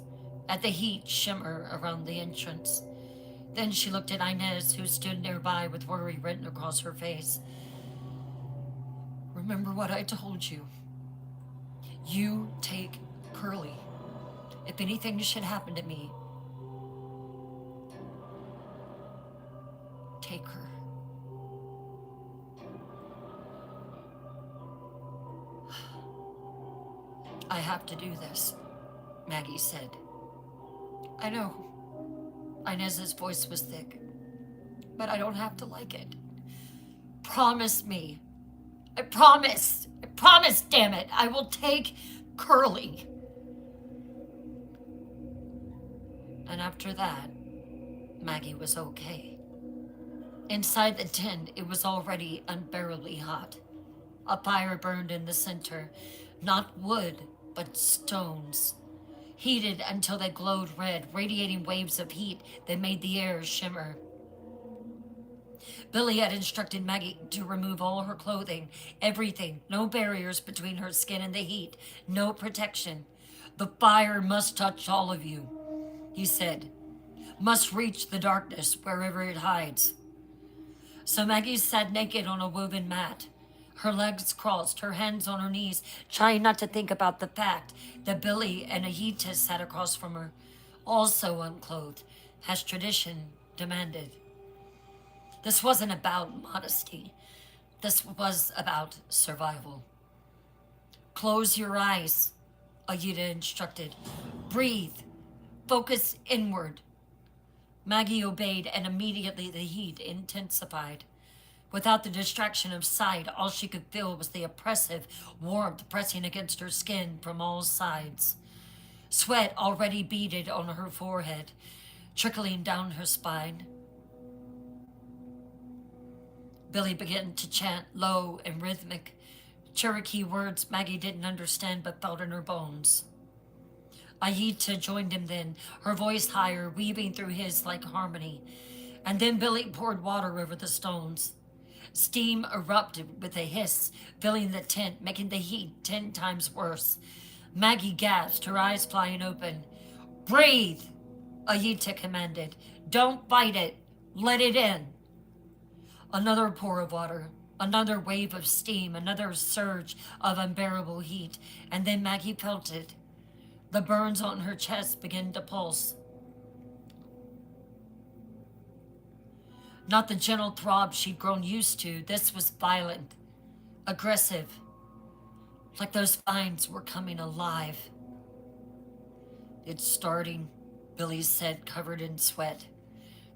at the heat shimmer around the entrance. Then she looked at Inez, who stood nearby with worry written across her face. Remember what I told you. You take Curly. If anything should happen to me, take her. I have to do this, Maggie said. I know. Inez's voice was thick, but I don't have to like it. Promise me. I promise. I promise, damn it. I will take Curly. And after that, Maggie was okay. Inside the tent, it was already unbearably hot. A fire burned in the center, not wood, but stones, heated until they glowed red, radiating waves of heat that made the air shimmer. Billy had instructed Maggie to remove all her clothing, everything, no barriers between her skin and the heat, no protection. The fire must touch all of you, he said, must reach the darkness wherever it hides. So Maggie sat naked on a woven mat, Her legs crossed, her hands on her knees, trying not to think about the fact that Billy and Ahita sat across from her, also unclothed, as tradition demanded. This wasn't about modesty. This was about survival. Close your eyes, Ahita instructed. Breathe. Focus inward. Maggie obeyed, and immediately the heat intensified. Without the distraction of sight, all she could feel was the oppressive warmth pressing against her skin from all sides. Sweat already beaded on her forehead, trickling down her spine. Billy began to chant low and rhythmic, Cherokee words Maggie didn't understand but felt in her bones. Ahita joined him then, her voice higher, weaving through his like harmony. And then Billy poured water over the stones. Steam erupted with a hiss, filling the tent, making the heat 10 times worse. Maggie gasped, her eyes flying open. Breathe, Ahita commanded. Don't fight it. Let it in. Another pour of water, another wave of steam, another surge of unbearable heat, and then Maggie felt it. The burns on her chest began to pulse. Not the gentle throb she'd grown used to. This was violent, aggressive, like those vines were coming alive. It's starting, Billy said, covered in sweat.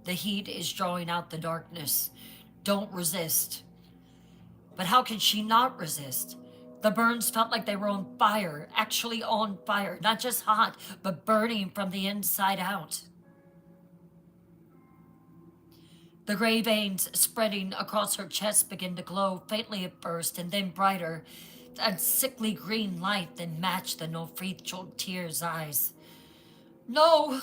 The heat is drawing out the darkness. Don't resist. But how could she not resist? The burns felt like they were on fire, actually on fire, not just hot, but burning from the inside out. The gray veins spreading across her chest began to glow faintly at first and then brighter, a sickly green light that matched the Nofrito tear's eyes. No,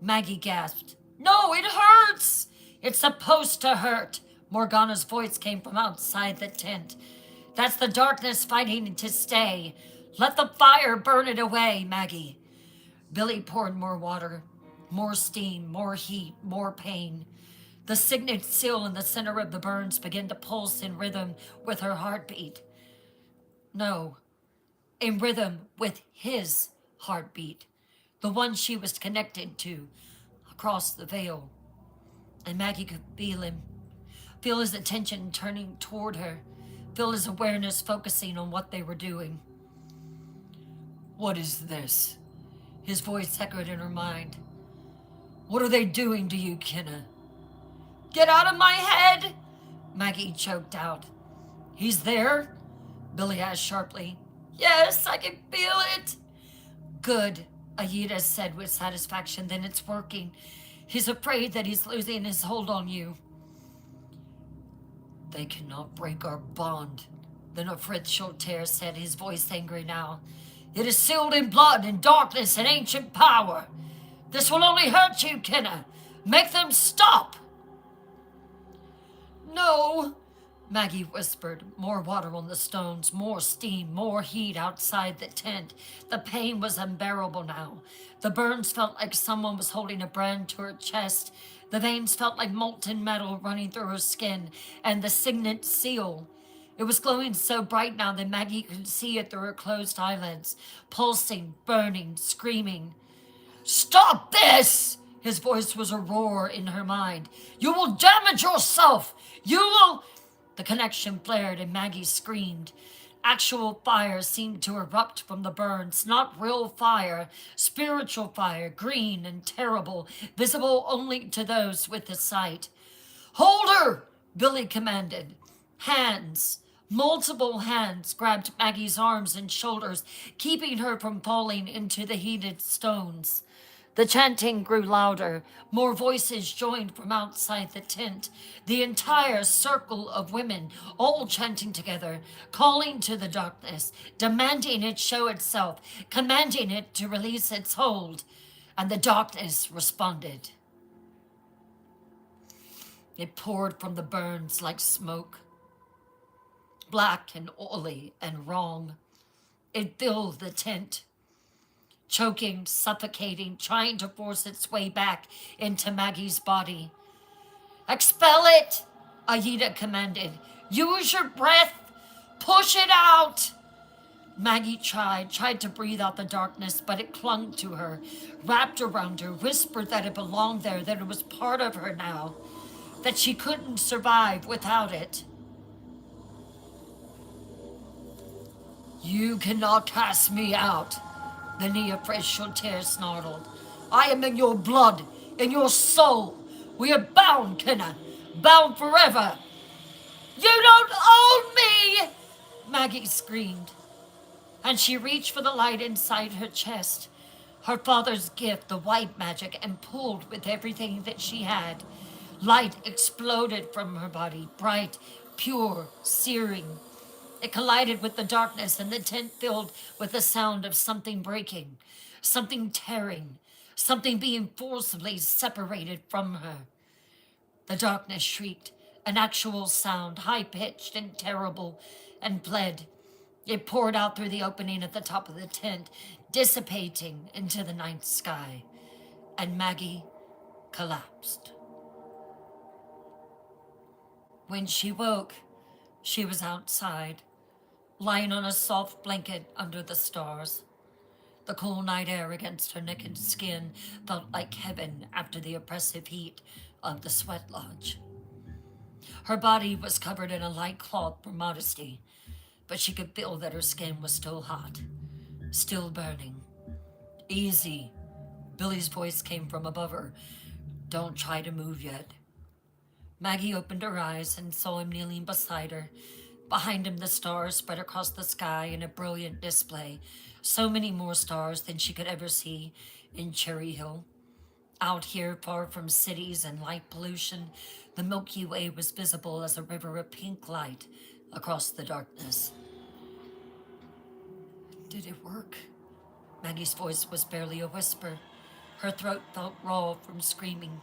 Maggie gasped. No, it hurts! It's supposed to hurt. Morgana's voice came from outside the tent. That's the darkness fighting to stay. Let the fire burn it away, Maggie. Billy poured more water, more steam, more heat, more pain. The signet seal in the center of the burns began to pulse in rhythm with her heartbeat. No, in rhythm with his heartbeat, the one she was connected to across the veil. And Maggie could feel him, feel his attention turning toward her, feel his awareness focusing on what they were doing. What is this? His voice echoed in her mind. What are they doing to you, Kenna? Get out of my head! Maggie choked out. He's there? Billy asked sharply. Yes, I can feel it. Good, Ahita said with satisfaction. Then it's working. He's afraid that he's losing his hold on you. They cannot break our bond, the Nofrito said, his voice angry now. It is sealed in blood and darkness and ancient power. This will only hurt you, Kenna. Make them stop. No, Maggie whispered. More water on the stones, more steam, more heat outside the tent. The pain was unbearable now. The burns felt like someone was holding a brand to her chest. The veins felt like molten metal running through her skin, and the signet seal. It was glowing so bright now that Maggie could see it through her closed eyelids, pulsing, burning, screaming. Stop this! His voice was a roar in her mind. You will damage yourself! You will... The connection flared and Maggie screamed. Actual fire seemed to erupt from the burns, not real fire, spiritual fire, green and terrible, visible only to those with the sight. Hold her! Billy commanded. Hands, multiple hands, grabbed Maggie's arms and shoulders, keeping her from falling into the heated stones. The chanting grew louder. More voices joined from outside the tent. The entire circle of women, all chanting together, calling to the darkness, demanding it show itself, commanding it to release its hold. And the darkness responded. It poured from the burns like smoke, black and oily and wrong. It filled the tent, choking, suffocating, trying to force its way back into Maggie's body. Expel it, Ahita commanded. Use your breath. Push it out! Maggie tried to breathe out the darkness, but it clung to her, wrapped around her, whispered that it belonged there, that it was part of her now, that she couldn't survive without it. You cannot cast me out, the Neofresh snarled. I am in your blood, in your soul. We are bound, Kenna, bound forever. You don't own me! Maggie screamed, and she reached for the light inside her chest, her father's gift, the white magic, and pulled with everything that she had. Light exploded from her body, bright, pure, searing. It collided with the darkness, and the tent filled with the sound of something breaking, something tearing, something being forcibly separated from her. The darkness shrieked, an actual sound, high-pitched and terrible, and bled. It poured out through the opening at the top of the tent, dissipating into the night sky, and Maggie collapsed. When she woke, she was outside, lying on a soft blanket under the stars. The cool night air against her naked skin felt like heaven after the oppressive heat of the sweat lodge. Her body was covered in a light cloth for modesty, but she could feel that her skin was still hot, still burning. Easy. Billy's voice came from above her. Don't try to move yet. Maggie opened her eyes and saw him kneeling beside her. Behind him, the stars spread across the sky in a brilliant display. So many more stars than she could ever see in Cherry Hill. Out here, far from cities and light pollution, the Milky Way was visible as a river of pink light across the darkness. Did it work? Maggie's voice was barely a whisper. Her throat felt raw from screaming.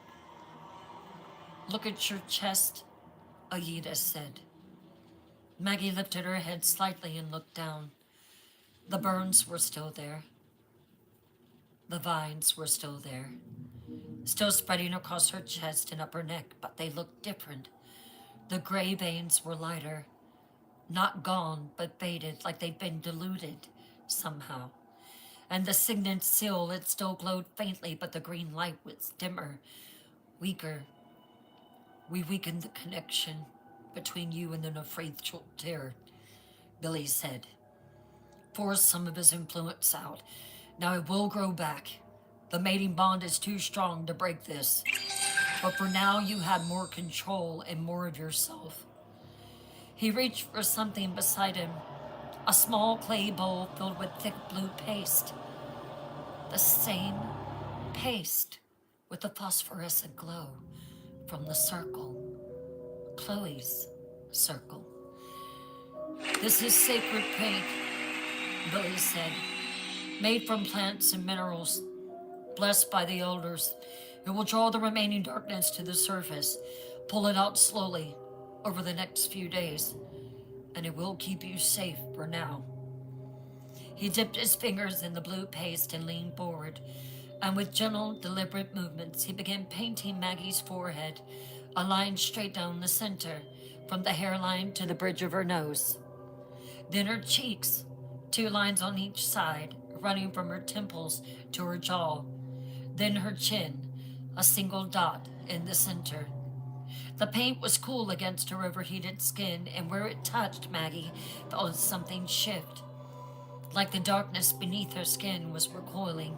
Look at your chest, Aida said. Maggie lifted her head slightly and looked down. The burns were still there. The vines were still there, still spreading across her chest and upper neck, but they looked different. The gray veins were lighter, not gone, but faded, like they'd been diluted somehow. And the signet seal, it still glowed faintly, but the green light was dimmer, weaker. We weakened the connection between you and the Neofresh terror, Billy said. Forced some of his influence out. Now it will grow back. The mating bond is too strong to break this. But for now, you have more control and more of yourself. He reached for something beside him, a small clay bowl filled with thick blue paste. The same paste with the phosphorescent glow from the circle, Chloe's circle. This is sacred paint, Billy said, made from plants and minerals, blessed by the elders. It will draw the remaining darkness to the surface, pull it out slowly over the next few days, and it will keep you safe for now. He dipped his fingers in the blue paste and leaned forward, and with gentle, deliberate movements, he began painting Maggie's forehead, a line straight down the center, from the hairline to the bridge of her nose. Then her cheeks, 2 lines on each side, running from her temples to her jaw. Then her chin, a single dot in the center. The paint was cool against her overheated skin, and where it touched Maggie, felt something shift, like the darkness beneath her skin was recoiling,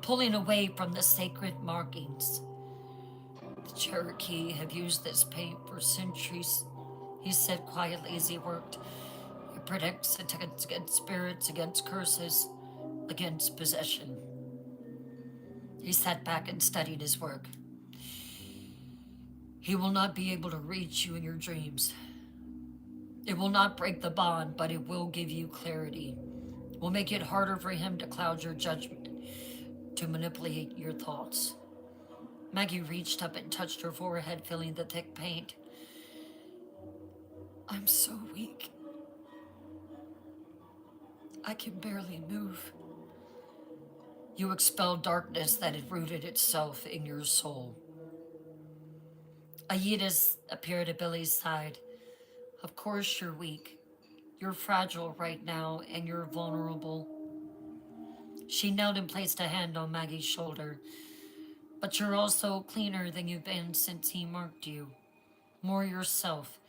pulling away from the sacred markings. The Cherokee have used this paint for centuries, he said quietly as he worked. It protects against spirits, against curses, against possession. He sat back and studied his work. He will not be able to reach you in your dreams. It will not break the bond, but it will give you clarity. It will make it harder for him to cloud your judgment, to manipulate your thoughts. Maggie reached up and touched her forehead, feeling the thick paint. I'm so weak. I can barely move. You expelled darkness that had rooted itself in your soul. Aida appeared at Billy's side. Of course you're weak. You're fragile right now, and you're vulnerable. She knelt and placed a hand on Maggie's shoulder. But you're also cleaner than you've been since he marked you. More yourself.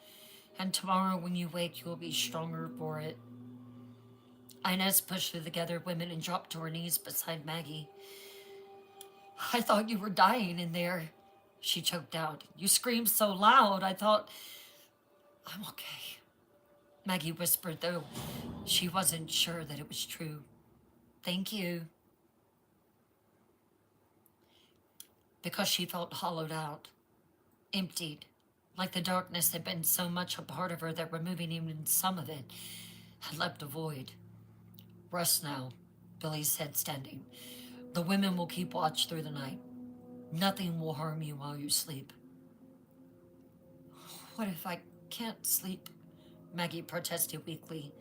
And tomorrow when you wake, you'll be stronger for it. Inez pushed through the gathered women and dropped to her knees beside Maggie. I thought you were dying in there, she choked out. You screamed so loud, I thought, I'm okay. Maggie whispered, though she wasn't sure that it was true. Thank you. Because she felt hollowed out, emptied, like the darkness had been so much a part of her that removing even some of it had left a void. Rest now, Billy said, standing. The women will keep watch through the night. Nothing will harm you while you sleep. What if I can't sleep? Maggie protested weakly.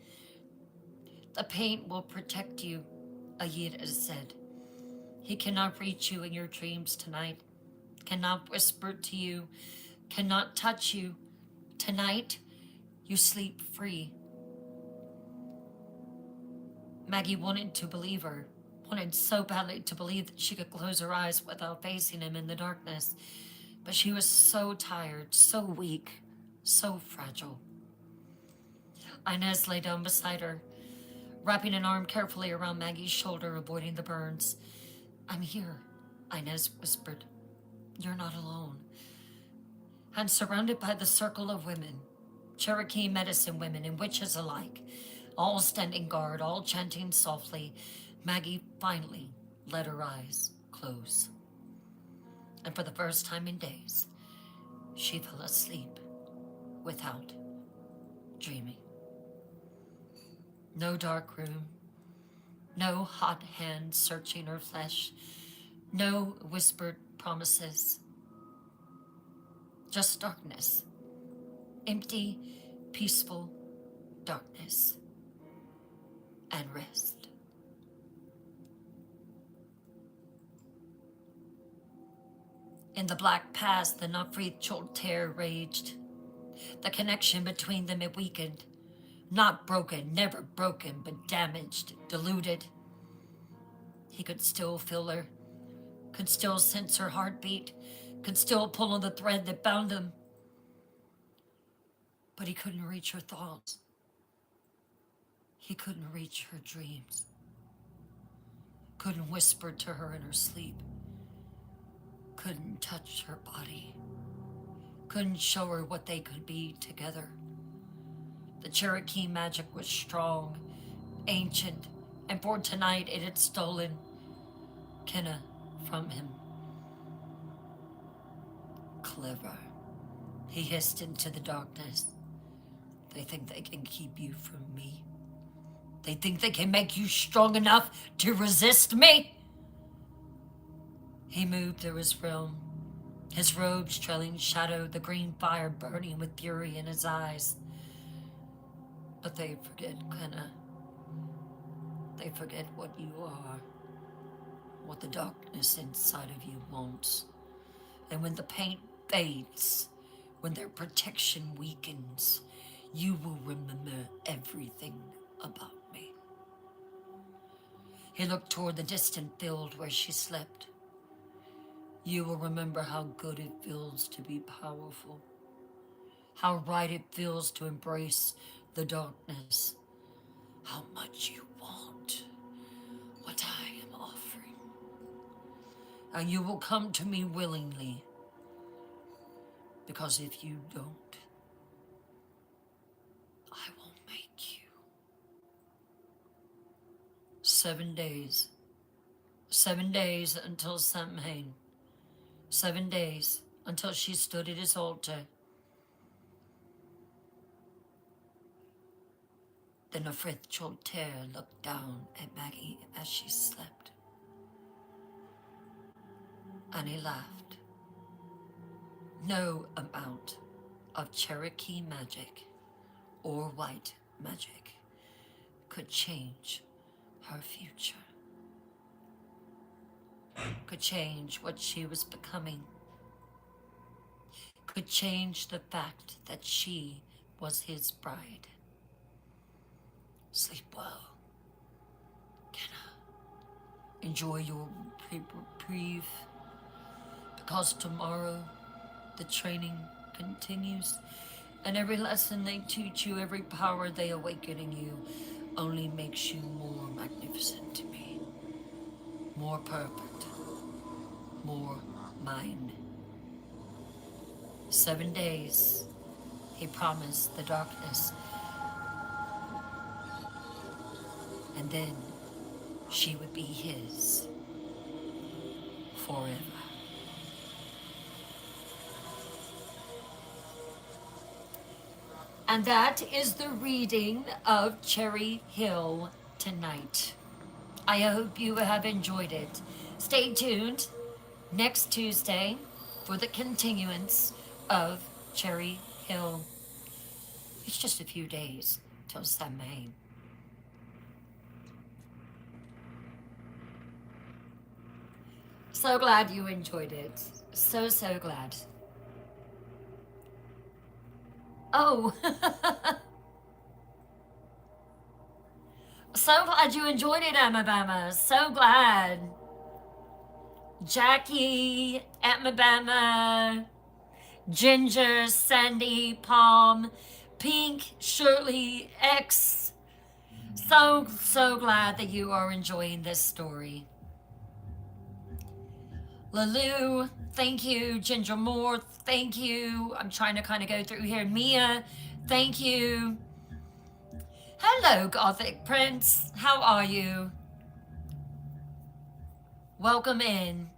The paint will protect you, Aida said. He cannot reach you in your dreams tonight, cannot whisper to you, cannot touch you. Tonight, you sleep free. Maggie wanted to believe her, wanted so badly to believe that she could close her eyes without facing him in the darkness. But she was so tired, so weak, so fragile. Inez lay down beside her, wrapping an arm carefully around Maggie's shoulder, avoiding the burns. I'm here, Inez whispered. You're not alone. And surrounded by the circle of women, Cherokee medicine women and witches alike, all standing guard, all chanting softly, Maggie finally let her eyes close. And for the first time in days, she fell asleep without dreaming. No dark room, no hot hands searching her flesh, no whispered promises. Just darkness, empty, peaceful darkness, and rest. In the black past, the Nafrith tear raged. The connection between them had weakened. Not broken, never broken, but damaged, diluted. He could still feel her, could still sense her heartbeat, could still pull on the thread that bound them. But he couldn't reach her thoughts. He couldn't reach her dreams. Couldn't whisper to her in her sleep. Couldn't touch her body. Couldn't show her what they could be together. The Cherokee magic was strong, ancient, and for tonight it had stolen Kenna from him. Clever, he hissed into the darkness. They think they can keep you from me. They think they can make you strong enough to resist me. He moved through his realm, his robes trailing shadow, the green fire burning with fury in his eyes. But they forget, Kenna. They forget what you are, what the darkness inside of you wants. And when the paint fades, when their protection weakens, you will remember everything about me. He looked toward the distant field where she slept. You will remember how good it feels to be powerful, how right it feels to embrace the darkness, how much you want what I am offering. And you will come to me willingly, because if you don't, I will make you. 7 days. 7 days until Samhain. 7 days until she stood at his altar. Then Nafrith Cholter looked down at Maggie as she slept. And he laughed. No amount of Cherokee magic or white magic could change her future. Could change what she was becoming. Could change the fact that she was his bride. Sleep well. Enjoy your reprieve, because tomorrow the training continues, and every lesson they teach you, every power they awaken in you, only makes you more magnificent to me, more perfect, more mine. 7 days, he promised the darkness, and then she would be his forever. And that is the reading of Cherry Hill tonight. I hope you have enjoyed it. Stay tuned next Tuesday for the continuance of Cherry Hill. It's just a few days till Samhain. So glad you enjoyed it. So glad. Oh, so glad you enjoyed it, Alabama. So glad. Jackie, Alabama, Ginger, Sandy, Palm, Pink, Shirley, X. So glad that you are enjoying this story. Lalu, thank you. Ginger Moore, thank you. I'm trying to kind of go through here. Mia, thank you. Hello, Gothic Prince. How are you? Welcome in.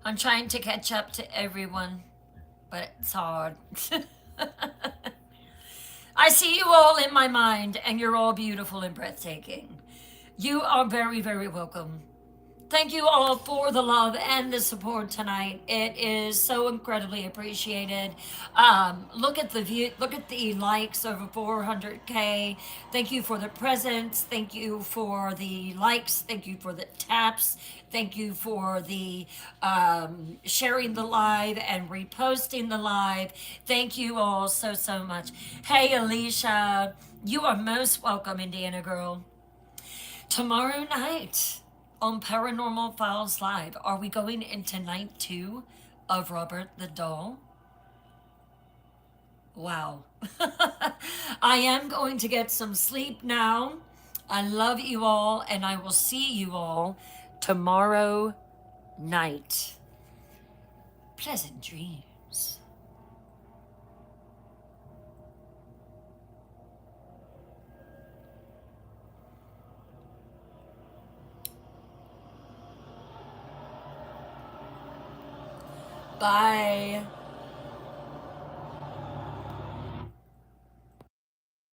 I'm trying to catch up to everyone, but it's hard. I see you all in my mind, and you're all beautiful and breathtaking. You are very welcome. Thank you all for the love and the support tonight. It is so incredibly appreciated. Look at the view, look at the likes, over 400K. Thank you for the presents. Thank you for the likes. Thank you for the taps. Thank you for the sharing the live and reposting the live. Thank you all so much. Hey, Alicia, you are most welcome, Indiana girl. Tomorrow night on Paranormal Files Live, are we going into night 2 of Robert the Doll? Wow. I am going to get some sleep now. I love you all, and I will see you all tomorrow night. Pleasant dreams. Bye.